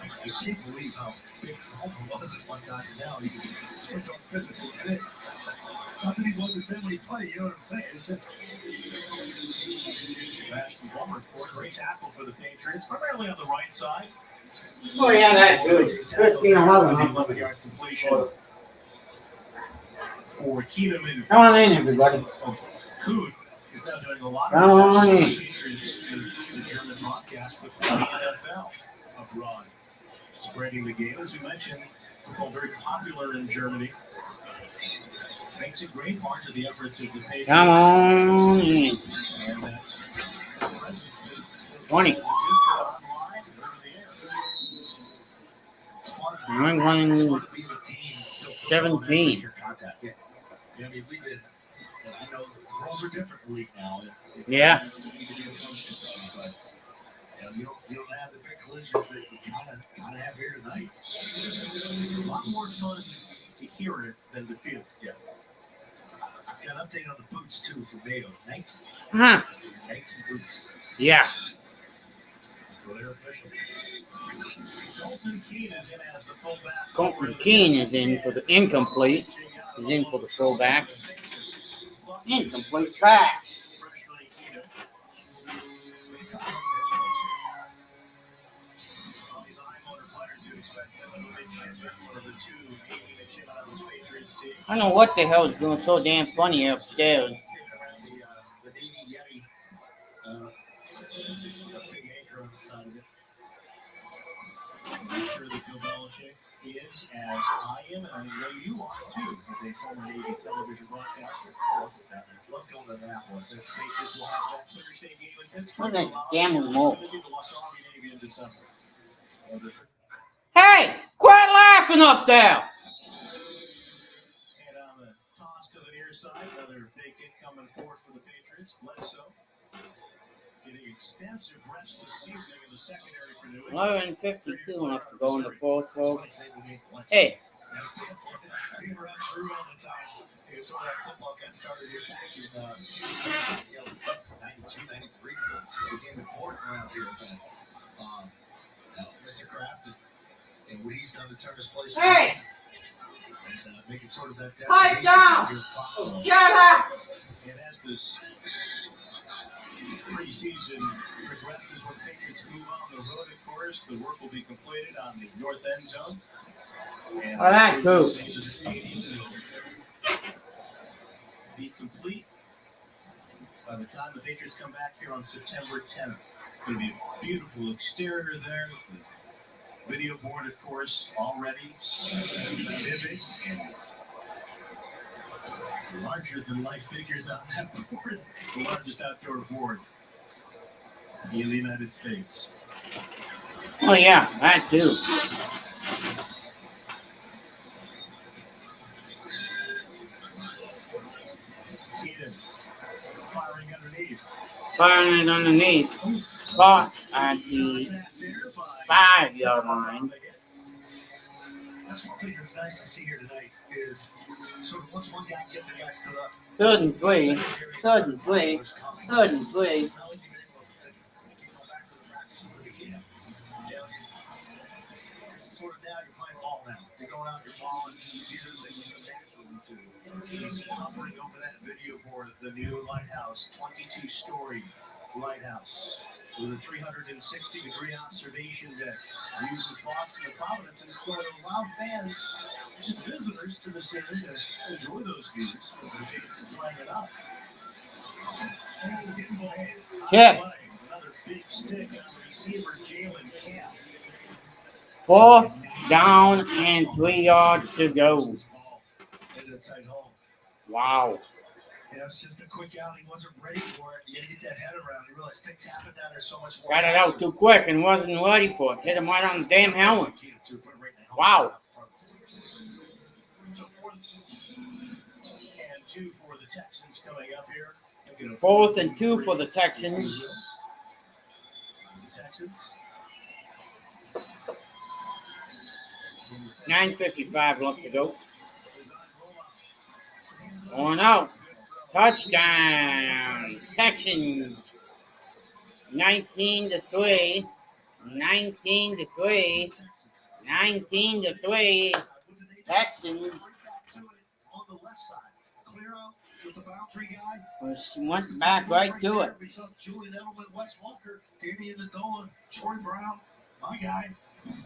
I can't believe how big Vollmer was at one time, and now he's just physically fit. Not that he wasn't then when he played, you know what I'm saying? It's just. Sebastian Vollmer, of course, great tackle for the Patriots, primarily on the right side. Oh, yeah, that too. 13-11. 11-yard completion for Keenum and Come on in, everybody. Kuhn is now doing a lot Come on of in. Patriots with the German broadcast before the NFL abroad. Spreading the game, as we mentioned, football very popular in Germany. Thanks in great part to the efforts of the Patriots. Come on in. And presence to 20. New England 17. Yeah. I mean, we've been, and I know the rules are different in the league now. Yeah. But you don't have the big collisions that you kind of have here tonight. A lot more fun to hear it than to feel it. Yeah. I've got an update on the boots too from Mayo. Nike. Huh. Nike boots. Yeah. So they're official. Colton Keene is in as the fullback. Colton Keene is in for the incomplete. He's in for the fullback. Incomplete pass. I don't know what the hell is doing so damn funny upstairs. The Navy Yeti. Just a big anchor on the side of it. I'm sure that Bill Belichick is, as I am, and I know you are too, as a former Navy television broadcaster. Love going to Annapolis. The Patriots will have that Thursday game in Pittsburgh. What's that damn remote? To watch Army Navy in December. Hey! Quit laughing up there! And on the toss to the near side, another big hit coming forward for the Patriots. Bledsoe getting extensive reps this evening in the secondary for New England. 11:52 left to go in the fourth, folks. Hey. They were out through all the time. So that football got started here back in 92, 93. It became important around here again. Mr. Kraft and what he's done to turn his place Hey! And make it sort of that Pipe down! Shut up! And as this preseason progresses, when Patriots move on the road, of course, the work will be completed on the north end zone. And Oh, that's cool. Be complete by the time the Patriots come back here on September 10th. It's going to be a beautiful exterior there. The video board, of course, already vivid and larger than life figures on that board. The largest outdoor board in the United States. Oh, yeah, that too. Firing it underneath. Caught at the 5-yard line. That's one thing that's nice to see here tonight is sort of once one guy gets a guy stood up. 3rd and 3. 3rd and 3. 3rd and 3. Sort of now you're playing ball now. You're going out, you're balling. These are the things that come naturally to. He's hovering over that video board, the new lighthouse, 22-story lighthouse with a 360-degree observation deck. Views of Boston and Providence, and it's going to allow fans, just visitors to the city, to enjoy those views. They're playing it up. Tip. Another big stick on the receiver, Jalen Camp. 4th down and 3 yards to go. Wow. Yeah, it's just a quick out. He wasn't ready for it. You got to get that head around. You realize things happen down there so much more. Got it out too quick and wasn't ready for it. Hit him right on the damn helmet. Wow. And 2 for the Texans coming up here. 4th and 2 for the Texans. The Texans. 9:55 left to go. Going out. Touchdown. Texans. 19-3. 19-3. 19-3. Texans. On the left side. Clear out with the boundary guy. Went back right to it. We saw Julian Edelman, Wes Walker, Danny Amendola, Troy Brown. My guy.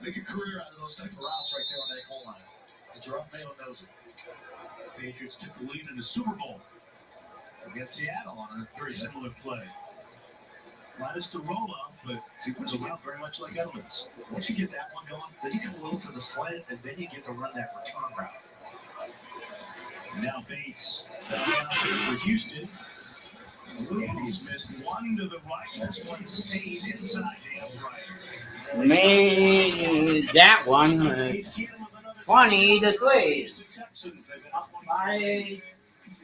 Make a career out of those type of routes right there on that goal line. And Jerome Mayo knows it. The Patriots took the lead in the Super Bowl against Seattle on a very similar play. Minus the roll up, but it was around very much like Edelman's. Once you get that one going, then you come a little to the slant, and then you get to run that return route. And now Bates for Houston. And he's missed one to the right. This one stays inside the upright. Made that one 20 to 3. By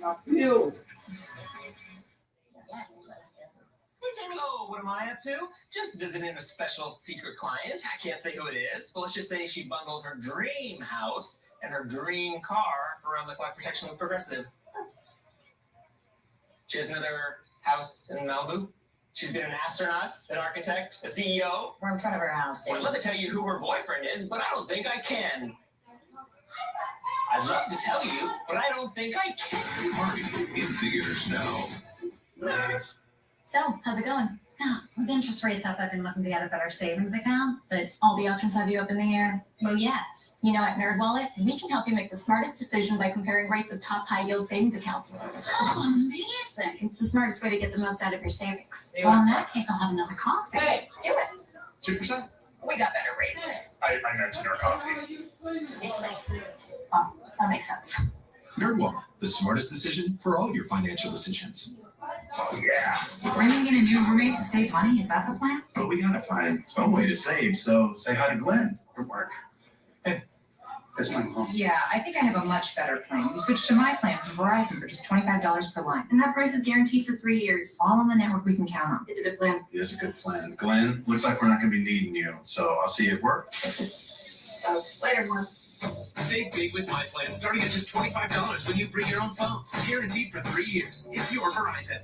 a few. Oh, what am I up to? Just visiting a special secret client. I can't say who it is, but let's just say she bundles her dream house and her dream car for around-the-clock protection with Progressive. She has another house in Malibu. She's been an astronaut, an architect, a CEO. We're in front of her house, Well, I'd love to tell you who her boyfriend is, but I don't think I can. I'd love to tell you, but I don't think I can. Party in theaters now. So, how's it going? Oh, with interest rates up, I've been looking to get a better savings account, but all the options have you up in the air. Well, yes. You know, at NerdWallet, we can help you make the smartest decision by comparing rates of top high-yield savings accounts. Oh, amazing. It's the smartest way to get the most out of your savings. Well, in that case, I'll have another coffee. Hey. Do it. 2%? We got better rates. I mentioned our coffee. It's nice. Oh, that makes sense. NerdWallet, the smartest decision for all your financial decisions. Oh, yeah. Bringing in a new roommate to save money, is that the plan? But we gotta find some way to save, so say hi to Glenn from work. Hey, that's my mom. Yeah, I think I have a much better plan. We switched to my plan from Verizon for just $25 per line. And that price is guaranteed for 3 years. All on the network we can count on. It's a good plan. It is a good plan. Glenn, looks like we're not gonna be needing you, so I'll see you at work. Later, Mark. Save big with my plan, starting at just $25 when you bring your own phones. Guaranteed for 3 years. If you're Verizon.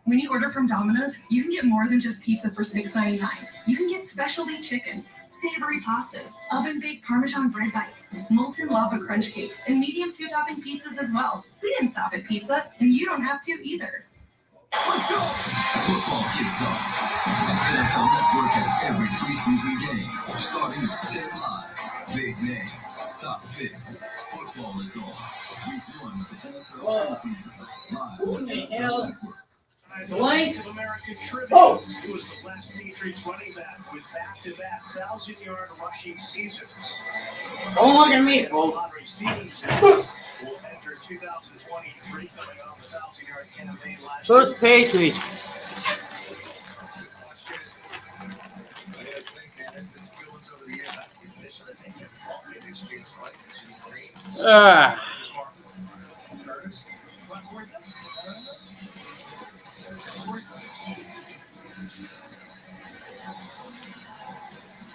When you order from Domino's, you can get more than just pizza for $6.99. You can get specialty chicken, savory pastas, oven-baked Parmesan bread bites, molten lava crunch cakes, and medium two-topping pizzas as well. We didn't stop at pizza, and you don't have to either. Let's go! Football kicks off. And NFL Network has every preseason game, starting at 10 live. Big names, top picks. Football is on. Week 1 of the NFL preseason. Live on the NFL Network. Blank of American trivia. He was the last Patriots running back with back-to-back 1,000-yard rushing seasons. Don't look at me, folks. Will enter 2023 coming off a 1,000-yard campaign last year. First Patriots.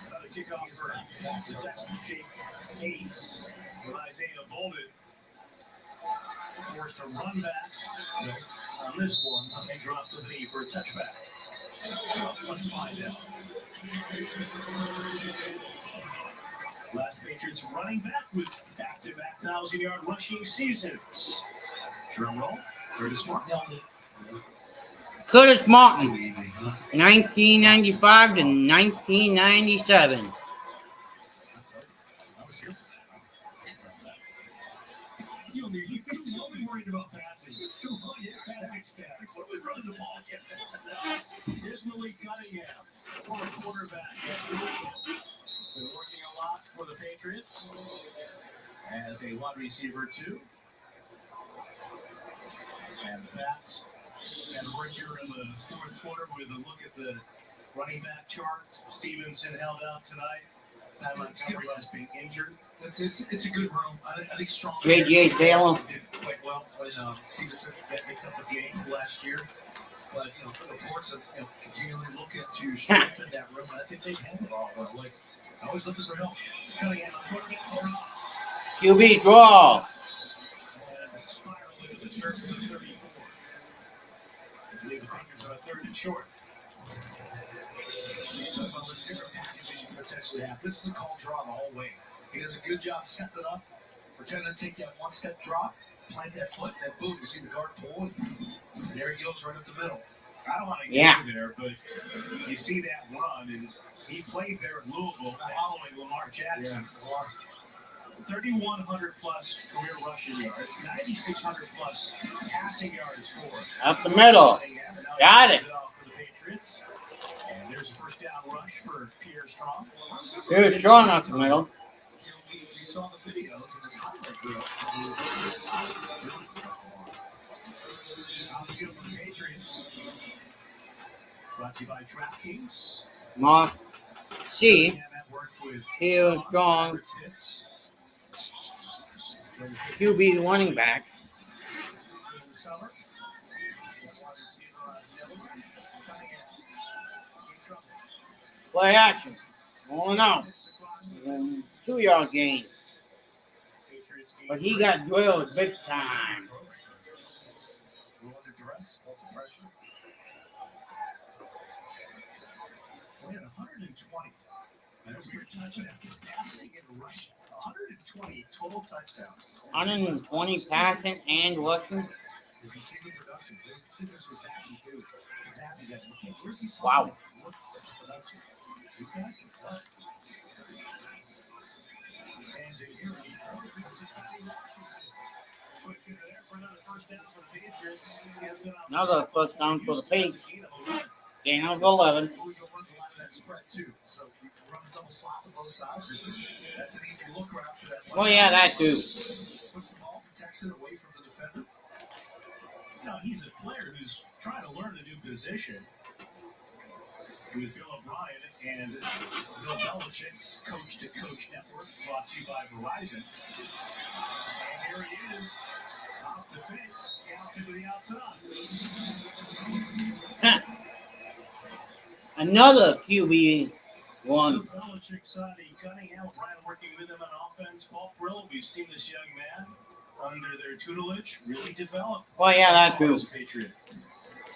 Another kickoff for the Texans, Jake Gates with Isaiah Bolden. Forced to run back on this one. They dropped the knee for a touchback. Let's find out. Last Patriots running back with back-to-back 1,000-yard rushing seasons. Drum roll. Curtis Martin. Curtis Martin, 1995 to 1997. You're only worried about passing. It's too hard. Passing stats. What are we running the ball? Here's Malik Cunningham, former quarterback. Been working a lot for the Patriots as a wide receiver too. And the Pats had a break here in the fourth quarter with a look at the running back chart. Stevenson held out tonight. Pat Montgomery has been injured. It's a good room. I think strong. J.J. Taylor did quite well when Stevenson got picked up with the ankle last year. But reports of continually looking to strengthen that room. And I think they have it all well. Like I always looking for help. QB draw. And spiral into the turf to the 34. I believe the Patriots are third and short. So you're talking about the different packages you could potentially have. This is a call draw the whole way. He does a good job setting it up, pretending to take that one-step drop, plant that foot, and then boom, you see the guard pull, and there he goes right up the middle. I don't want to get there, but you see that run, and he played there at Louisville following Lamar Jackson. Yeah. 3,100 plus career rushing yards, 9,600 plus passing yards for. Up the middle. Got it. Patriots. And there's a first down rush for Pierre Strong. Pierre Strong up the middle. We saw the videos and his highlight reel. On the field for the Patriots. Brought to you by DraftKings. Mark C. Pierre Strong. QB running back. Play action. Going out. 2-yard gain. But he got drilled big time. Under duress, felt the pressure. We had 120. That's weird touchdowns. Passing and rushing. 120 total touchdowns. 120 passing and rushing. Did you see the production? I think this was happy too. He's happy that where's he from? Wow. Look at the production. These guys can play. And here he goes. This is Patty Washington. Quick hitter there for another first down for the Patriots. Another first down for the Patriots. Gain of 11. Runs a lot of that spread too. So you can run a double slot to both sides. That's an easy look route to that. Oh yeah, that too. Puts the ball, protects it away from the defender. You know, he's a player who's trying to learn a new position. With Bill O'Brien and Bill Belichick, Coach to Coach Network, brought to you by Verizon. And here he is, off the fake, out to the outside. Another QB one. Belichick signing Cunningham, O'Brien working with him on offense. Paul Brill, we've seen this young man under their tutelage really develop. Oh yeah, that too. Patriot.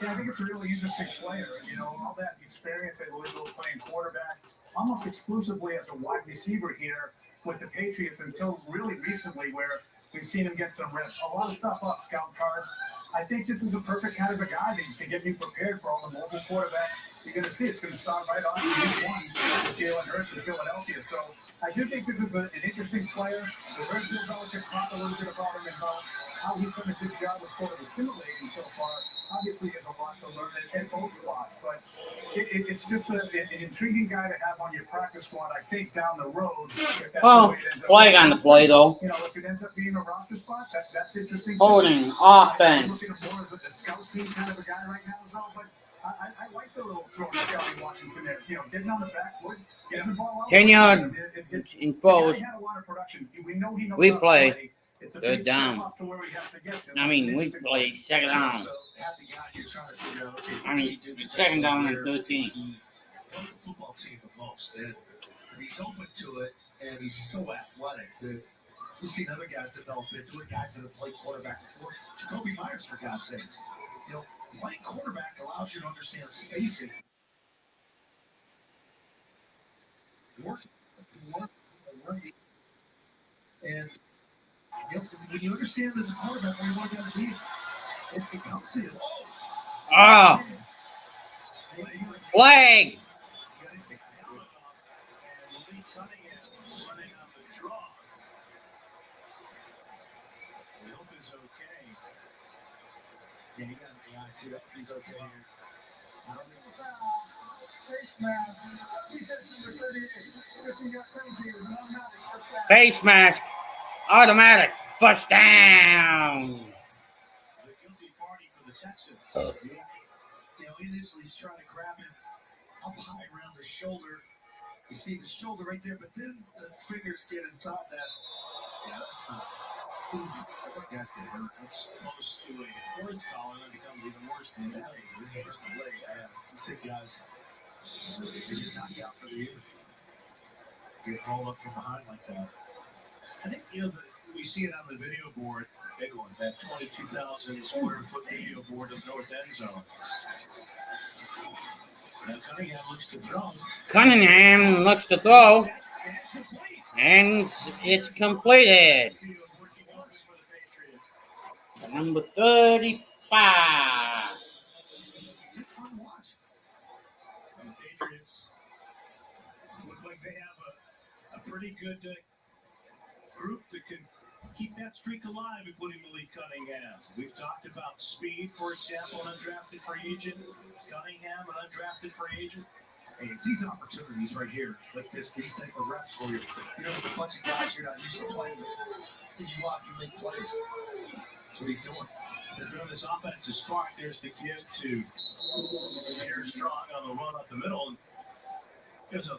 Yeah, I think it's a really interesting player. You know, all that experience at Louisville playing quarterback, almost exclusively as a wide receiver here with the Patriots until really recently, where we've seen him get some reps. A lot of stuff off scout cards. I think this is a perfect kind of a guy to get you prepared for all the mobile quarterbacks you're going to see. It's going to start right on week 1 with Jalen Hurts in Philadelphia. So I do think this is an interesting player. We heard Bill Belichick talk a little bit about him and how he's done a good job of sort of assimilating so far. Obviously, he has a lot to learn at both spots, but it's just an intriguing guy to have on your practice squad, I think, down the road. Well, flag on the play, though. You know, if it ends up being a roster spot, that's interesting. Holding too. offense. I'm looking at more as a scout team kind of a guy right now, so, but I like the little throw scouting Washington there. You know, getting on the back foot, getting the ball out. 10-yard in close. We play. Third down. I mean, we play second down. I mean, second down and 13. The football team the most, and he's open to it, and he's so athletic that we've seen other guys develop into it, guys that have played quarterback before. Jacoby Myers, for God's sakes. You know, playing quarterback allows you to understand spacing. And when you understand as a quarterback when you want to get the beats, it comes to you. Ah! Flag! Yeah, he got an AI too. He's okay here. Face mask. Automatic. First down. The guilty party for the Texans. You know, initially he's trying to grab him up high around the shoulder. You see the shoulder right there, but then the fingers get inside that. Yeah, that's not. That's like guys get hurt. That's close to a horns collar that becomes even worse than that. It's leg. You see guys they get knocked out for the year. Get hauled up from behind like that. I think, you know, we see it on the video board, big one, that 22,000 square foot video board of North End Zone. Now Cunningham looks to throw. Cunningham looks to throw. And it's completed. Number 35. It's fun to watch. And the Patriots look like they have a pretty good group that can keep that streak alive, including Malik Cunningham. We've talked about speed, for example, an undrafted free agent. Cunningham, an undrafted free agent. Hey, it's these opportunities right here, like these type of reps where you're with a bunch of guys you're not used to playing with. And you out, you make plays. That's what he's doing. They're doing this offensive spark. There's the give to Aaron Strong on the run up the middle. There's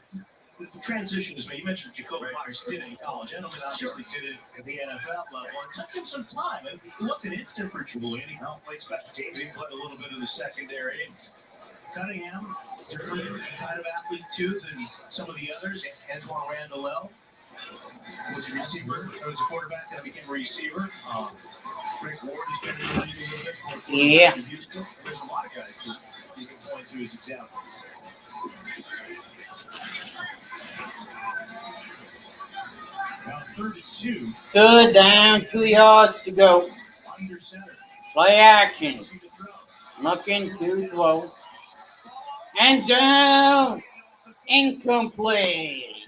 the transition is made. You mentioned Jacoby Myers did it in college. Edelman obviously did it at the NFL level. It took him some time. It wasn't instant for Julian. He played special teams. He played a little bit of the secondary. Cunningham, different kind of athlete too than some of the others. Antoine Randall was a receiver. Was a quarterback that became a receiver. Greg Ward has been in the league a little bit. Yeah. There's a lot of guys who you can point to as examples. Now 32. Third down, 2 yards to go. Under center. Play action. Looking to throw. End zone. Incomplete.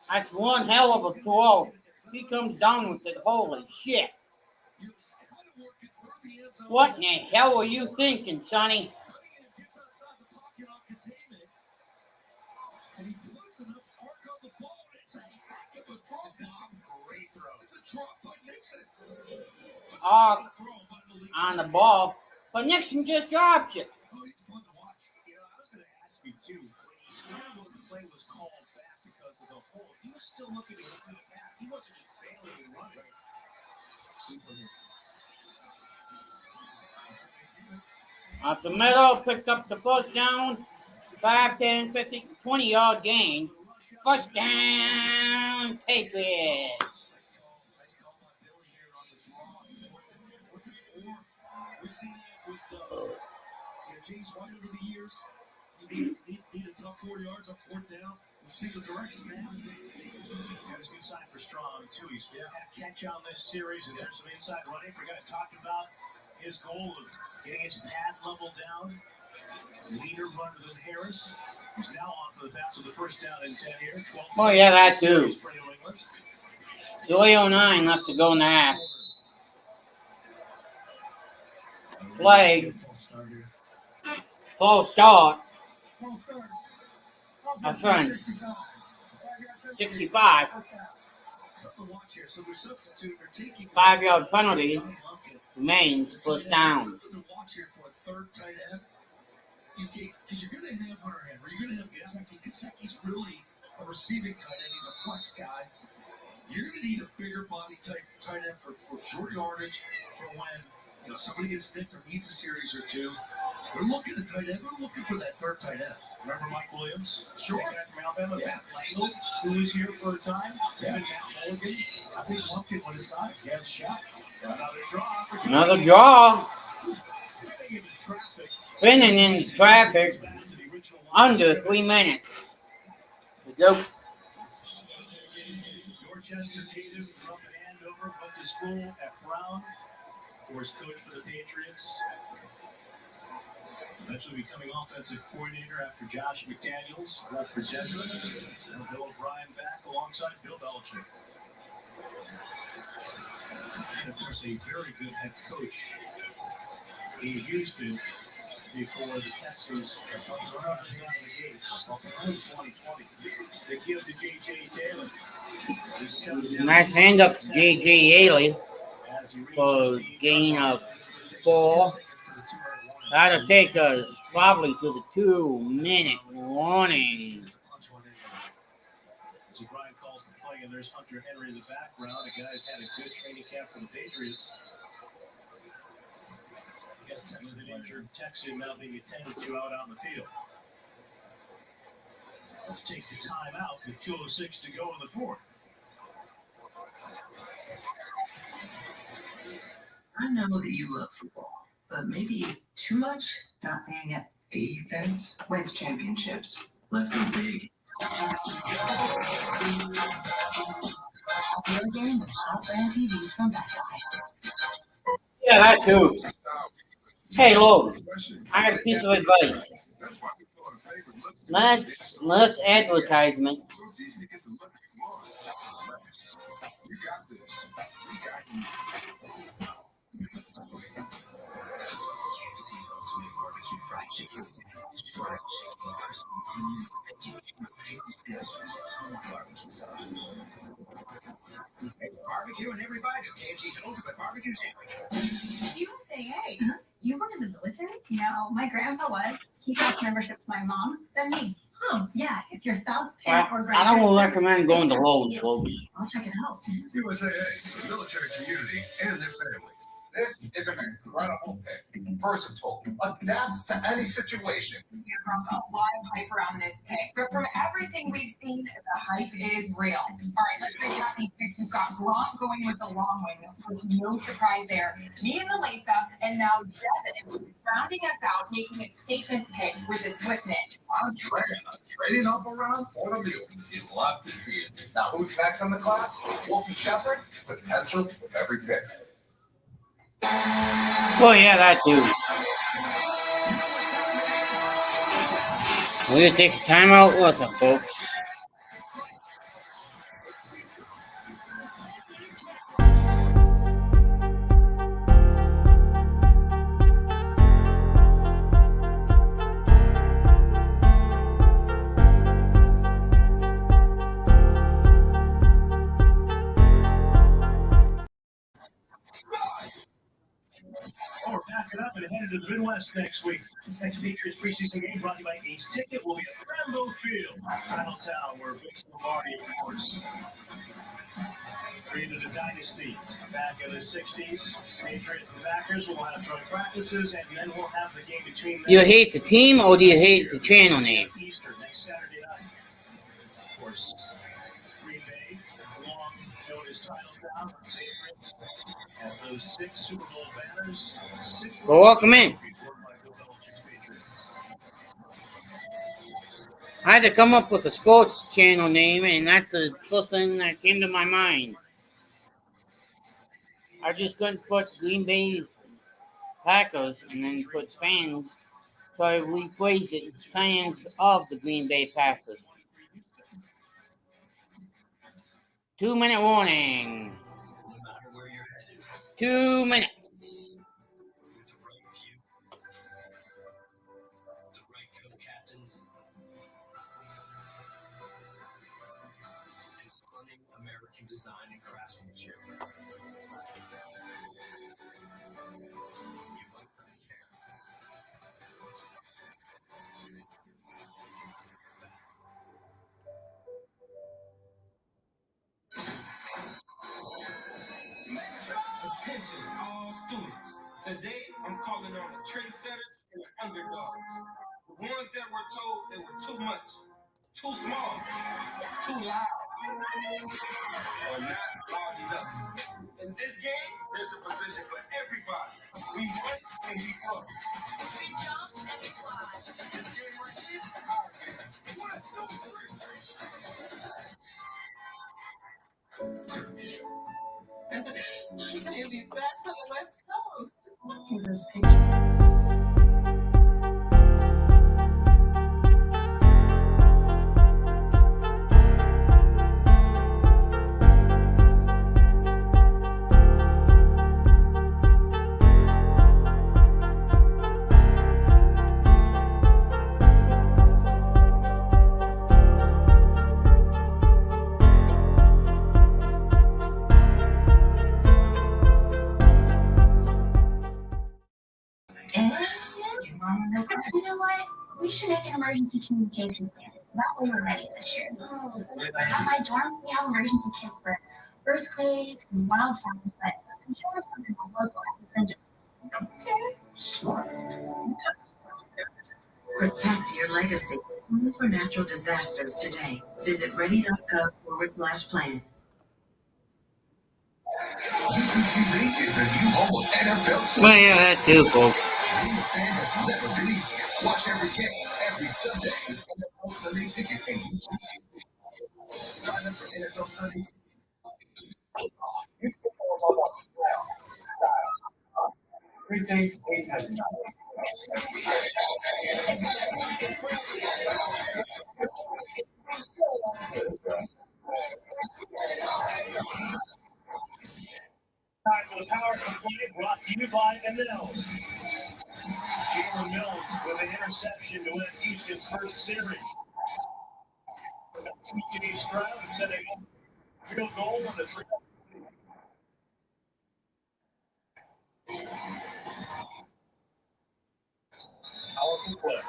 That's one hell of a throw. He comes down with it. Holy shit. What in the hell were you thinking, Sonny? Arc on the ball, but Nixon just drops it. I was going to ask you too. When the play was called back because of the hold, he was still looking to get the pass. He wasn't just bailing and running. Up the middle, picks up the first down. 5, 10, 15, 20-yard gain. First down, Patriots. We've seen it with James White over the years. He need a tough 4 yards on fourth down. We've seen the direct snap. That's a good sign for Strong, too. He's had a catch on this series, and there's some inside running for guys talking about his goal of getting his pad level down. Leader runner than Harris. He's now on for the pass with the first down and 10 here. Oh, yeah, that too. 3:09 left to go in the half. Flag. False start. My friend. 65. 5-yard penalty remains first down. Because you're going to have Hunter Henry, you're going to have Gesicki. Gesicki's really a receiving tight end. He's a flex guy. You're going to need a bigger body type tight end for short yardage, for when somebody gets nicked or needs a series or two. They're looking at tight end. They're looking for that third tight end. Remember Mike Williams? Sure. That guy from Alabama, Matt Langle, who was here for a time. Yeah. Matt Mulligan. I think Lumpkin, with his size, he has a shot. Another draw. Spinning in traffic. Under 3 minutes. Go. Dorchester native from Andover, went to school at Brown. Of course, coach for the Patriots. Eventually becoming offensive coordinator after Josh McDaniels left for Denver. And Bill O'Brien back alongside Bill Belichick. And of course, a very good head coach in Houston before the Texans comes around out of the gate. 2020. They give to J.J. Taylor. Nice hand up to J.J. Ailey for a gain of 4. That'll take us probably to the 2-minute warning. So Brian calls the play, and there's Hunter Henry in the background. A guy's had a good training camp for the Patriots. Got a text with an injured Texan now being attended to out on the field. Let's take the time out with 2:06 to go in the fourth. I know that you love football, but maybe too much? Not saying it. Defense wins championships. Let's go big. Your game with top brand TVs from Best Buy. Yeah, that too. Hey, Logan, I got a piece of advice. Less advertisement, chicken sandwich, fried chicken, crispy onions, bacon, cheese, pickles, and sweet home barbecue sauce. Barbecue in every bite of KFC's ultimate barbecue sandwich. USAA? Huh? You were in the military? No, my grandpa was. He passed membership to my mom, then me. Oh, yeah, if your spouse, parent, or I don't recommend going to Lowe's, folks. I'll check it out. USAA, the military community and their families. This is an incredible pick. Versatile, adapts to any situation. Yeah, Bronco, a lot of hype around this pick, but from everything we've seen, the hype is real. All right, let's recap these picks. We've got Gronk going with the long wing. There's no surprise there. Me and the lace-ups, and now Devin rounding us out, making a statement pick with the Swiftnet. I'm trading up around for the mule. You'd love to see it. Now, who's next on the clock? Wolfie Shepherd? Potential with every pick. Well, yeah, that too. We're going to take a timeout with them, folks. We're packing up and headed to the Midwest next week. Next Patriots preseason game brought to you by Ace Ticket will be at Lambeau Field, Titletown, where Vince Lombardi, of course, created a dynasty back in the 60s. Patriots and backers will have joint practices, and then we'll have the game between them. Do you hate the team or do you hate the channel name? Easter next Saturday night. Of course, Green Bay, long known as Titletown, Patriots have those 6 Super Bowl banners. Well, welcome in. I had to come up with a sports channel name, and that's the first thing that came to my mind. I just couldn't put Green Bay Packers and then put fans, so I replaced it fans of the Green Bay Packers. 2-minute warning. 2 minutes. American design and craftsmanship. Attention, all students. Today, I'm calling on the trendsetters and the underdogs. The ones that were told they were too much, too small, too loud, or not loud enough. In this game, there's a position for everybody. We run and we run. We jump and we fly. This game right here is our game. Let's go. Baby's back from the West Coast. Look at those pictures. You know what? We should make an emergency communication plan. That way we're ready this year. At my dorm, we have emergency kits for earthquakes and wildfires, but I'm sure something will local at the Okay, sure. Protect your legacy. Plan for natural disasters today. Visit ready.gov/plan. YouTube is the new home of NFL. Well, yeah, that too, folks. Being a fan has never been easier. Watch every game, every Sunday with NFL Sunday Ticket and YouTube TV. Sign up for NFL Sunday Ticket. Three things Kate has not. Time for the power play brought to you by NEvsHOU. Jalen Mills with an interception. CJ Stroud and setting up field goal on the 3. Powerful play.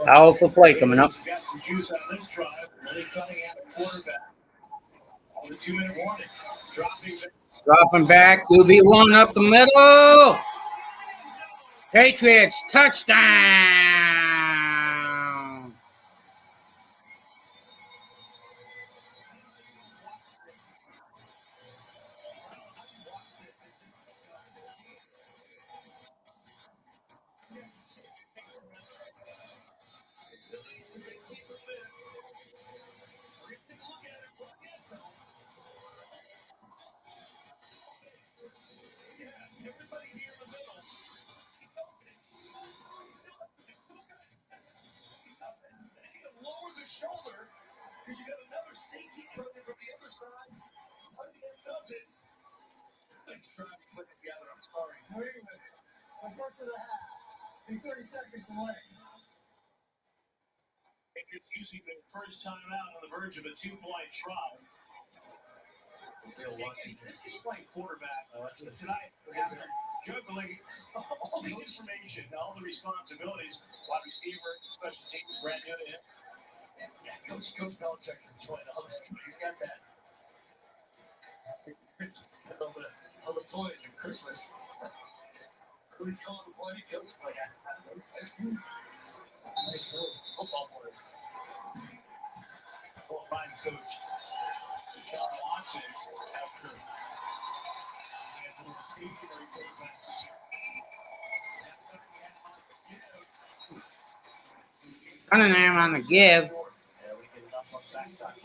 Powerful play coming up. Got some juice on this drive. Really cutting out a quarterback. On the 2-minute warning. Dropping back. QB1 up the middle. Patriots touchdown. Lower the shoulder because you got another safety coming from the other side. Again, does it? Thanks for trying to put it together. I'm sorry. New England, the first of the half. In 30 seconds left. Patriots using their first time out on the verge of a 2-point try. They're watching this. He's playing quarterback tonight after juggling all the information, all the responsibilities. Wide receiver, special teams, brand new to him. Yeah, Coach Belichick's enjoying all this. He's got that. All the toys and Christmas. Who's calling the play? Coach like nice move. Nice move. Football player. Well, fine coach. John Watson after Cunningham on the give.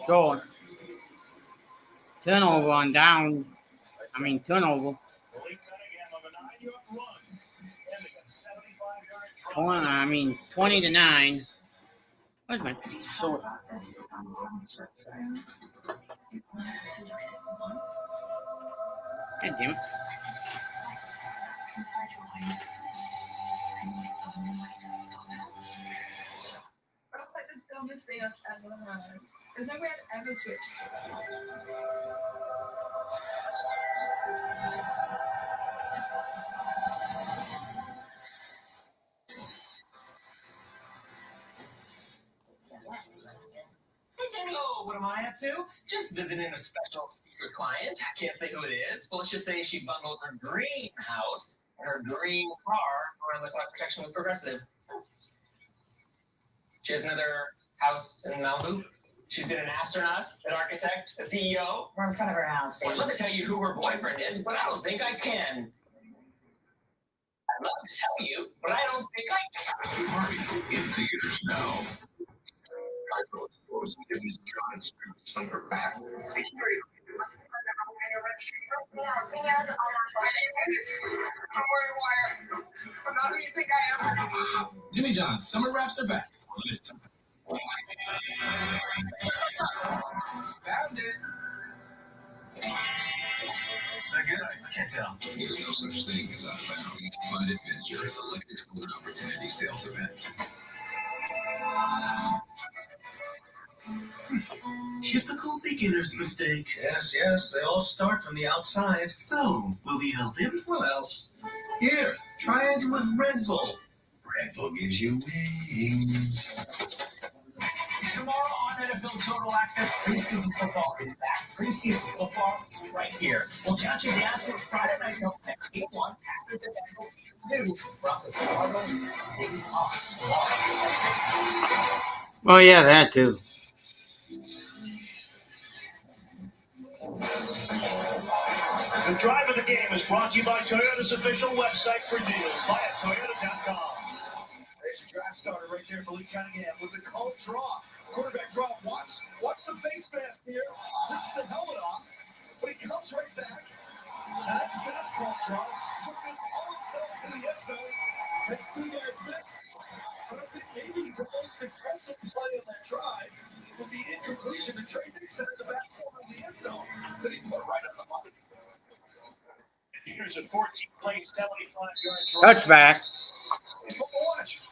Short. Turnover on down. Turnover. 20 to 9. Where's my sword? God damn it. That's like the dumbest thing I've ever heard. There's no way I'd ever switch. Oh, what am I up to? Just visiting a special secret client. I can't say who it is, but let's just say she bundles her dream house and her dream car around the clock protection with Progressive. She has another house in Malibu. She's been an astronaut, an architect, a CEO. We're in front of her house, I'd love to tell you who her boyfriend is, but I don't think I can. I'd love to tell you, but I don't think I can. Party in theaters now. I go explosive in his giant scoops on her back. Jimmy John's summer wraps are back. Found it. They're good. I can't tell. There's no such thing as outbound. Find adventure at the Lexus Gold Opportunity Sales Event. Typical beginner's mistake. Yes, they all start from the outside. So, will you help him? What else? Here, try it with Red Bull. Red Bull gives you wings. Tomorrow on NFL Total Access, preseason football is back. Preseason football is right here. We'll count you down to a Friday night doubleheader. Game 1, Packers and Bengals. Game 2, Broncos and Cardinals. Game Hawks. Oh, yeah, that too. The drive of the game is brought to you by Toyota's official website for deals. Buy at Toyota.com. There's your draft starter right there for Lee Cunningham with the called draw. Quarterback draw. Watch the face mask here. Rips the helmet off, but he comes right back. That's not called draw. Took this all himself to the end zone. That's 2 guys missed. But I think maybe the most impressive play on that drive was the incompletion to Trey Nixon in the back corner of the end zone that he put right on the money. Here's a 14-play, 75-yard drive. Touchback. It's fun to watch.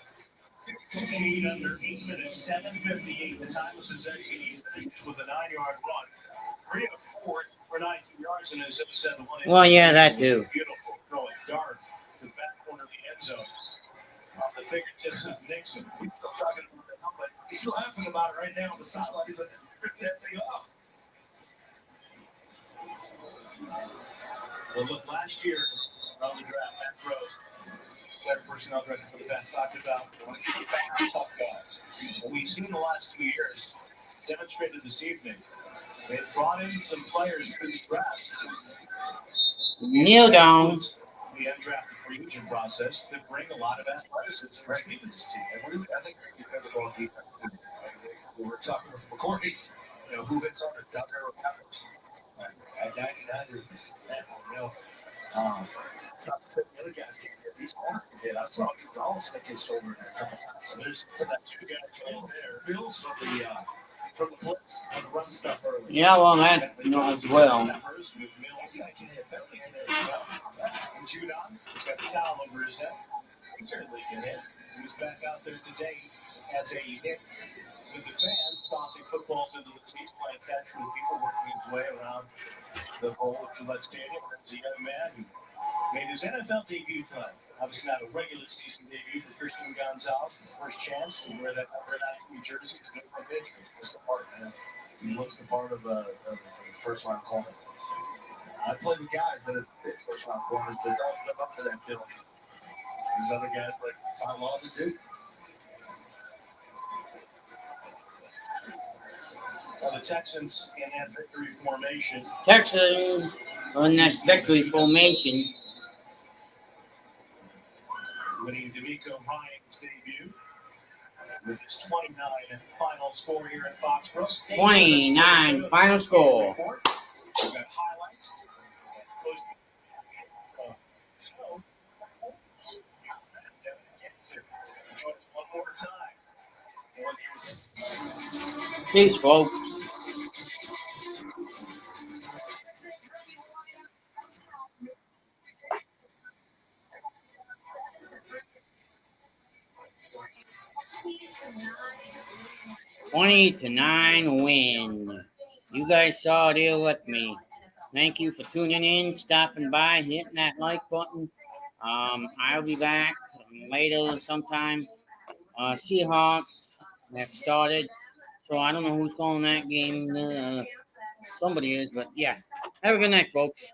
Sheet under 8 minutes, 7:58. The time of possession. He finishes with a 9-yard run. 3 of 4 for 19 yards, and as I said, the one. Well, yeah, that too. Beautiful throw it dark to the back corner of the end zone. Off the fingertips of Nixon. He's still talking about it now, but he's laughing about it right now on the sideline. He's like, rip that thing off. Well, look, last year around the draft, Matt Rose, better personnel director for the Pats, talked about want to keep fast, tough guys. What we've seen in the last 2 years, demonstrated this evening, they've brought in some players through the drafts. Kneel down. The undrafted free agent process that bring a lot of athleticism right into this team. And really, I think defensive ball defense. We're talking about McCourty's, who hits on a Ducker or Peppers. At 99, it's not to say the other guys can't hit. These corners can hit. I saw Gonzalez stick his shoulder in there a couple times. So there's two guys right there. Bills from the blitz on the run stuff early. Yeah, well, that as well. Judon has got the towel over his head. He certainly can hit. He was back out there today as a hit with the fans, tossing footballs into the seats, playing catch with people, working his way around the whole Gillette Stadium. There's a young man who made his NFL debut tonight. Obviously not a regular season debut for Christian Gonzalez. First chance to wear that number 9 jersey to go for a pitch. What's the part, man? He looks the part of a first-round corner. I played with guys that have been first-round corners that don't live up to that bill. These other guys like Tom Law that do. Well, the Texans in that victory formation. Texans in that victory formation. Winning D'Amico Ryan's debut with his 29 final score here at Foxborough. 29 final score. We've got highlights. One more time. Peace, folks. (20-9) win. You guys saw it here with me. Thank you for tuning in, stopping by, hitting that like button. I'll be back later sometime. Seahawks have started, so I don't know who's calling that game. Somebody is, but yeah. Have a good night, folks.